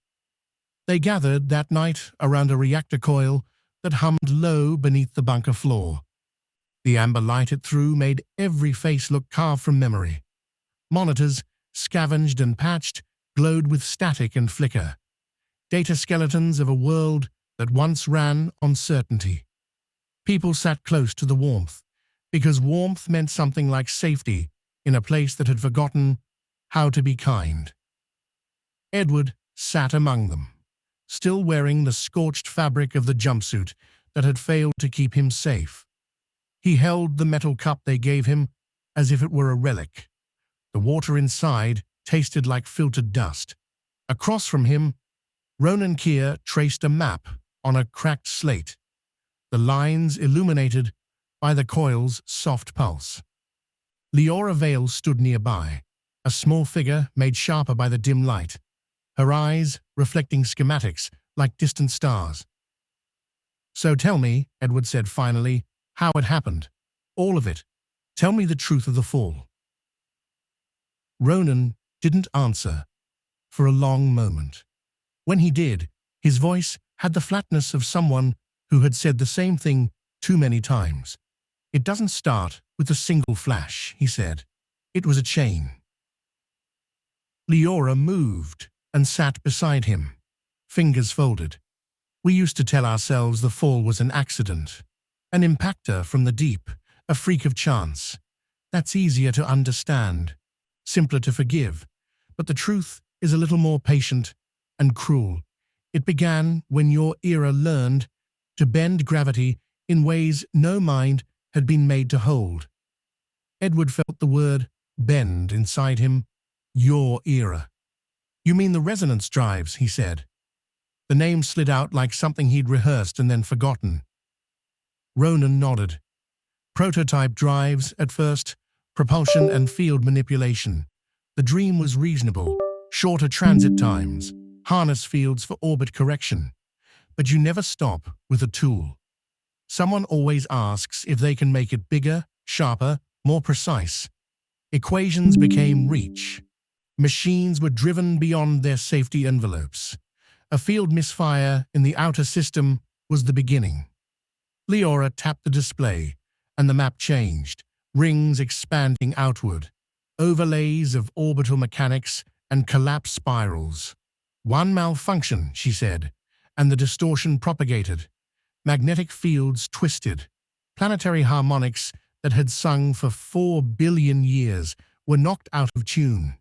They gathered that night around a reactor coil that hummed low beneath the bunker floor. The amber light it threw made every face look carved from memory. Monitors, scavenged and patched, glowed with static and flicker. Data skeletons of a world that once ran on certainty. People sat close to the warmth, because warmth meant something like safety in a place that had forgotten how to be kind. Edward sat among them, still wearing the scorched fabric of the jumpsuit that had failed to keep him safe. He held the metal cup they gave him as if it were a relic. The water inside tasted like filtered dust. Across from him, Ronan Keir traced a map on a cracked slate, the lines illuminated by the coil's soft pulse. Leora Vale stood nearby, a small figure made sharper by the dim light, her eyes reflecting schematics like distant stars. "So tell me," Edward said finally, "how it happened. All of it. Tell me the truth of the fall." Ronan didn't answer for a long moment. When he did, his voice had the flatness of someone who had said the same thing too many times. "It doesn't start with a single flash," he said. "It was a chain." Leora moved and sat beside him, fingers folded. "We used to tell ourselves the fall was an accident, an impactor from the deep, a freak of chance. That's easier to understand, simpler to forgive. But the truth is a little more patient and cruel. It began when your era learned to bend gravity in ways no mind had been made to hold." Edward felt the word bend inside him. "Your era." "You mean the resonance drives," he said. The name slid out like something he'd rehearsed and then forgotten. Ronan nodded. "Prototype drives at first, propulsion and field manipulation. The dream was reasonable, shorter transit times, harness fields for orbit correction. But you never stop with a tool. Someone always asks if they can make it bigger, sharper, more precise. Equations became reach. Machines were driven beyond their safety envelopes. A field misfire in the outer system was the beginning." Leora tapped the display, and the map changed, rings expanding outward, overlays of orbital mechanics and collapse spirals. "One malfunction," she said, and the distortion propagated. Magnetic fields twisted. Planetary harmonics that had sung for 4 billion years were knocked out of tune.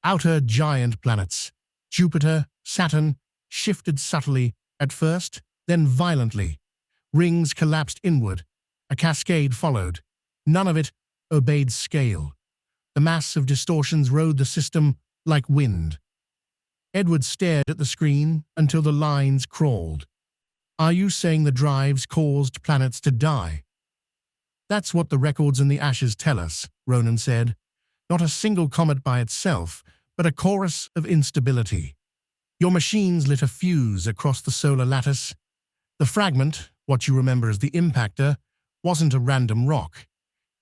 Outer giant planets, Jupiter, Saturn, shifted subtly at first, then violently. Rings collapsed inward. A cascade followed. None of it obeyed scale. The mass of distortions rode the system like wind. Edward stared at the screen until the lines crawled. "Are you saying the drives caused planets to die?" "That's what the records and the ashes tell us," Ronan said. "Not a single comet by itself, but a chorus of instability. Your machines lit a fuse across the solar lattice. The fragment, what you remember as the impactor, wasn't a random rock.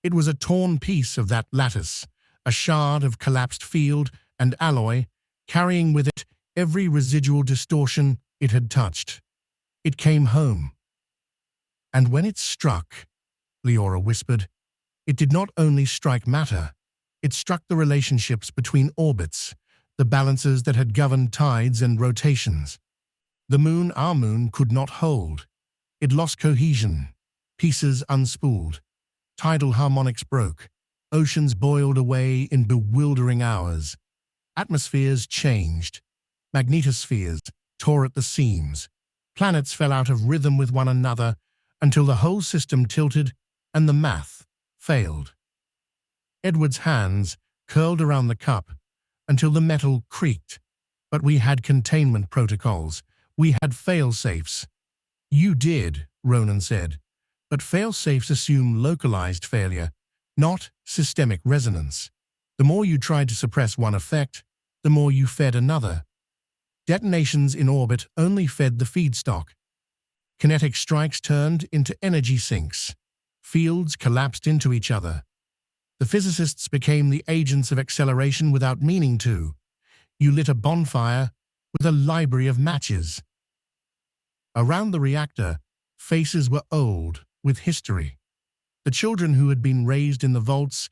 It was a torn piece of that lattice, a shard of collapsed field and alloy, carrying with it every residual distortion it had touched. It came home. And when it struck," Leora whispered, "it did not only strike matter, it struck the relationships between orbits, the balances that had governed tides and rotations. The moon, our moon, could not hold. It lost cohesion, pieces unspooled. Tidal harmonics broke. Oceans boiled away in bewildering hours. Atmospheres changed. Magnetospheres tore at the seams. Planets fell out of rhythm with one another until the whole system tilted and the math failed." Edward's hands curled around the cup until the metal creaked. "But we had containment protocols. We had fail-safes." "You did," Ronan said, "but fail-safes assume localized failure, not systemic resonance. The more you tried to suppress one effect, the more you fed another. Detonations in orbit only fed the feedstock. Kinetic strikes turned into energy sinks. Fields collapsed into each other. The physicists became the agents of acceleration without meaning to. You lit a bonfire with a library of matches." Around the reactor, faces were old, with history. The children who had been raised in the vaults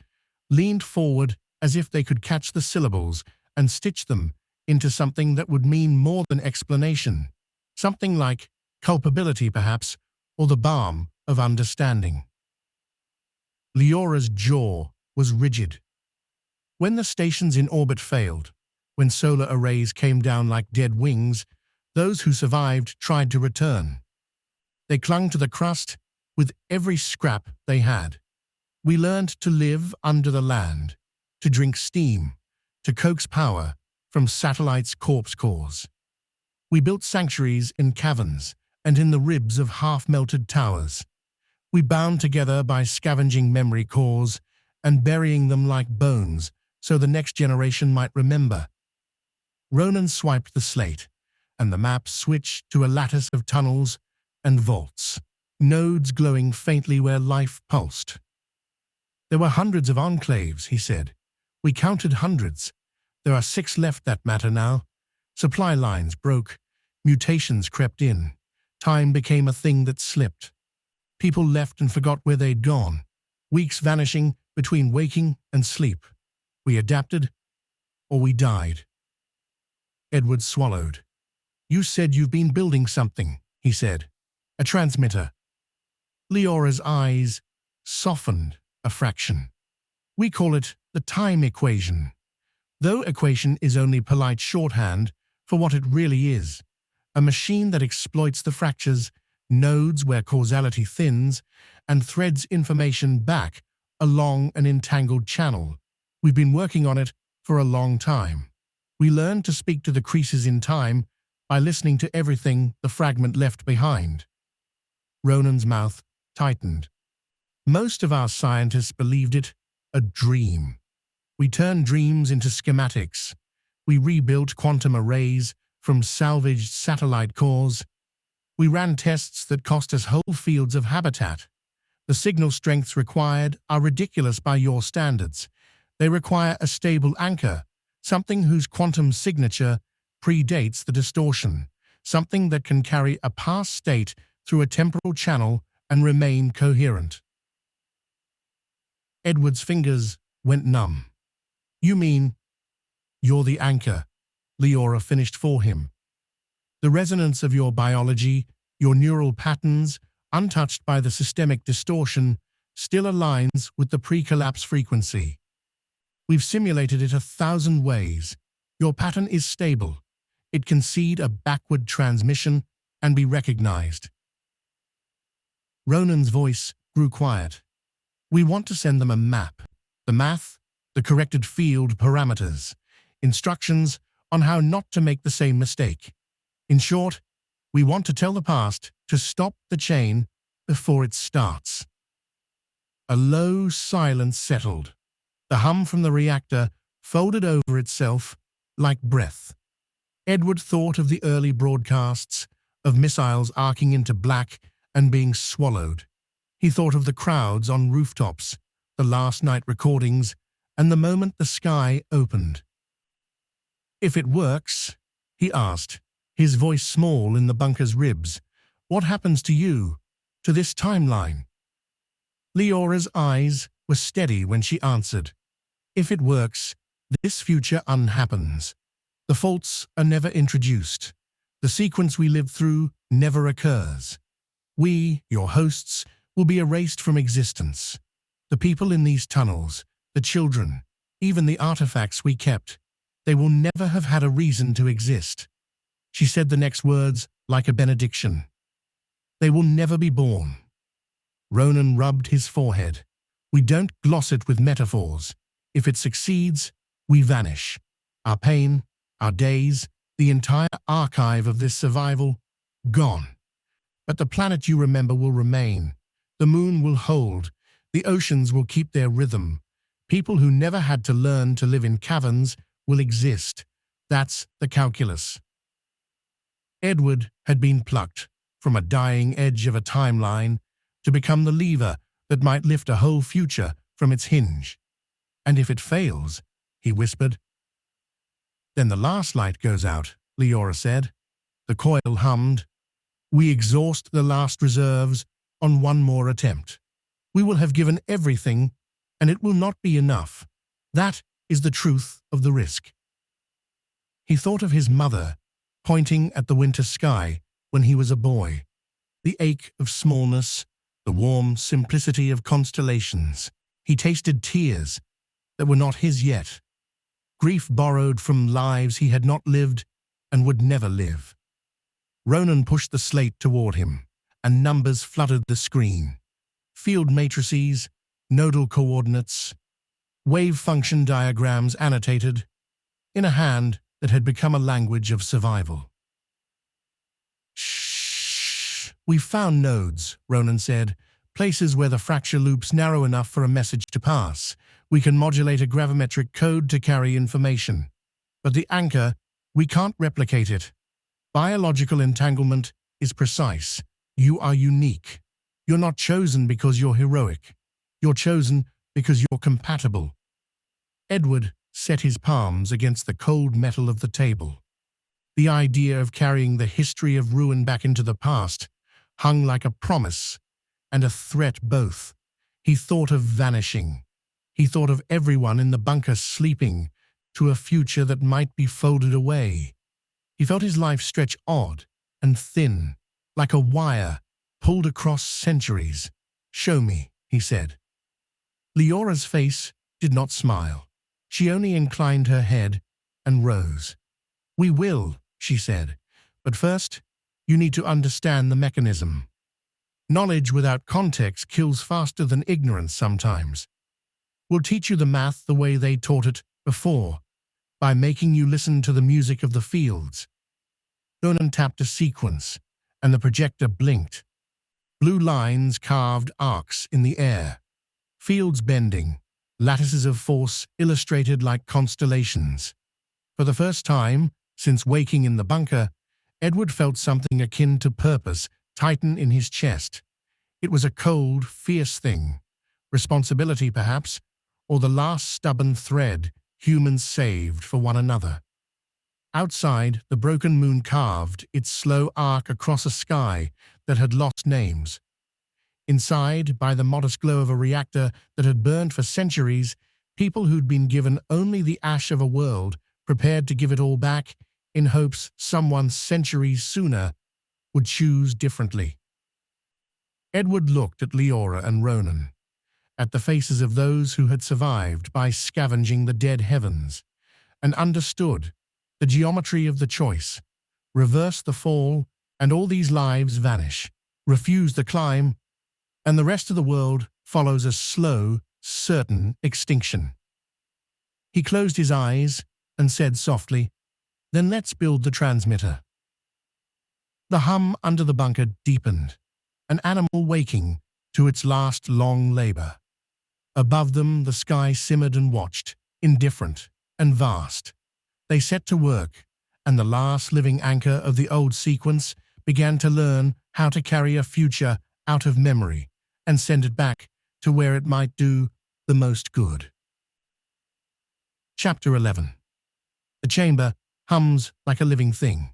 leaned forward as if they could catch the syllables and stitch them into something that would mean more than explanation. Something like culpability, perhaps, or the balm of understanding. Leora's jaw was rigid. When the stations in orbit failed, when solar arrays came down like dead wings, those who survived tried to return. They clung to the crust with every scrap they had. We learned to live under the land, to drink steam, to coax power from satellites' corpse cores. We built sanctuaries in caverns and in the ribs of half-melted towers. We bound together by scavenging memory cores and burying them like bones so the next generation might remember. Ronan swiped the slate, and the map switched to a lattice of tunnels and vaults, nodes glowing faintly where life pulsed. There were hundreds of enclaves, he said. We counted hundreds. There are 6 left that matter now. Supply lines broke. Mutations crept in. Time became a thing that slipped. People left and forgot where they'd gone. Weeks vanishing between waking and sleep. We adapted, or we died. Edward swallowed. You said you've been building something, he said. A transmitter. Leora's eyes softened a fraction. We call it the time equation. Though equation is only polite shorthand for what it really is. A machine that exploits the fractures, nodes where causality thins, and threads information back along an entangled channel. We've been working on it for a long time. We learned to speak to the creases in time by listening to everything the fragment left behind. Ronan's mouth tightened. Most of our scientists believed it a dream. We turned dreams into schematics. We rebuilt quantum arrays from salvaged satellite cores. We ran tests that cost us whole fields of habitat. The signal strengths required are ridiculous by your standards. They require a stable anchor, something whose quantum signature predates the distortion, something that can carry a past state through a temporal channel and remain coherent. Edward's fingers went numb. You mean, you're the anchor, Leora finished for him. The resonance of your biology, your neural patterns, untouched by the systemic distortion, still aligns with the pre-collapse frequency. We've simulated it 1,000 ways. Your pattern is stable. It can seed a backward transmission and be recognized. Ronan's voice grew quiet. We want to send them a map, the math, the corrected field parameters, instructions on how not to make the same mistake. In short, we want to tell the past to stop the chain before it starts. A low silence settled. The hum from the reactor folded over itself like breath. Edward thought of the early broadcasts, of missiles arcing into black and being swallowed. He thought of the crowds on rooftops, the last night recordings, and the moment the sky opened. If it works, he asked, his voice small in the bunker's ribs, what happens to you, to this timeline? Leora's eyes were steady when she answered. If it works, this future unhappens. The faults are never introduced. The sequence we live through never occurs. We, your hosts, will be erased from existence. The people in these tunnels, the children, even the artifacts we kept, they will never have had a reason to exist. She said the next words like a benediction. They will never be born. Ronan rubbed his forehead. We don't gloss it with metaphors. If it succeeds, we vanish. Our pain, our days, the entire archive of this survival, gone. But the planet you remember will remain. The moon will hold. The oceans will keep their rhythm. People who never had to learn to live in caverns will exist. That's the calculus. Edward had been plucked from a dying edge of a timeline to become the lever that might lift a whole future from its hinge. And if it fails, he whispered. Then the last light goes out, Leora said. The coil hummed. We exhaust the last reserves on one more attempt. We will have given everything, and it will not be enough. That is the truth of the risk. He thought of his mother, pointing at the winter sky when he was a boy. The ache of smallness, the warm simplicity of constellations. He tasted tears that were not his yet. Grief borrowed from lives he had not lived and would never live. Ronan pushed the slate toward him, and numbers flooded the screen. Field matrices, nodal coordinates, wave function diagrams annotated, in a hand that had become a language of survival. Shh. We found nodes, Ronan said, places where the fracture loop's narrow enough for a message to pass. We can modulate a gravimetric code to carry information. But the anchor, we can't replicate it. Biological entanglement is precise. You are unique. You're not chosen because you're heroic. You're chosen because you're compatible. Edward set his palms against the cold metal of the table. The idea of carrying the history of ruin back into the past hung like a promise and a threat both. He thought of vanishing. He thought of everyone in the bunker sleeping to a future that might be folded away. He felt his life stretch odd and thin, like a wire pulled across centuries. "Show me," he said. Leora's face did not smile. She only inclined her head and rose. "We will," she said, "but first, you need to understand the mechanism. Knowledge without context kills faster than ignorance sometimes. We'll teach you the math the way they taught it before, by making you listen to the music of the fields." Ronan tapped a sequence, and the projector blinked. Blue lines carved arcs in the air, fields bending, lattices of force illustrated like constellations. For the first time since waking in the bunker, Edward felt something akin to purpose tighten in his chest. It was a cold, fierce thing. Responsibility, perhaps, or the last stubborn thread humans saved for one another. Outside, the broken moon carved its slow arc across a sky that had lost names. Inside, by the modest glow of a reactor that had burned for centuries, people who'd been given only the ash of a world prepared to give it all back in hopes someone centuries sooner would choose differently. Edward looked at Leora and Ronan, at the faces of those who had survived by scavenging the dead heavens, and understood the geometry of the choice. Reverse the fall, and all these lives vanish. Refuse the climb, and the rest of the world follows a slow, certain extinction. He closed his eyes and said softly, "Then let's build the transmitter." The hum under the bunker deepened, an animal waking to its last long labor. Above them, the sky simmered and watched, indifferent and vast. They set to work, and the last living anchor of the old sequence began to learn how to carry a future out of memory and send it back to where it might do the most good. Chapter 11. The chamber hums like a living thing.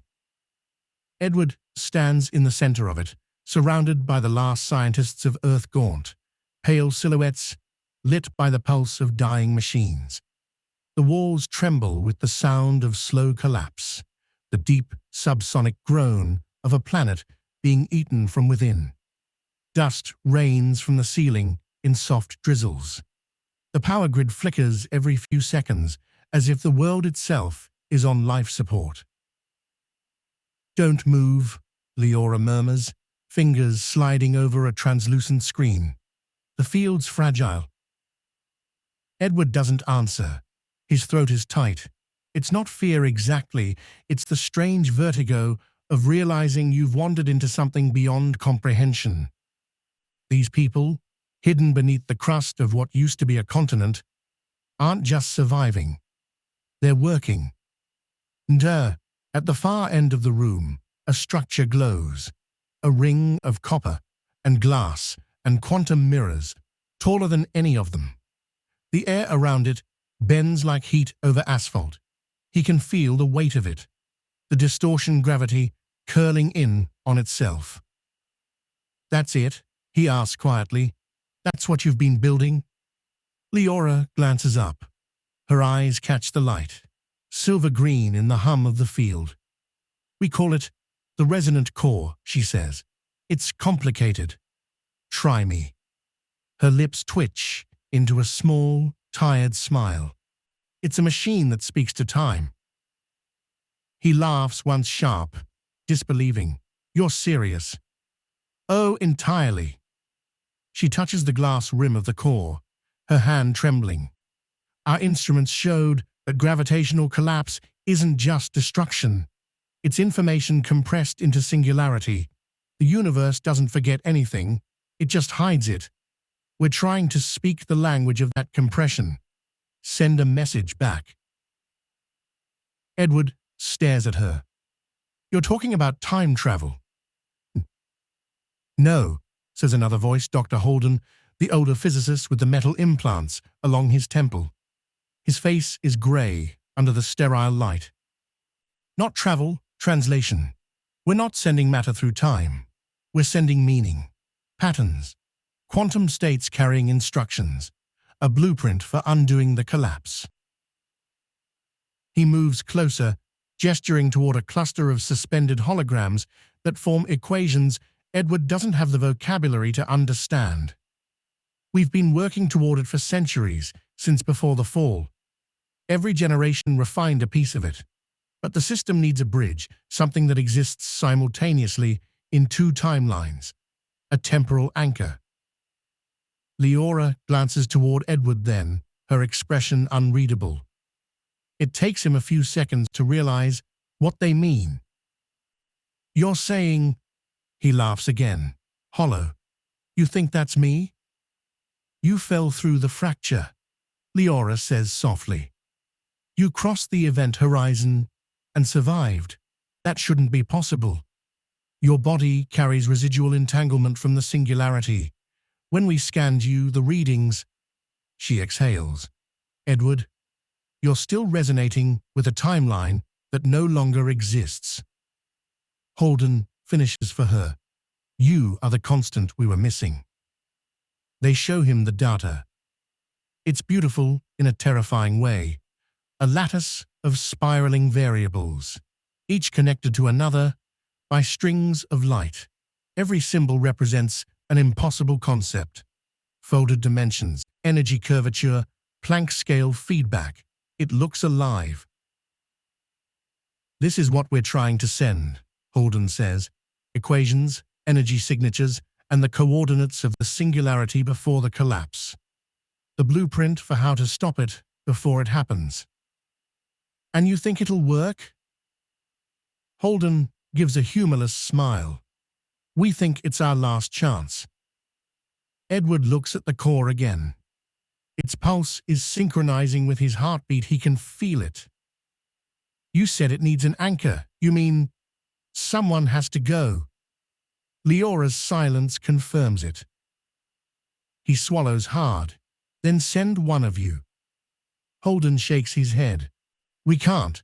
Edward stands in the center of it, surrounded by the last scientists of Earth Gaunt, pale silhouettes lit by the pulse of dying machines. The walls tremble with the sound of slow collapse, the deep subsonic groan of a planet being eaten from within. Dust rains from the ceiling in soft drizzles. The power grid flickers every few seconds, as if the world itself is on life support. "Don't move," Leora murmurs, fingers sliding over a translucent screen. "The field's fragile." Edward doesn't answer. His throat is tight. It's not fear exactly, it's the strange vertigo of realizing you've wandered into something beyond comprehension. These people, hidden beneath the crust of what used to be a continent, aren't just surviving. They're working. And at the far end of the room, a structure glows, a ring of copper and glass and quantum mirrors, taller than any of them. The air around it bends like heat over asphalt. He can feel the weight of it, the distortion gravity curling in on itself. "That's it?" he asks quietly. "That's what you've been building?" Leora glances up. Her eyes catch the light, silver green in the hum of the field. "We call it the resonant core," she says. "It's complicated. Try me." Her lips twitch into a small, tired smile. "It's a machine that speaks to time." He laughs once sharp, disbelieving. "You're serious?" "Oh, entirely." She touches the glass rim of the core, her hand trembling. "Our instruments showed that gravitational collapse isn't just destruction. It's information compressed into singularity. The universe doesn't forget anything. It just hides it. We're trying to speak the language of that compression. Send a message back. Edward stares at her. You're talking about time travel. No, says another voice, Dr. Holden, the older physicist with the metal implants along his temple. His face is grey under the sterile light. Not travel, translation. We're not sending matter through time. We're sending meaning, patterns, quantum states carrying instructions, a blueprint for undoing the collapse. He moves closer, gesturing toward a cluster of suspended holograms that form equations Edward doesn't have the vocabulary to understand. We've been working toward it for centuries, since before the fall. Every generation refined a piece of it. But the system needs a bridge, something that exists simultaneously in two timelines, a temporal anchor. Leora glances toward Edward then, her expression unreadable. It takes him a few seconds to realize what they mean. You're saying, he laughs again, hollow. You think that's me? You fell through the fracture, Leora says softly. You crossed the event horizon and survived. That shouldn't be possible. Your body carries residual entanglement from the singularity. When we scanned you, the readings... She exhales. Edward, you're still resonating with a timeline that no longer exists. Holden finishes for her. You are the constant we were missing. They show him the data. It's beautiful in a terrifying way. A lattice of spiraling variables, each connected to another by strings of light. Every symbol represents an impossible concept. Folded dimensions, energy curvature, Planck scale feedback. It looks alive. This is what we're trying to send, Holden says. Equations, energy signatures, and the coordinates of the singularity before the collapse. The blueprint for how to stop it before it happens. And you think it'll work? Holden gives a humorless smile. We think it's our last chance. Edward looks at the core again. Its pulse is synchronizing with his heartbeat. He can feel it. You said it needs an anchor. You mean someone has to go. Leora's silence confirms it. He swallows hard. Then send one of you. Holden shakes his head. We can't.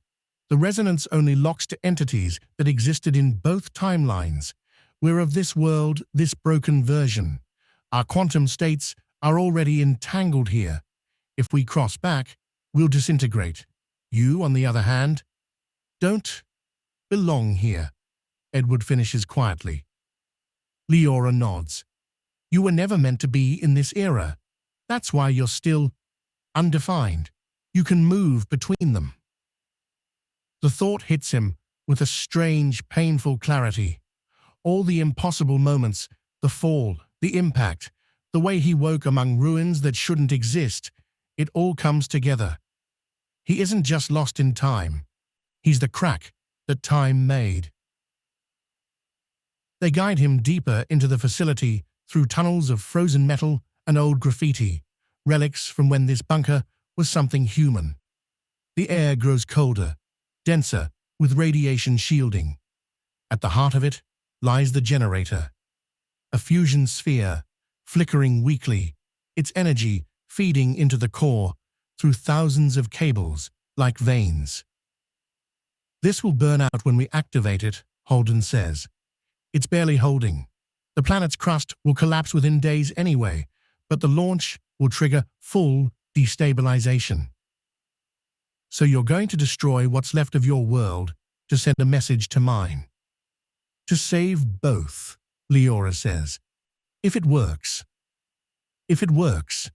The resonance only locks to entities that existed in both timelines. We're of this world, this broken version. Our quantum states are already entangled here. If we cross back, we'll disintegrate. You, on the other hand, don't belong here, Edward finishes quietly. Leora nods. You were never meant to be in this era. That's why you're still undefined. You can move between them. The thought hits him with a strange, painful clarity. All the impossible moments, the fall, the impact, the way he woke among ruins that shouldn't exist, it all comes together. He isn't just lost in time. He's the crack that time made. They guide him deeper into the facility through tunnels of frozen metal and old graffiti, relics from when this bunker was something human. The air grows colder, denser, with radiation shielding. At the heart of it lies the generator, a fusion sphere, flickering weakly, its energy feeding into the core through thousands of cables like veins. This will burn out when we activate it, Holden says. It's barely holding. The planet's crust will collapse within days anyway, but the launch will trigger full destabilization. So you're going to destroy what's left of your world to send a message to mine. To save both, Leora says. If it works. If it works,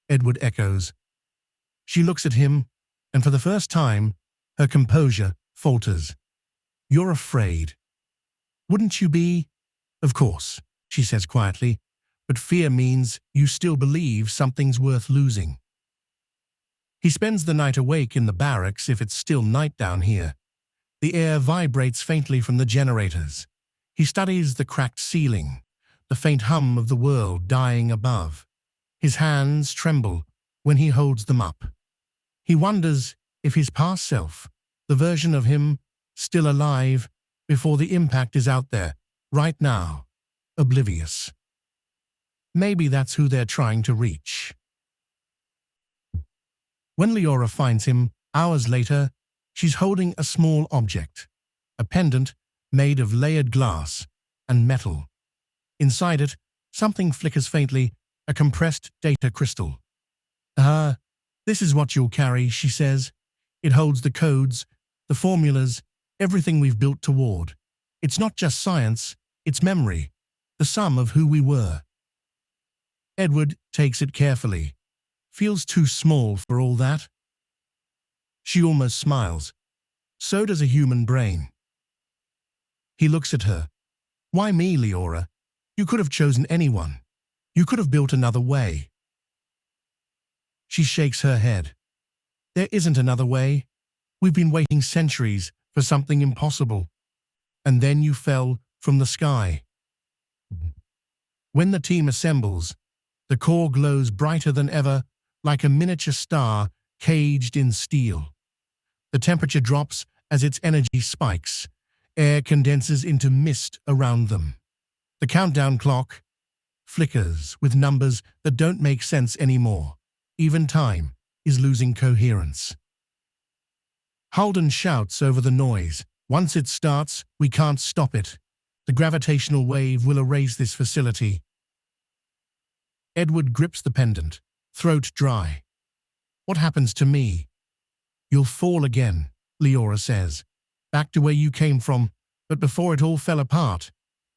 Edward echoes. She looks at him, and for the first time, her composure falters. You're afraid. Wouldn't you be? Of course, she says quietly, but fear means you still believe something's worth losing. He spends the night awake in the barracks if it's still night down here. The air vibrates faintly from the generators. He studies the cracked ceiling, the faint hum of the world dying above. His hands tremble when he holds them up. He wonders if his past self, the version of him still alive before the impact is out there, right now, oblivious. Maybe that's who they're trying to reach. When Leora finds him, hours later, she's holding a small object, a pendant made of layered glass and metal. Inside it, something flickers faintly, a compressed data crystal. This is what you'll carry, she says. It holds the codes, the formulas, everything we've built toward. It's not just science, it's memory, the sum of who we were. Edward takes it carefully. Feels too small for all that. She almost smiles. So does a human brain. He looks at her. Why me, Leora? You could have chosen anyone. You could have built another way. She shakes her head. There isn't another way. We've been waiting centuries for something impossible. And then you fell from the sky. When the team assembles, the core glows brighter than ever, like a miniature star caged in steel. The temperature drops as its energy spikes. Air condenses into mist around them. The countdown clock flickers with numbers that don't make sense anymore. Even time is losing coherence. Holden shouts over the noise. Once it starts, we can't stop it. The gravitational wave will erase this facility. Edward grips the pendant, throat dry. What happens to me? You'll fall again, Leora says. Back to where you came from, but before it all fell apart,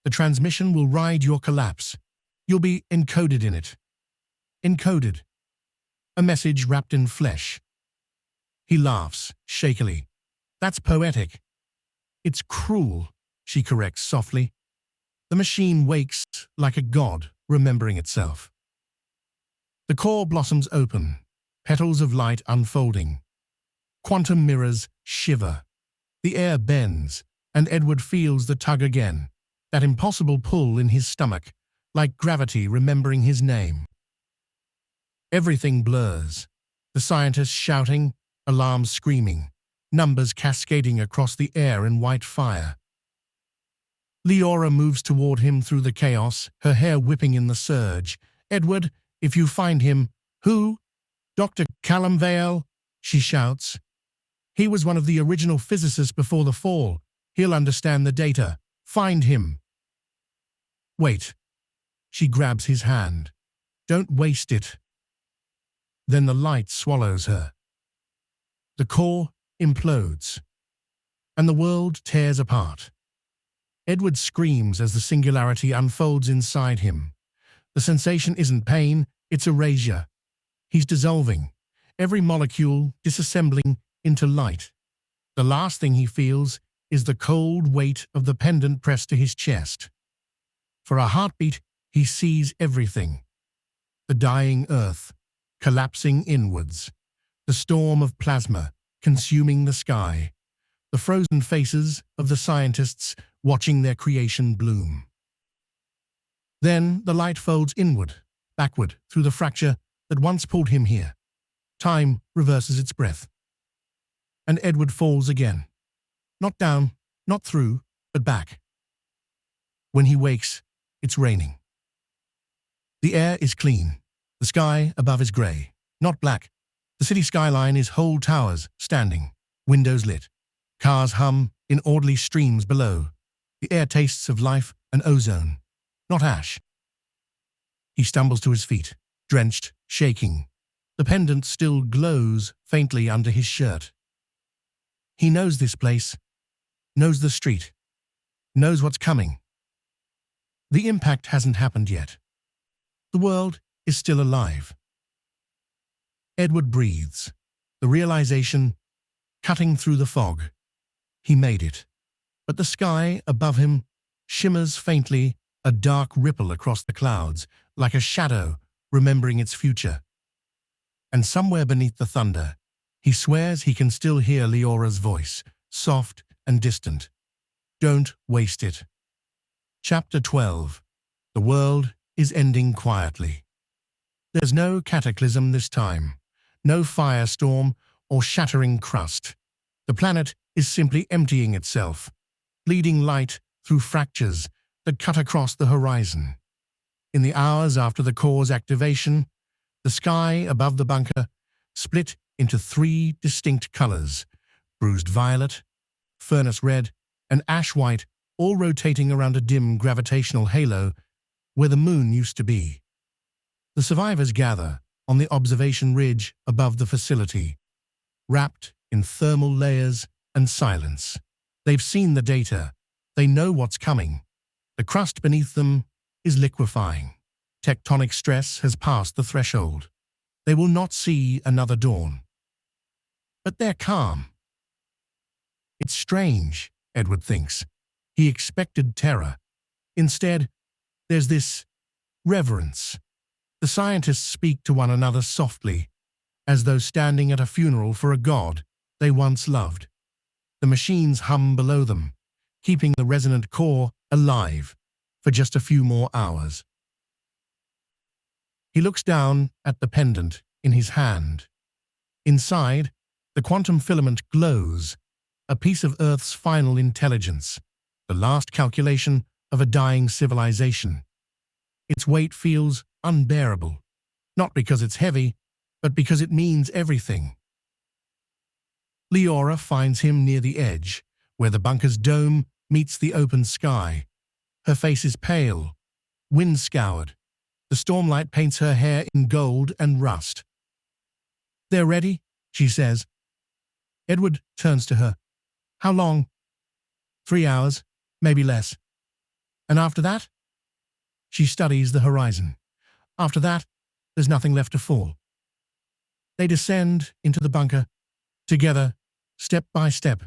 the transmission will ride your collapse. You'll be encoded in it. Encoded. A message wrapped in flesh. He laughs, shakily. That's poetic. It's cruel, she corrects softly. The machine wakes like a god remembering itself. The core blossoms open, petals of light unfolding. Quantum mirrors shiver. The air bends, and Edward feels the tug again, that impossible pull in his stomach, like gravity remembering his name. Everything blurs. The scientists shouting, alarms screaming, numbers cascading across the air in white fire. Leora moves toward him through the chaos, her hair whipping in the surge. Edward, if you find him, who? Dr. Callum Vale, she shouts. He was one of the original physicists before the fall. He'll understand the data. Find him. Wait. She grabs his hand. Don't waste it. Then the light swallows her. The core implodes, and the world tears apart. Edward screams as the singularity unfolds inside him. The sensation isn't pain, it's erasure. He's dissolving, every molecule disassembling into light. The last thing he feels is the cold weight of the pendant pressed to his chest. For a heartbeat, he sees everything. The dying earth, collapsing inwards. The storm of plasma, consuming the sky. The frozen faces of the scientists watching their creation bloom. Then the light folds inward, backward, through the fracture that once pulled him here. Time reverses its breath. And Edward falls again. Not down, not through, but back. When he wakes, it's raining. The air is clean. The sky above is grey, not black. The city skyline is whole towers standing, windows lit. Cars hum in orderly streams below. The air tastes of life and ozone, not ash. He stumbles to his feet, drenched, shaking. The pendant still glows faintly under his shirt. He knows this place, knows the street, knows what's coming. The impact hasn't happened yet. The world is still alive. Edward breathes, the realization cutting through the fog. He made it. But the sky above him shimmers faintly, a dark ripple across the clouds, like a shadow remembering its future. And somewhere beneath the thunder, he swears he can still hear Leora's voice, soft and distant. Don't waste it. Chapter 12. The world is ending quietly. There's no cataclysm this time, no firestorm or shattering crust. The planet is simply emptying itself, bleeding light through fractures that cut across the horizon. In the hours after the core's activation, the sky above the bunker split into three distinct colors: bruised violet, furnace red, and ash white, all rotating around a dim gravitational halo where the moon used to be. The survivors gather on the observation ridge above the facility, wrapped in thermal layers and silence. They've seen the data. They know what's coming. The crust beneath them is liquefying. Tectonic stress has passed the threshold. They will not see another dawn. But they're calm. It's strange, Edward thinks. He expected terror. Instead, there's this reverence. The scientists speak to one another softly, as though standing at a funeral for a god they once loved. The machines hum below them, keeping the resonant core alive for just a few more hours. He looks down at the pendant in his hand. Inside, the quantum filament glows, a piece of Earth's final intelligence, the last calculation of a dying civilization. Its weight feels unbearable, not because it's heavy, but because it means everything. Leora finds him near the edge, where the bunker's dome meets the open sky. Her face is pale, wind-scoured. The stormlight paints her hair in gold and rust. "They're ready," she says. Edward turns to her. "How long?" 3 hours, maybe less. "And after that?" She studies the horizon. "After that, there's nothing left to fall." They descend into the bunker, together, step by step,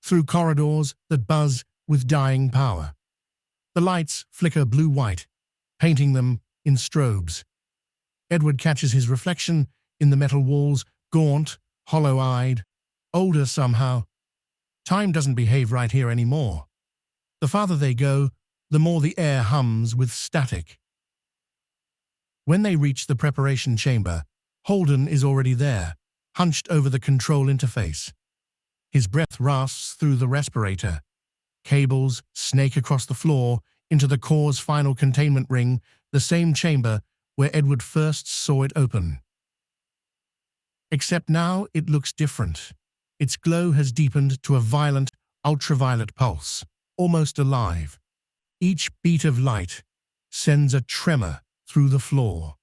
through corridors that buzz with dying power. The lights flicker blue-white, painting them in strobes. Edward catches his reflection in the metal walls, gaunt, hollow-eyed, older somehow. Time doesn't behave right here anymore. The farther they go, the more the air hums with static. When they reach the preparation chamber, Holden is already there, hunched over the control interface. His breath rasps through the respirator. Cables snake across the floor into the core's final containment ring, the same chamber where Edward first saw it open. Except now it looks different. Its glow has deepened to a violent, ultraviolet pulse, almost alive. Each beat of light sends a tremor through the floor.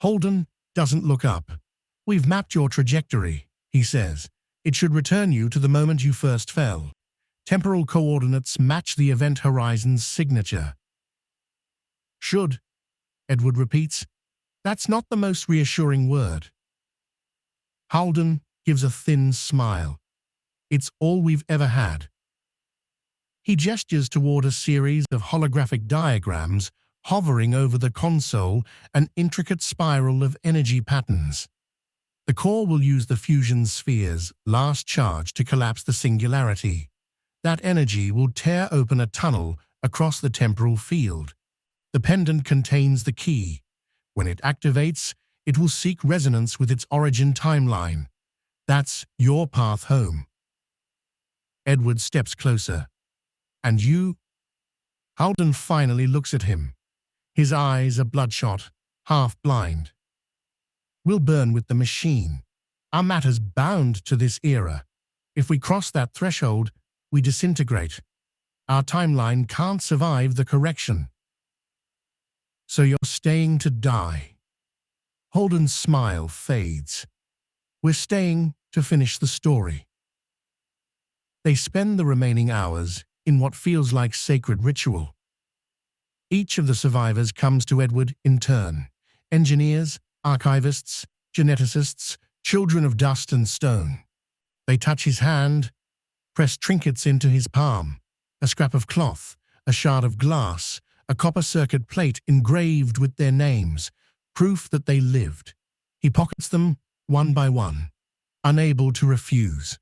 Holden doesn't look up. "We've mapped your trajectory," he says. "It should return you to the moment you first fell. Temporal coordinates match the event horizon's signature." "Should," Edward repeats. "That's not the most reassuring word." Holden gives a thin smile. "It's all we've ever had." He gestures toward a series of holographic diagrams hovering over the console, an intricate spiral of energy patterns. The core will use the fusion sphere's last charge to collapse the singularity. That energy will tear open a tunnel across the temporal field. The pendant contains the key. When it activates, it will seek resonance with its origin timeline. That's your path home. Edward steps closer. "And you?" Holden finally looks at him. His eyes are bloodshot, half blind. "We'll burn with the machine. Our matter's bound to this era. If we cross that threshold, we disintegrate. Our timeline can't survive the correction." "So you're staying to die?" Holden's smile fades. "We're staying to finish the story." They spend the remaining hours in what feels like sacred ritual. Each of the survivors comes to Edward in turn: engineers, archivists, geneticists, children of dust and stone. They touch his hand, press trinkets into his palm: a scrap of cloth, a shard of glass, a copper circuit plate engraved with their names, proof that they lived. He pockets them one by one, unable to refuse.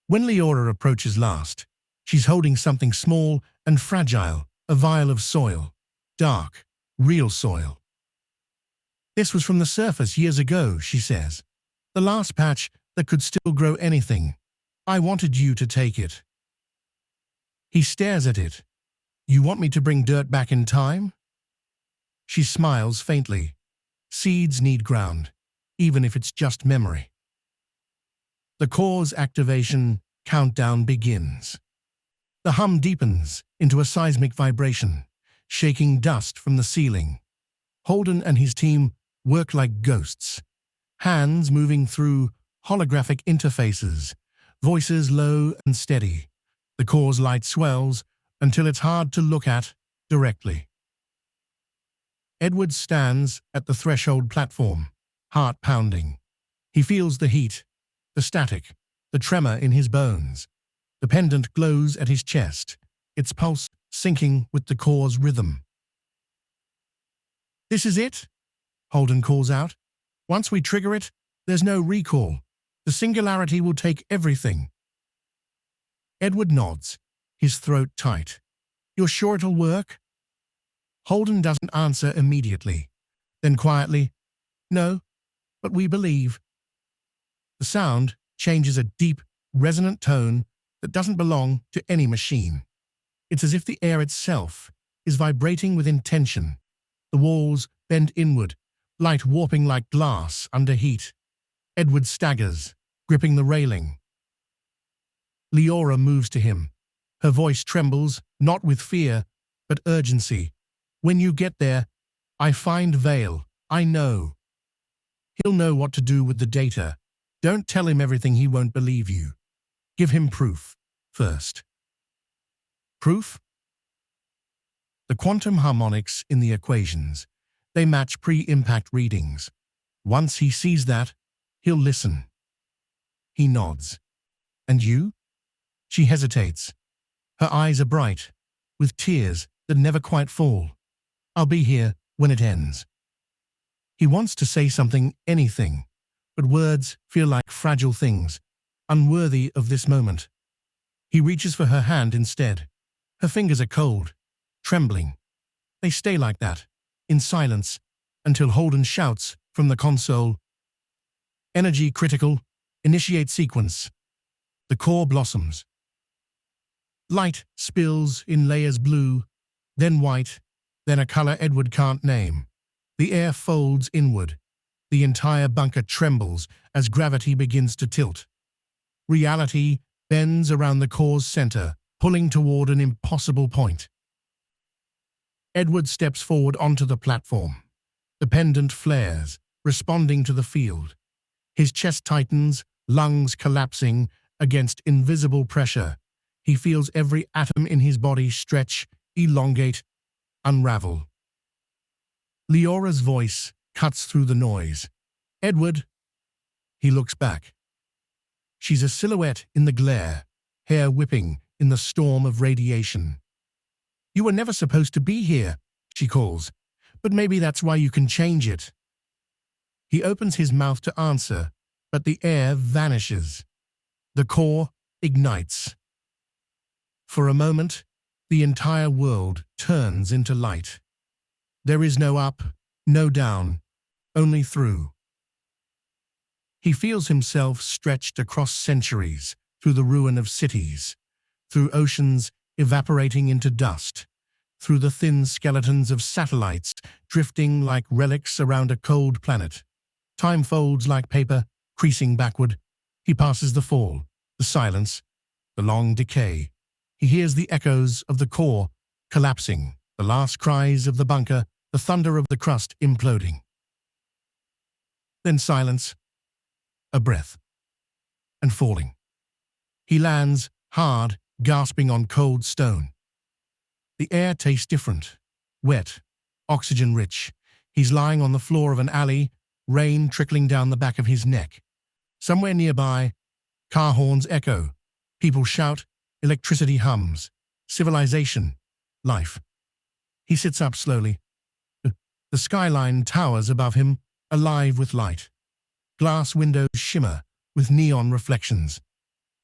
When Leora approaches last, she's holding something small and fragile, A vial of soil. Dark, real soil. This was from the surface years ago, she says. The last patch that could still grow anything. I wanted you to take it. He stares at it. You want me to bring dirt back in time? She smiles faintly. Seeds need ground, even if it's just memory. The core's activation countdown begins. The hum deepens into a seismic vibration, shaking dust from the ceiling. Holden and his team work like ghosts, hands moving through holographic interfaces, voices low and steady. The core's light swells until it's hard to look at directly. Edward stands at the threshold platform, heart pounding. He feels the heat, the static, the tremor in his bones. The pendant glows at his chest, its pulse syncing with the core's rhythm. This is it, Holden calls out. Once we trigger it, there's no recall. The singularity will take everything. Edward nods, his throat tight. You're sure it'll work? Holden doesn't answer immediately. Then quietly, no, but we believe. The sound changes a deep, resonant tone that doesn't belong to any machine. It's as if the air itself is vibrating with intention. The walls bend inward, light warping like glass under heat. Edward staggers, gripping the railing. Leora moves to him. Her voice trembles, not with fear, but urgency. When you get there, I find Vale. I know. He'll know what to do with the data. Don't tell him everything he won't believe you. Give him proof first. Proof? The quantum harmonics in the equations. They match pre-impact readings. Once he sees that, he'll listen. He nods. And you? She hesitates. Her eyes are bright, with tears that never quite fall. I'll be here when it ends. He wants to say something, anything, but words feel like fragile things, unworthy of this moment. He reaches for her hand instead. Her fingers are cold, trembling. They stay like that, in silence, until Holden shouts from the console, "Energy critical, initiate sequence." The core blossoms. Light spills in layers blue, then white, then a color Edward can't name. The air folds inward. The entire bunker trembles as gravity begins to tilt. Reality bends around the core's center, pulling toward an impossible point. Edward steps forward onto the platform. The pendant flares, responding to the field. His chest tightens, lungs collapsing against invisible pressure. He feels every atom in his body stretch, elongate, unravel. Leora's voice cuts through the noise. Edward. He looks back. She's a silhouette in the glare, hair whipping in the storm of radiation. You were never supposed to be here, she calls, but maybe that's why you can change it. He opens his mouth to answer, but the air vanishes. The core ignites. For a moment, the entire world turns into light. There is no up, no down, only through. He feels himself stretched across centuries, through the ruin of cities, through oceans evaporating into dust, through the thin skeletons of satellites drifting like relics around a cold planet. Time folds like paper, creasing backward. He passes the fall, the silence, the long decay. He hears the echoes of the core collapsing, the last cries of the bunker, the thunder of the crust imploding. Then silence, a breath, and falling. He lands, hard, gasping on cold stone. The air tastes different, wet, oxygen-rich. He's lying on the floor of an alley, rain trickling down the back of his neck. Somewhere nearby, car horns echo. People shout, electricity hums. Civilization, life. He sits up slowly. The skyline towers above him, alive with light. Glass windows shimmer with neon reflections.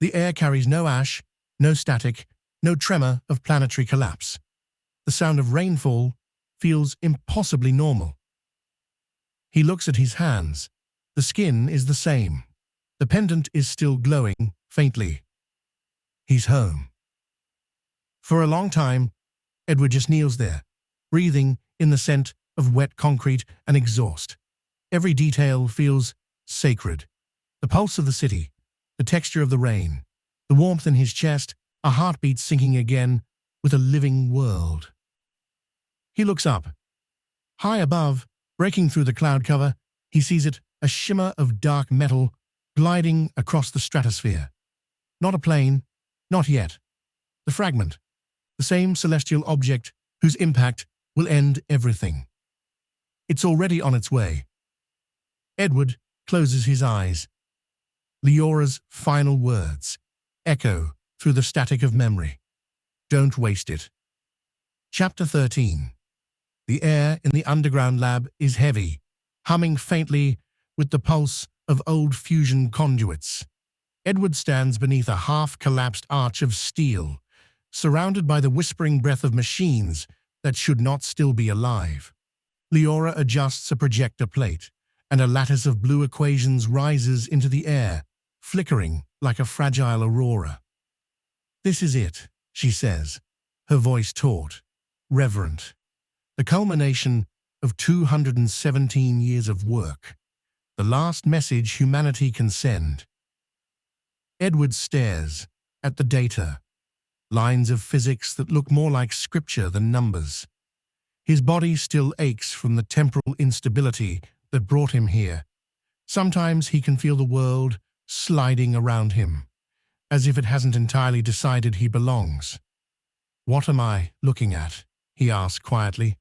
The air carries no ash, no static, no tremor of planetary collapse. The sound of rainfall feels impossibly normal. He looks at his hands. The skin is the same. The pendant is still glowing faintly. He's home. For a long time, Edward just kneels there, breathing in the scent of wet concrete and exhaust. Every detail feels sacred. The pulse of the city, the texture of the rain, the warmth in his chest, a heartbeat sinking again with a living world. He looks up. High above, breaking through the cloud cover, he sees it, a shimmer of dark metal gliding across the stratosphere. Not a plane, not yet. The fragment, the same celestial object whose impact will end everything. It's already on its way. Edward closes his eyes. Leora's final words echo through the static of memory. Don't waste it. Chapter 13. The air in the underground lab is heavy, humming faintly with the pulse of old fusion conduits. Edward stands beneath a half-collapsed arch of steel, surrounded by the whispering breath of machines that should not still be alive. Leora adjusts a projector plate, and a lattice of blue equations rises into the air, flickering like a fragile aurora. "This is it," she says, her voice taut, reverent. The culmination of 217 years of work. The last message humanity can send. Edward stares at the data, lines of physics that look more like scripture than numbers. His body still aches from the temporal instability that brought him here. Sometimes he can feel the world sliding around him, as if it hasn't entirely decided he belongs. "What am I looking at?" he asks quietly.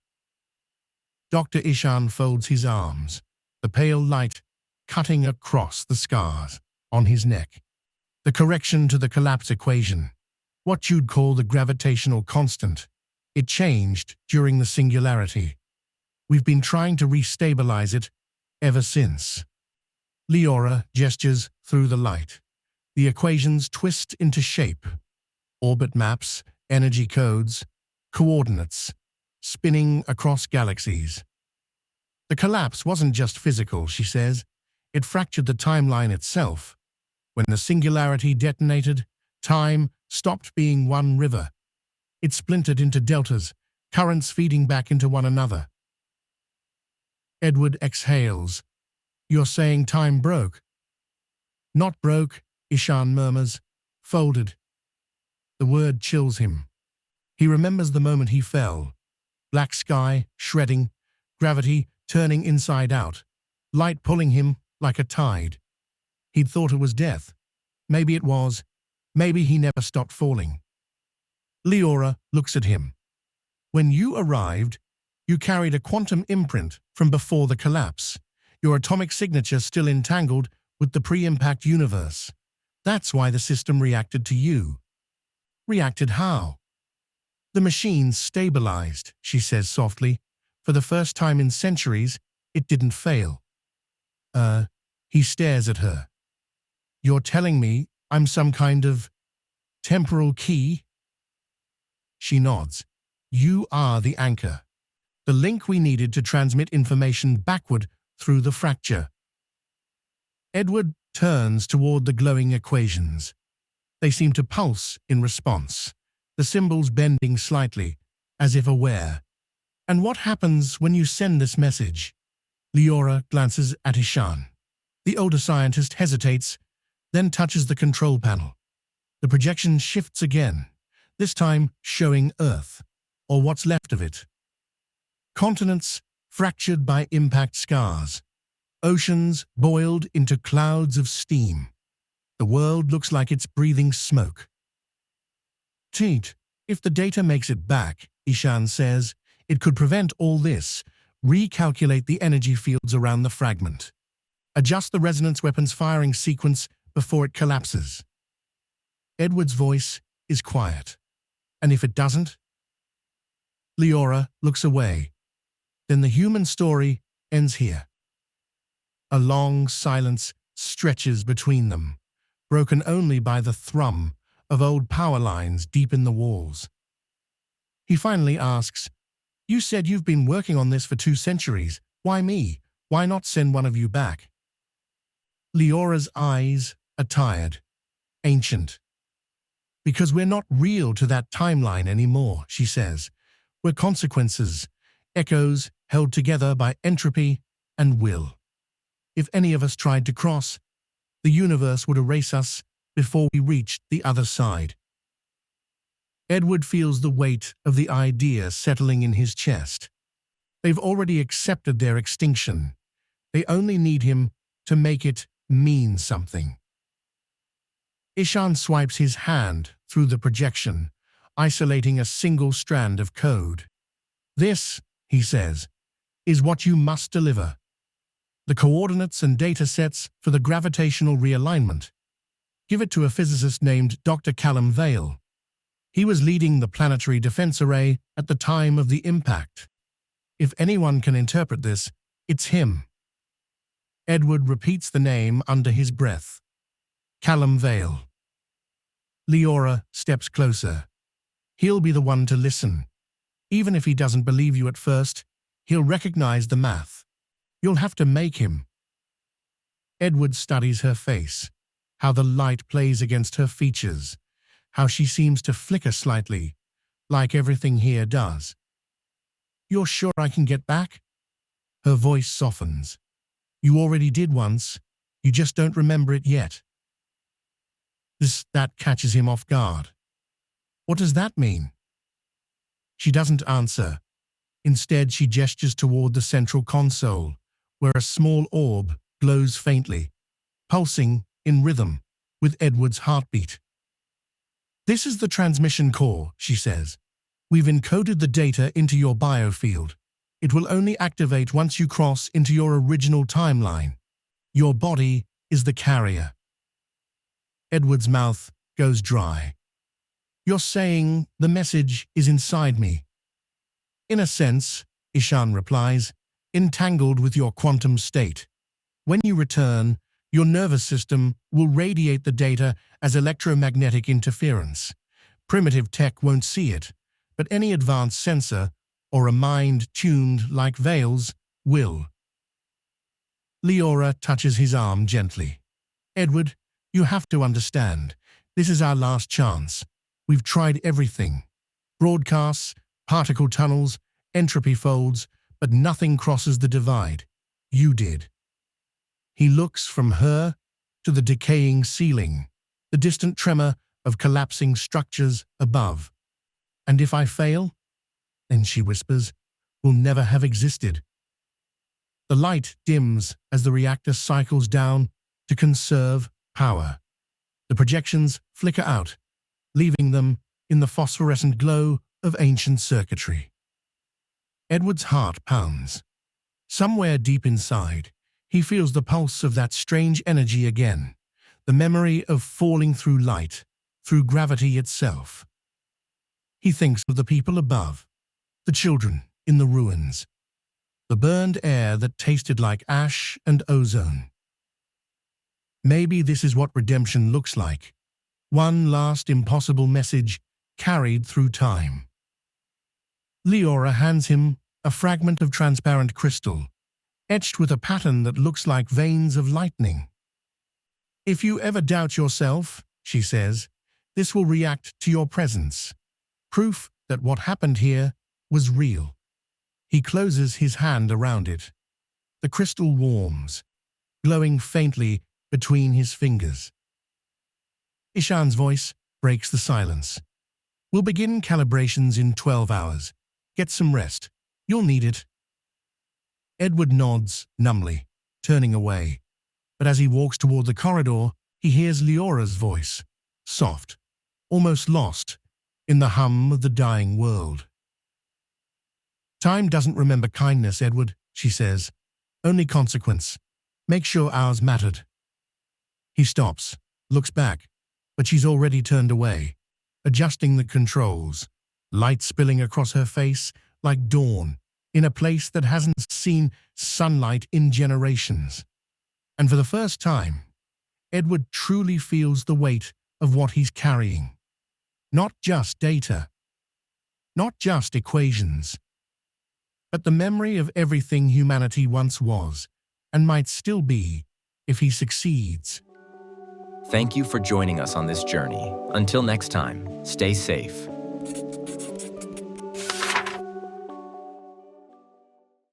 Dr. Ishan folds his arms, the pale light cutting across the scars on his neck. The correction to the collapse equation, what you'd call the gravitational constant, it changed during the singularity. We've been trying to restabilize it ever since. Leora gestures through the light. The equations twist into shape. Orbit maps, energy codes, coordinates, spinning across galaxies. The collapse wasn't just physical, she says. It fractured the timeline itself. When the singularity detonated, time stopped being one river. It splintered into deltas, currents feeding back into one another. Edward exhales. "You're saying time broke?" "Not broke," Ishan murmurs. "Folded." The word chills him. He remembers the moment he fell. Black sky, shredding, gravity turning inside out, light pulling him like a tide. He'd thought it was death. Maybe it was. Maybe he never stopped falling. Leora looks at him. "When you arrived, you carried a quantum imprint from before the collapse, your atomic signature still entangled with the pre-impact universe. That's why the system reacted to you." "Reacted how?" "The machine stabilized," she says softly. "For the first time in centuries, it didn't fail." He stares at her. "You're telling me I'm some kind of temporal key?" She nods. "You are the anchor, the link we needed to transmit information backward through the fracture." Edward turns toward the glowing equations. They seem to pulse in response, the symbols bending slightly, as if aware. "And what happens when you send this message?" Leora glances at Ishan. The older scientist hesitates, then touches the control panel. The projection shifts again, this time showing Earth, or what's left of it. Continents fractured by impact scars. Oceans boiled into clouds of steam. The world looks like it's breathing smoke. "Teet, if the data makes it back," Ishan says, "it could prevent all this. Recalculate the energy fields around the fragment. Adjust the resonance weapon's firing sequence before it collapses." Edward's voice is quiet. "And if it doesn't?" Leora looks away. Then the human story ends here. A long silence stretches between them, broken only by the thrum of old power lines deep in the walls. He finally asks, "You said you've been working on this for 2 centuries. Why me? Why not send one of you back?" Leora's eyes are tired, ancient. "Because we're not real to that timeline anymore," she says. "We're consequences, echoes held together by entropy and will. If any of us tried to cross, the universe would erase us before we reached the other side." Edward feels the weight of the idea settling in his chest. They've already accepted their extinction. They only need him to make it mean something. Ishan swipes his hand through the projection, isolating a single strand of code. "This," he says, "is what you must deliver. The coordinates and data sets for the gravitational realignment. Give it to a physicist named Dr. Callum Vale. He was leading the planetary defense array at the time of the impact. If anyone can interpret this, it's him." Edward repeats the name under his breath. Callum Vale. Leora steps closer. He'll be the one to listen. Even if he doesn't believe you at first, he'll recognize the math. You'll have to make him. Edward studies her face, how the light plays against her features, how she seems to flicker slightly, like everything here does. "You're sure I can get back?" Her voice softens. "You already did once. You just don't remember it yet." That catches him off guard. "What does that mean?" She doesn't answer. Instead, she gestures toward the central console, where a small orb glows faintly, pulsing in rhythm with Edward's heartbeat. "This is the transmission core," she says. "We've encoded the data into your biofield. It will only activate once you cross into your original timeline. Your body is the carrier." Edward's mouth goes dry. "You're saying the message is inside me?" "In a sense," Ishan replies, "entangled with your quantum state. When you return, your nervous system will radiate the data as electromagnetic interference. Primitive tech won't see it, but any advanced sensor or a mind tuned like Vale's will." Leora touches his arm gently. "Edward, you have to understand. This is our last chance. We've tried everything. Broadcasts, particle tunnels, entropy folds, but nothing crosses the divide. You did." He looks from her to the decaying ceiling, the distant tremor of collapsing structures above. "And if I fail?" Then she whispers, "we'll never have existed." The light dims as the reactor cycles down to conserve power. The projections flicker out, leaving them in the phosphorescent glow of ancient circuitry. Edward's heart pounds. Somewhere deep inside, he feels the pulse of that strange energy again, the memory of falling through light, through gravity itself. He thinks of the people above, the children in the ruins, the burned air that tasted like ash and ozone. Maybe this is what redemption looks like. One last impossible message carried through time. Leora hands him a fragment of transparent crystal, etched with a pattern that looks like veins of lightning. "If you ever doubt yourself," she says, "this will react to your presence. Proof that what happened here was real." He closes his hand around it. The crystal warms, glowing faintly between his fingers. Ishan's voice breaks the silence. "We'll begin calibrations in 12 hours. Get some rest. You'll need it." Edward nods numbly, turning away. But as he walks toward the corridor, he hears Leora's voice, soft, almost lost in the hum of the dying world. "Time doesn't remember kindness, Edward," she says. "Only consequence. Make sure ours mattered." He stops, looks back, but she's already turned away, adjusting the controls, light spilling across her face like dawn in a place that hasn't seen sunlight in generations. And for the first time, Edward truly feels the weight of what he's carrying. Not just data, not just equations, but the memory of everything humanity once was and might still be if he succeeds. Thank you for joining us on this journey. Until next time, stay safe.